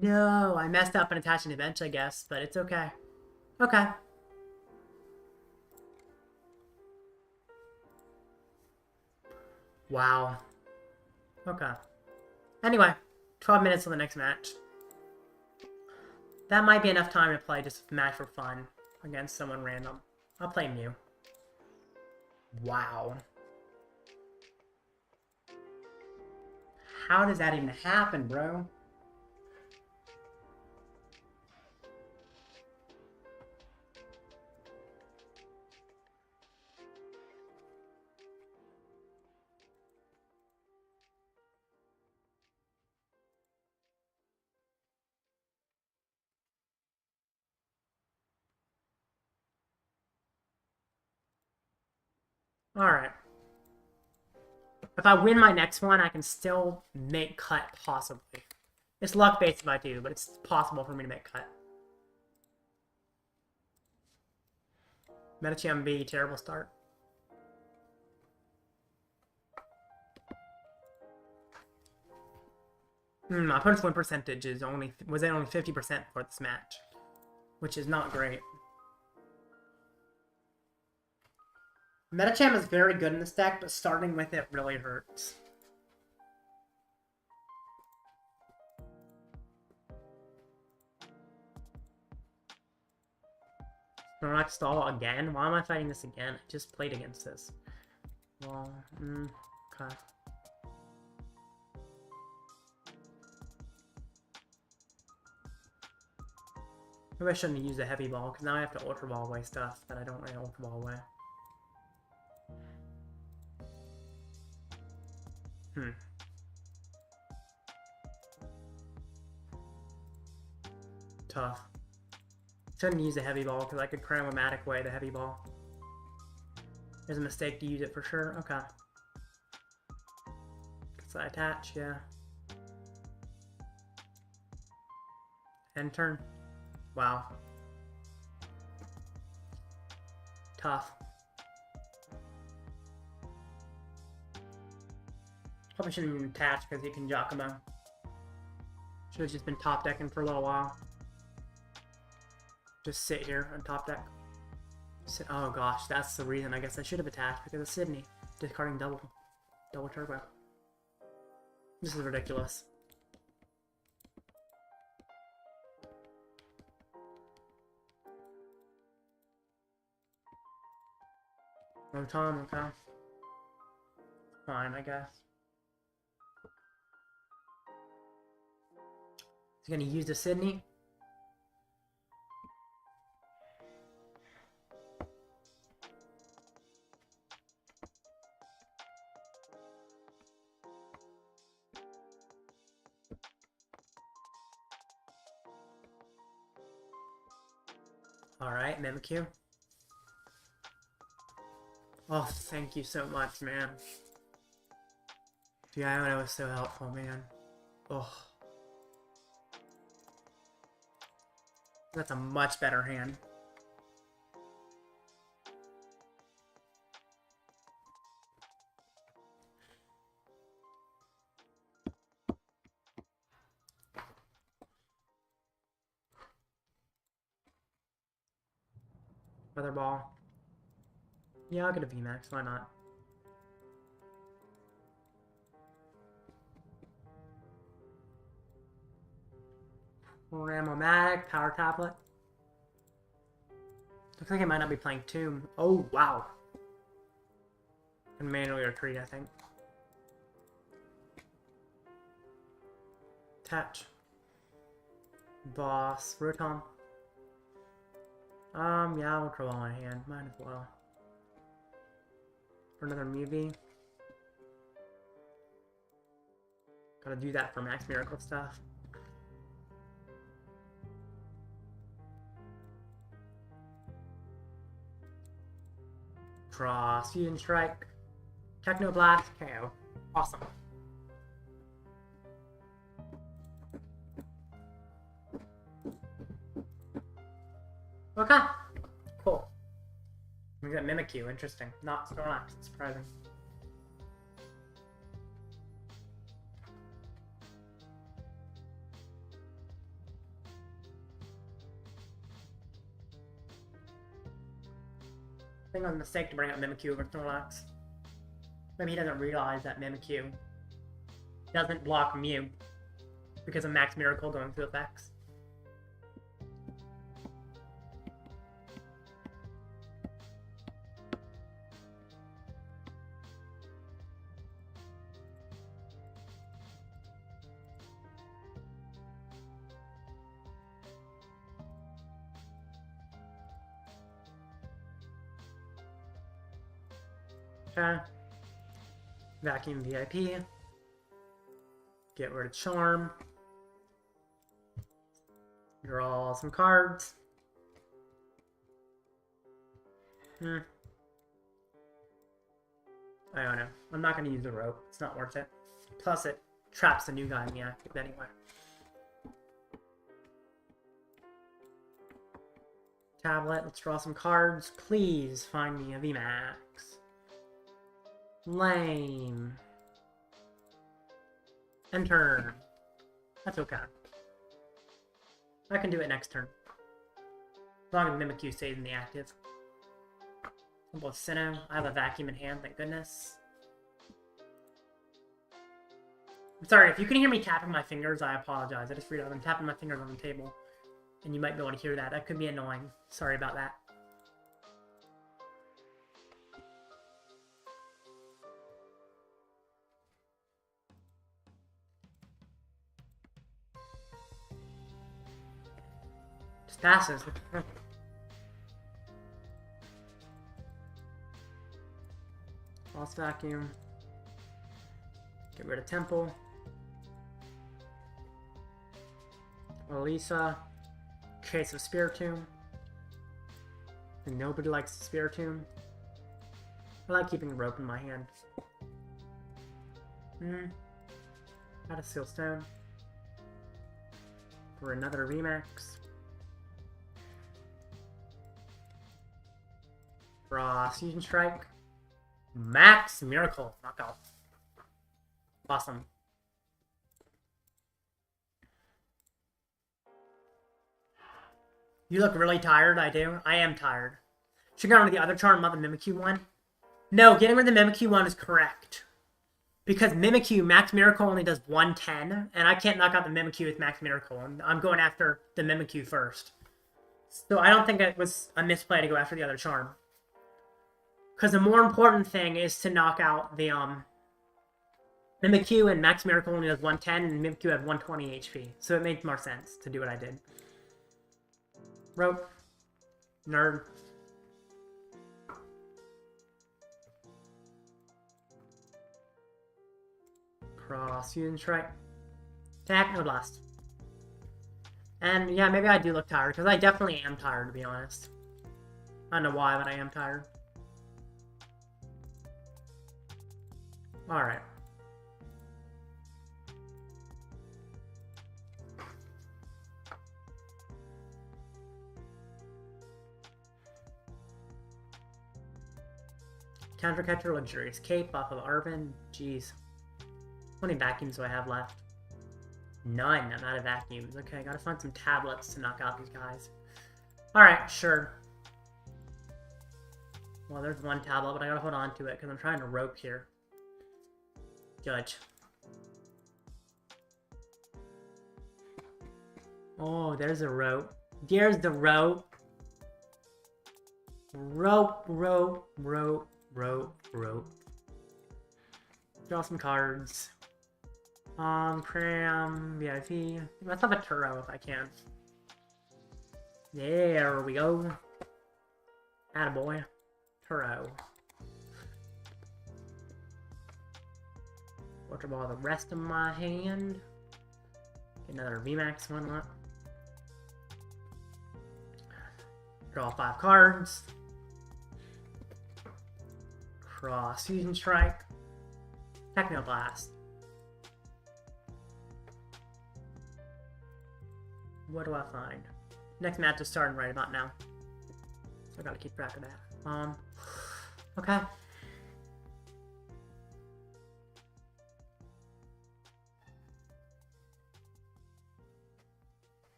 A: No, I messed up in attaching the bench, I guess, but it's okay. Okay. Wow. Okay. Anyway, 12 minutes till the next match. That might be enough time to play just a match for fun against someone random. I'll play Mew. Wow. How does that even happen, bro? Alright. If I win my next one, I can still make cut, possibly. It's luck-based if I do, but it's possible for me to make cut. Metacham B, terrible start. My opponent's win percentage is only 50% for this match, which is not great. Metacham is very good in this deck, but starting with it really hurts. Snorlax stall again? Why am I fighting this again? I just played against this. Well, okay. Maybe I shouldn't use the heavy ball, because now I have to Ultra Ball away stuff that I don't really Ultra Ball away. Tough. Shouldn't use the heavy ball, because I could Chromatic away the heavy ball. There's a mistake to use it for sure. Okay. So I attach, yeah. End turn. Wow. Tough. Probably shouldn't even attach because he can Giacomo. Should have just been top decking for a little while. Just sit here on top deck. Oh gosh, that's the reason I guess I should have attached, because of Sydney. Discarding double turbo. This is ridiculous. Rotom, okay. Fine, I guess. Is he gonna use the Sydney? Alright, Mimikyu. Oh, thank you so much, man. The Iono was so helpful, man. Oh. That's a much better hand. Weather Ball. Yeah, I'll get a VMAX, why not? Ramomatic, Power Tablet. Looks like I might not be playing Tomb. Oh, wow. And manually retreat, I think. Touch. Boss. Rotom. Yeah, I'll draw my hand. Might as well. For another MEW. Gotta do that for Max Miracle stuff. Draw, Fusion Strike, Techno Blast, KO. Awesome. Okay, cool. We got Mimikyu, interesting. Not Snorlax, surprising. I think it was a mistake to bring up Mimikyu over Snorlax. Maybe he doesn't realize that Mimikyu doesn't block Mew because of Max Miracle going through effects. Okay. Vacuum VIP. Get rid of Charm. Draw some cards. I don't know. I'm not going to use the rope. It's not worth it. Plus, it traps the new guy in the active anyway. Tablet. Let's draw some cards. Please find me a VMAX. Lame. End turn. That's okay. I can do it next turn. As long as Mimikyu stays in the active. Both Sinnoh. I have a vacuum in hand, thank goodness. I'm sorry, if you can hear me tapping my fingers, I apologize. I just realized I'm tapping my fingers on the table. And you might be able to hear that. That could be annoying. Sorry about that. Just passes. Lost Vacuum. Get rid of Temple. Elisa. Case of Spiritomb. And nobody likes Spiritomb. I like keeping rope in my hand. Got a Seal Stone. For another VMAX. Draw Fusion Strike. Max Miracle. Knockout. Awesome. You look really tired, I do. I am tired. Should get on to the other charm, not the Mimikyu one. No, getting rid of the Mimikyu one is correct. Because Mimikyu, Max Miracle only does 110, and I can't knock out the Mimikyu with Max Miracle. I'm going after the Mimikyu first. So I don't think it was a misplay to go after the other charm. Because the more important thing is to knock out the Mimikyu, and Max Miracle only does 110, and Mimikyu had 120 HP. So it made more sense to do what I did. Rope. Nerd. Cross Fusion Strike. Attack, no blast. And yeah, maybe I do look tired, because I definitely am tired, to be honest. I don't know why, but I am tired. Alright. Counter Catcher Luxurious Cape off of Arven. Jeez. How many vacuums do I have left? None. I'm out of vacuums. Okay, gotta find some tablets to knock out these guys. Alright, sure. Well, there's one tablet, but I gotta hold on to it because I'm trying to rope here. Judge. Oh, there's a rope. There's the rope. Rope, rope, rope, rope, rope. Draw some cards. Cram, VIP. Let's have a Turo if I can. There we go. Attaboy. Turo. Ultra Ball the rest of my hand. Get another VMAX one left. Draw 5 cards. Cross Fusion Strike. Techno Blast. What do I find? Next match is starting right about now. So I gotta keep track of that. Okay.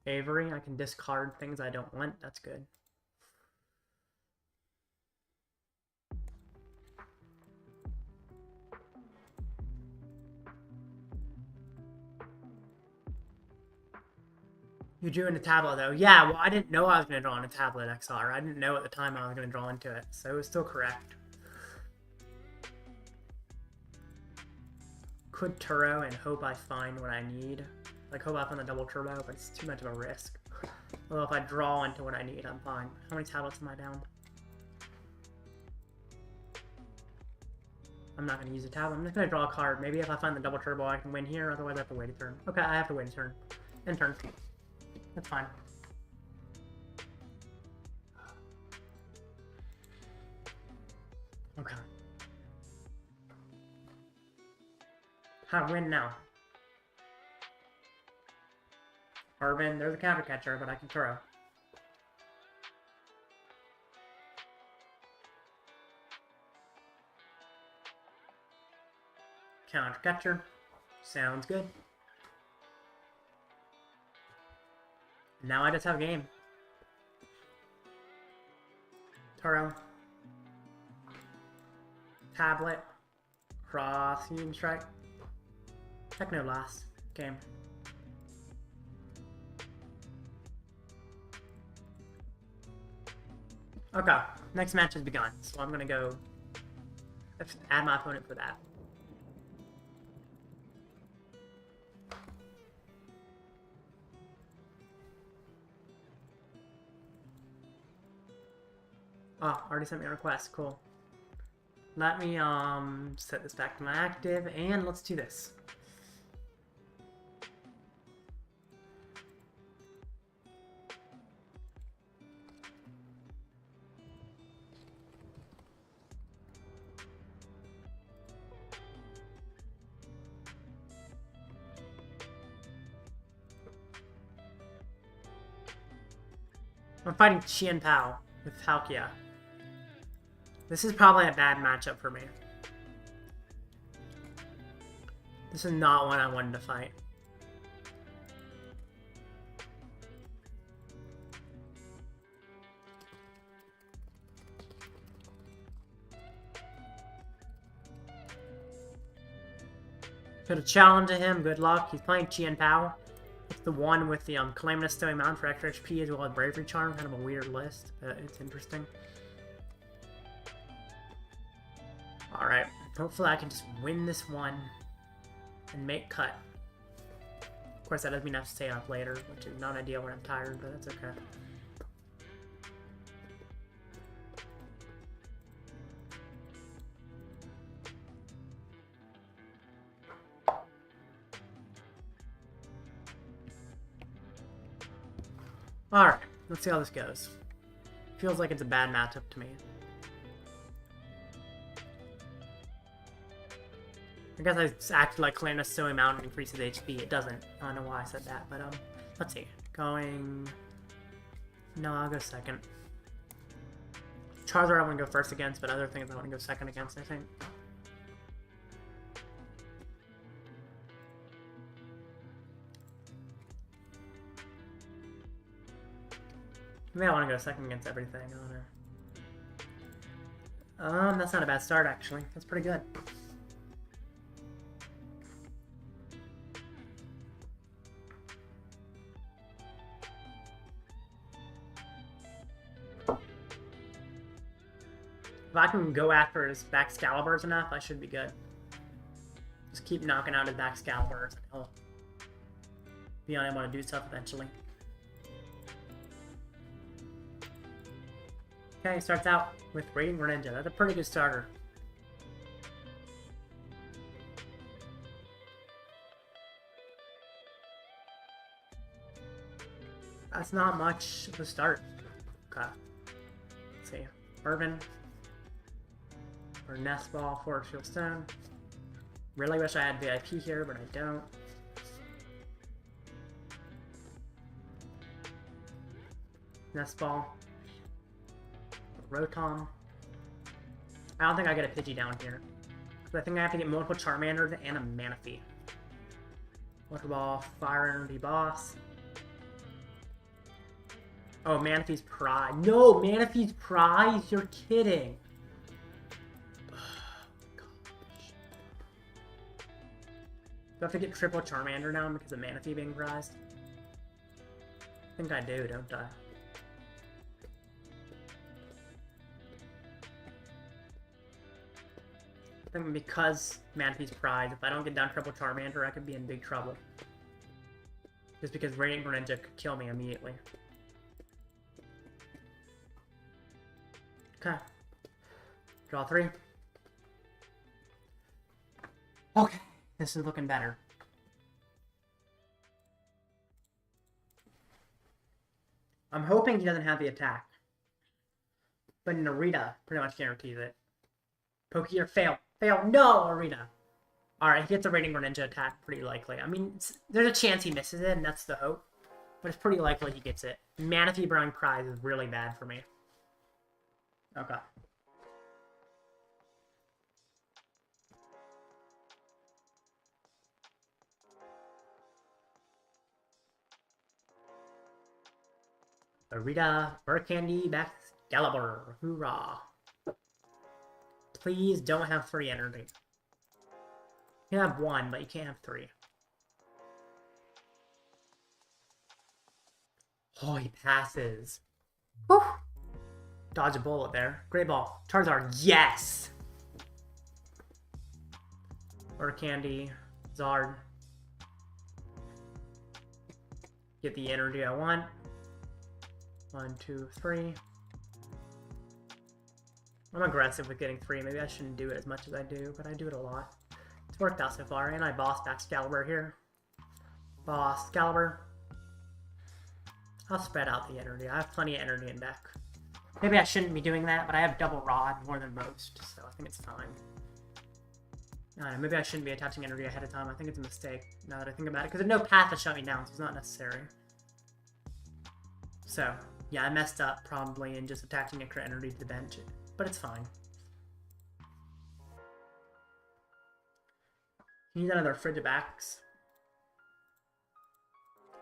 A: Avery, I can discard things I don't want. That's good. You drew in a tablet, though. Yeah, well, I didn't know I was going to draw in a tablet XR. I didn't know at the time I was going to draw into it, so it was still correct. Could Turo and hope I find what I need. Like, hope I find the double turbo, but it's too much of a risk. Although if I draw into what I need, I'm fine. How many tablets am I down? I'm not going to use a tablet. I'm just going to draw a card. Maybe if I find the double turbo, I can win here. Otherwise, I have to wait a turn. Okay, I have to wait a turn. End turn. That's fine. Okay. How to win now? Arven, there's a counter catcher, but I can throw. Counter catcher. Sounds good. Now I just have a game. Turo. Tablet. Cross Fusion Strike. Techno Blast. Game. Okay, next match has begun, so I'm gonna go add my opponent for that. Oh, already sent me a request. Cool. Let me set this back to my active, and let's do this. I'm fighting Qian Pao with Palkia. This is probably a bad matchup for me. This is not one I wanted to fight. Could have challenged him. Good luck. He's playing Qian Pao. It's the one with the Calamitous Stowing Mountain for extra HP as well as Bravery Charm. Kind of a weird list, but it's interesting. Alright, hopefully I can just win this one and make cut. Of course, that doesn't mean I have to stay up later, which is not ideal when I'm tired, but that's okay. Alright, let's see how this goes. Feels like it's a bad matchup to me. I guess I acted like Clan Sowing Mountain increases HP. It doesn't. I don't know why I said that, but let's see. Going... No, I'll go second. Charizard I want to go first against, but other things I want to go second against, I think. Maybe I want to go second against everything. I don't know. That's not a bad start, actually. That's pretty good. If I can go after his back Scaliburs enough, I should be good. Just keep knocking out his back Scaliburs, and he'll be unable to do stuff eventually. Okay, he starts out with Radiant Greninja. That's a pretty good starter. That's not much of a start. Okay. Let's see. Arven. Or Nest Ball, Forest Field Stone. Really wish I had VIP here, but I don't. Nest Ball. Rotom. I don't think I get a Pidgey down here. So I think I have to get multiple Charmanders and a Manaphy. Ultra Ball, Fire Energy Boss. Oh, Manaphy's Prize. No, Manaphy's Prize? You're kidding. Do I have to get triple Charmander now because of Manaphy being prized? I think I do, don't I? I think because Manaphy's prized, if I don't get down triple Charmander, I could be in big trouble. Just because Radiant Greninja could kill me immediately. Okay. Draw 3. Okay. This is looking better. I'm hoping he doesn't have the attack. But Narita pretty much guarantees it. Pokegear, fail. Fail. No, Narita. Alright, he gets a Radiant Greninja attack pretty likely. I mean, there's a chance he misses it, and that's the hope. But it's pretty likely he gets it. Manaphy Brine Prize is really bad for me. Okay. Arita, Rare Candy, Excalibur. Hoorah. Please don't have 3 energy. You can have 1, but you can't have 3. Oh, he passes. Whew. Dodge a bullet there. Great ball. Charizard, yes! Rare Candy, Zard. Get the energy I want. 1, 2, 3. I'm aggressive with getting 3. Maybe I shouldn't do it as much as I do, but I do it a lot. It's worked out so far, and I boss back Excalibur here. Boss Excalibur. I'll spread out the energy. I have plenty of energy in deck. Maybe I shouldn't be doing that, but I have double rod more than most, so I think it's fine. I don't know, maybe I shouldn't be attaching energy ahead of time. I think it's a mistake now that I think about it, because there's no path to shut me down, so it's not necessary. So, yeah, I messed up probably in just attaching extra energy to the bench, but it's fine. He needs another Frigibax.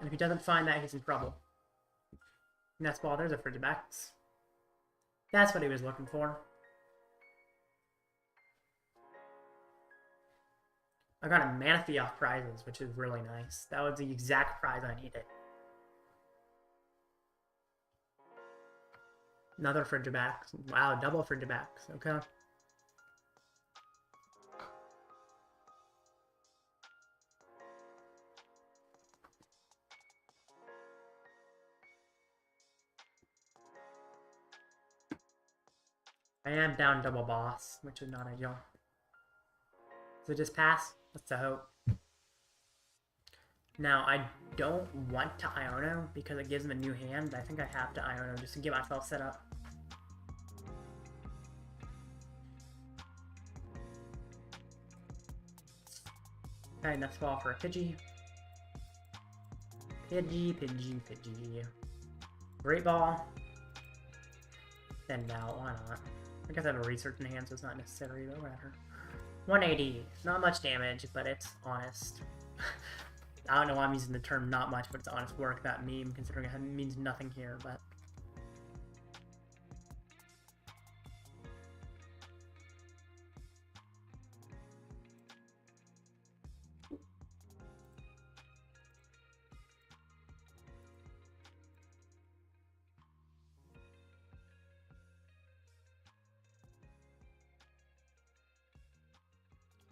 A: And if he doesn't find that, he's in trouble. Nest Ball, there's a Frigibax. That's what he was looking for. I got a Manaphy off prizes, which is really nice. That was the exact prize I needed. Another Frigibax. Wow, double Frigibax. Okay. I am down double boss, which is not ideal. Does it just pass? That's the hope. Now, I don't want to Iono because it gives him a new hand, but I think I have to Iono just to get myself set up. Okay, Nest Ball for a Pidgey. Pidgey. Great Ball. Send out, why not? I guess I have a research in hand, so it's not necessary, but whatever. 180. Not much damage, but it's honest. I don't know why I'm using the term not much, but it's honest work, that meme, considering it means nothing here, but...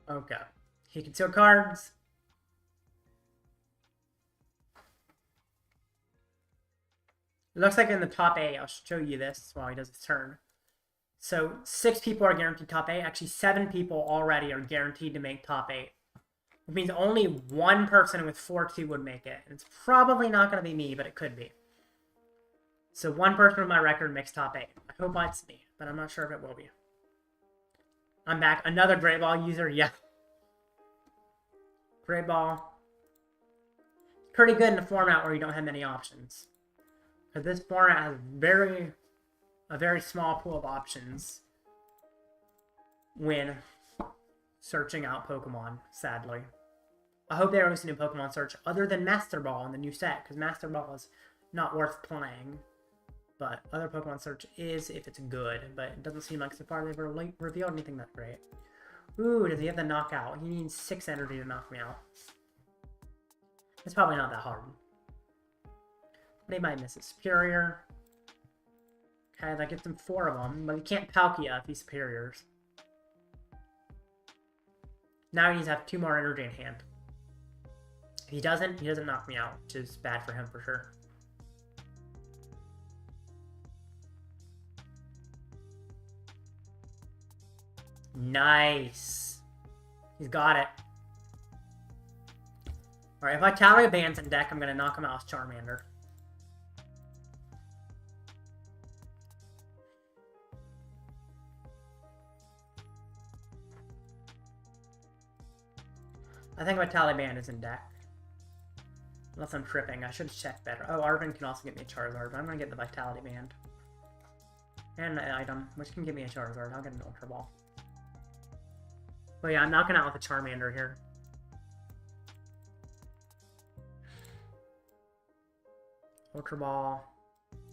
A: Okay. He can steal cards. It looks like in the top 8, I'll show you this while he does his turn. So 6 people are guaranteed top 8. Actually, 7 people already are guaranteed to make top 8. It means only one person with 4-2 would make it. And it's probably not going to be me, but it could be. So one person with my record makes top 8. I hope it's me, but I'm not sure if it will be. I'm back. Another Great Ball user. Yeah. Great Ball. Pretty good in a format where you don't have many options. Because this format has a very small pool of options when searching out Pokemon, sadly. I hope they release a new Pokemon search other than Master Ball in the new set, because Master Ball is not worth playing. But other Pokemon search is if it's good, but it doesn't seem like so far they've revealed anything that great. Ooh, does he have the knockout? He needs 6 energy to knock me out. It's probably not that hard. They might miss it. Superior. Okay, that gets him 4 of them, but he can't Palkia if he's superiors. Now he needs to have 2 more energy in hand. If he doesn't knock me out, which is bad for him for sure. Nice. He's got it. Alright, if Vitality Band's in deck, I'm going to knock him out with Charmander. I think Vitality Band is in deck. Unless I'm tripping. I should check better. Oh, Arven can also get me a Charizard, but I'm going to get the Vitality Band. And an item, which can give me a Charizard. I'll get an Ultra Ball. But yeah, I'm knocking out with a Charmander here. Ultra Ball,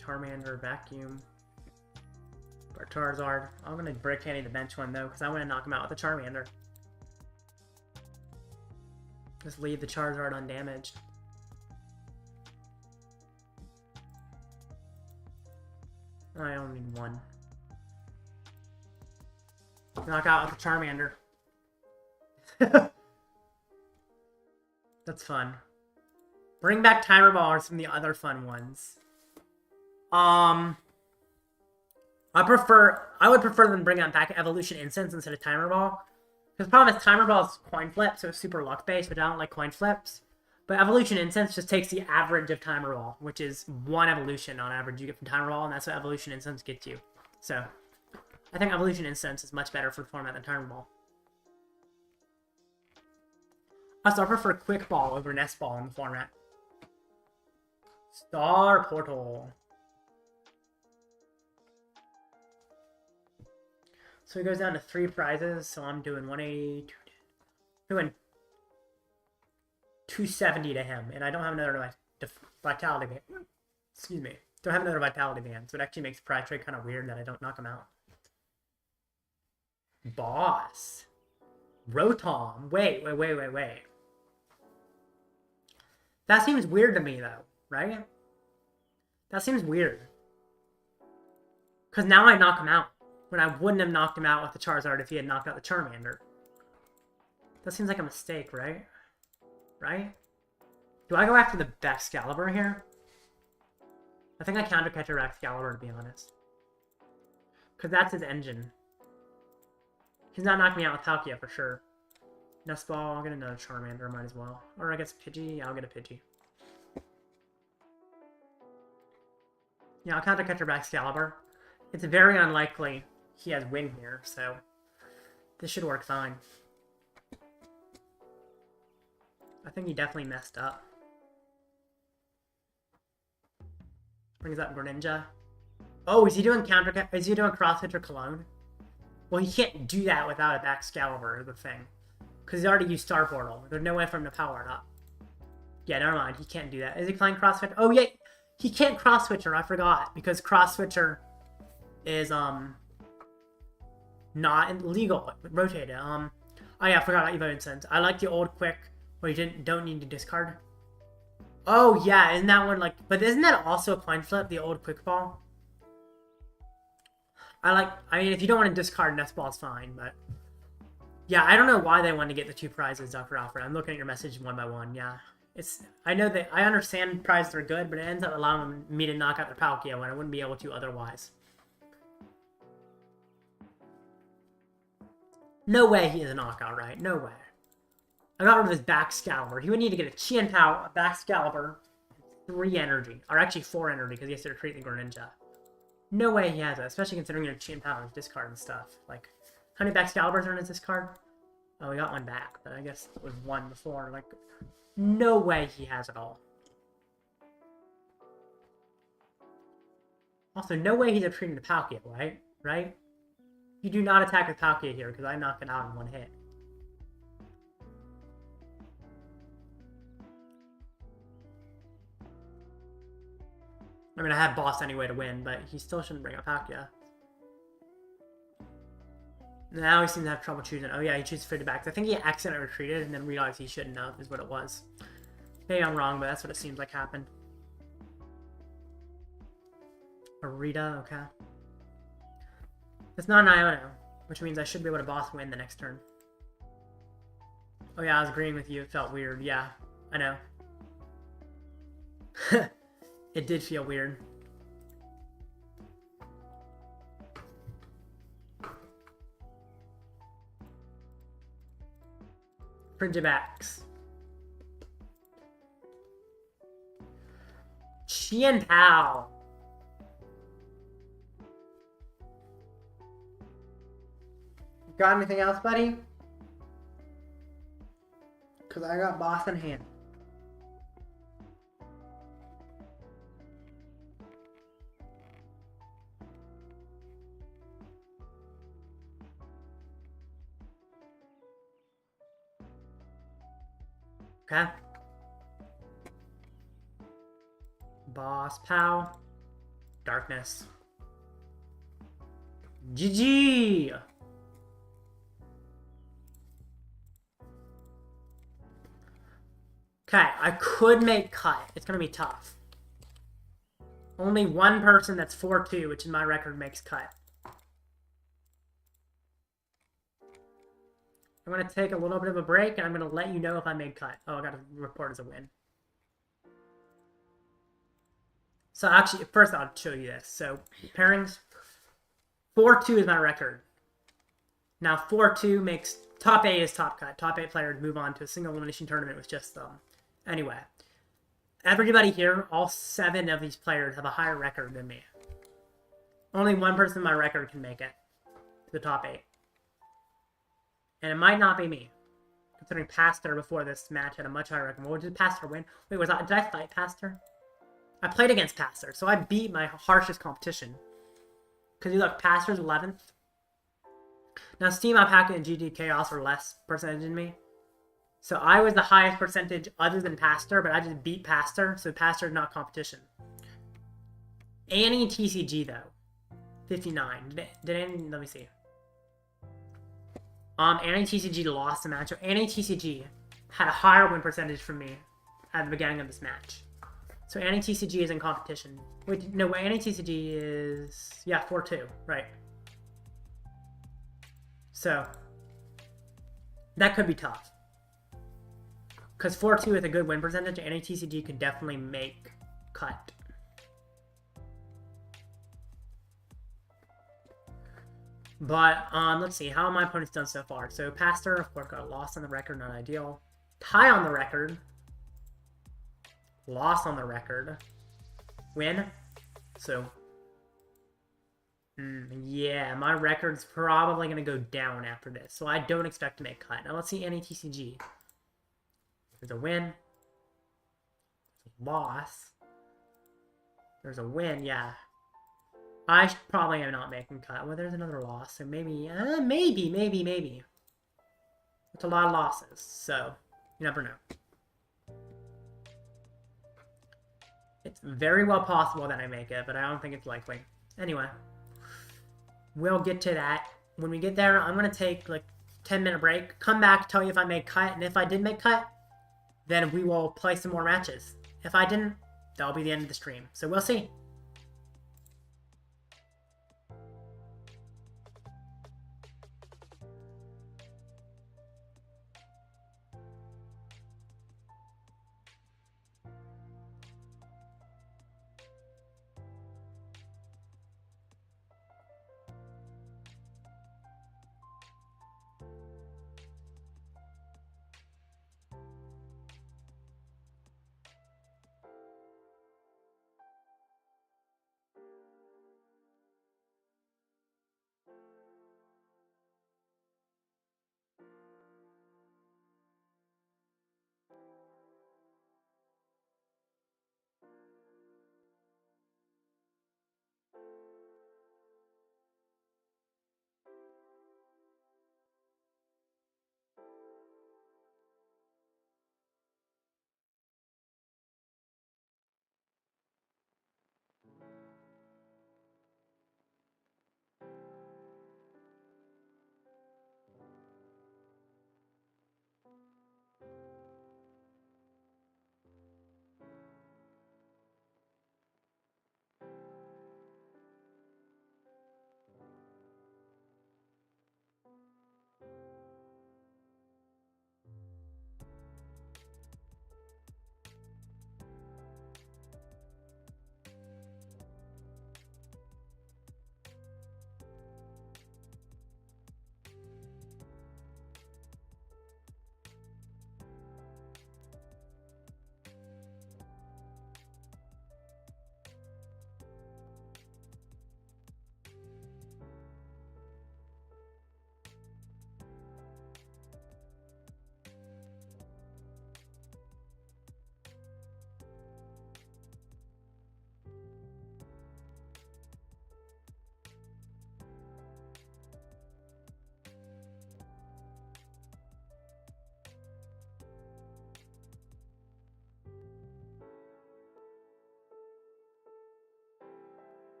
A: Charmander, Vacuum, or Charizard. I'm going to Rare Candy the bench one though, because I want to knock him out with a Charmander. Just leave the Charizard undamaged. I only need 1. Knock out with the Charmander. That's fun. Bring back Timer Ball or some of the other fun ones. I would prefer them bring back Evolution Incense instead of Timer Ball. Because the problem is Timer Ball is coin flip, so it's super luck based, but I don't like coin flips. But Evolution Incense just takes the average of Timer Ball, which is 1 evolution on average you get from Timer Ball, and that's what Evolution Incense gets you. So, I think Evolution Incense is much better for the format than Timer Ball. Also, I prefer Quick Ball over Nest Ball in the format. Star Portal. So he goes down to 3 prizes, so I'm doing 180, doing 270 to him, and I don't have another Vitality Band. Excuse me. Don't have another Vitality Band, so it actually makes the prize trade kind of weird that I don't knock him out. Boss. Rotom. Wait. That seems weird to me, though, right? That seems weird. Because now I knock him out. When I wouldn't have knocked him out with the Charizard if he had knocked out the Charmander. That seems like a mistake, right? Right? Do I go after the Excalibur here? I think I countercatcher Excalibur, to be honest. Because that's his engine. He's not knocking me out with Palkia for sure. Nest Ball, I'll get another Charmander, might as well. Or I guess Pidgey, yeah, I'll get a Pidgey. Yeah, I'll counter catcher back Excalibur. It's very unlikely he has win here, so this should work fine. I think he definitely messed up. Brings up Greninja. Oh, is he doing counter? Is he doing cross hit or cologne? Well, he can't do that without a back Excalibur, is the thing. Because he already used Star Portal. There's no way for him to power it up. Yeah, never mind. He can't do that. Is he playing Cross Switcher? Oh, yeah. He can't Cross Switcher. I forgot. Because Cross Switcher is, not legal. Rotated. Oh, yeah. I forgot about Evo Incense. I like the old quick where you don't need to discard. Oh, yeah. Isn't that one like... But isn't that also a coin flip? The old quick ball? I mean, if you don't want to discard, Nest Ball is fine, but... Yeah, I don't know why they wanted to get the 2 prizes, Dr. Alfred. I'm looking at your message one by one, yeah. I know that... I understand prizes are good, but it ends up allowing me to knock out the Palkia when I wouldn't be able to otherwise. No way he is a knockout, right? No way. I got rid of his back Excalibur. He would need to get a Qianpao, a back Excalibur, 3 energy. Or actually 4 energy, because he has to retreat the Greninja. No way he has it, especially considering your Qianpao is discard and stuff. Like, how many back Excaliburs are in his discard? Oh, we got one back, but I guess it was 1 before. Like, no way he has it all. Also, no way he's retreating the Palkia, right? Right? You do not attack with Palkia here, because I knock it out in 1 hit. I mean, I had boss anyway to win, but he still shouldn't bring up Palkia. Now he seems to have trouble choosing. Oh yeah, he chooses Fidget back. I think he accidentally retreated and then realized he shouldn't have, is what it was. Maybe I'm wrong, but that's what it seems like happened. Arita, okay. It's not an Iono, which means I should be able to boss win the next turn. Oh yeah, I was agreeing with you. It felt weird. Yeah, I know. It did feel weird. Frigibax. Qianpao. Got anything else, buddy? Because I got boss in hand. Okay. Boss Pow. Darkness. GG! Okay, I could make cut. It's gonna be tough. Only one person that's 4-2, which in my record makes cut. I'm going to take a little bit of a break, and I'm going to let you know if I made cut. Oh, I got to report as a win. So actually, first I'll show you this. So, pairings. 4-2 is my record. Now, 4-2 makes... Top 8 is top cut. Top 8 players move on to a single elimination tournament with just them. Anyway. Everybody here, all 7 of these players have a higher record than me. Only one person in my record can make it to the top 8. And it might not be me. Considering Pastor before this match had a much higher record. What did Pastor win? Wait, did I fight Pastor? I played against Pastor, so I beat my harshest competition. Because you look, Pastor's 11th. Now, Steam, Alpaca, and GD Chaos are less percentage than me. So I was the highest percentage other than Pastor, but I just beat Pastor, so Pastor's not competition. Annie TCG, though. 59. Did Annie... Let me see. Annie TCG lost the match. So Annie TCG had a higher win percentage from me at the beginning of this match. So Annie TCG is in competition. Wait, no, Annie TCG is... Yeah, 4-2. Right. So, that could be tough. Because 4-2 with a good win percentage, Annie TCG could definitely make cut. But, let's see. How have my opponents done so far? So, Pastor, of course, got a loss on the record. Not ideal. Tie on the record. Loss on the record. Win. So, Yeah, my record's probably going to go down after this, so I don't expect to make cut. Now let's see any TCG. There's a win. Loss. There's a win, yeah. I probably am not making cut. Well, there's another loss, so maybe. It's a lot of losses, so you never know. It's very well possible that I make it, but I don't think it's likely. Anyway, we'll get to that. When we get there, I'm going to take like 10-minute break, come back, tell you if I made cut, and if I did make cut, then we will play some more matches. If I didn't, that'll be the end of the stream. So we'll see.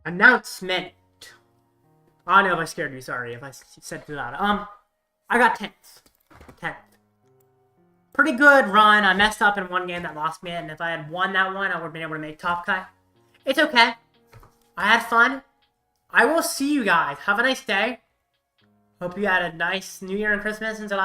A: Announcement. I know if I scared you. Sorry if I said too loud. I got 10th. 10th. Pretty good run. I messed up in one game that lost me, and if I had won that one, I would have been able to make top cut. It's okay. I had fun. I will see you guys. Have a nice day. Hope you had a nice New Year and Christmas until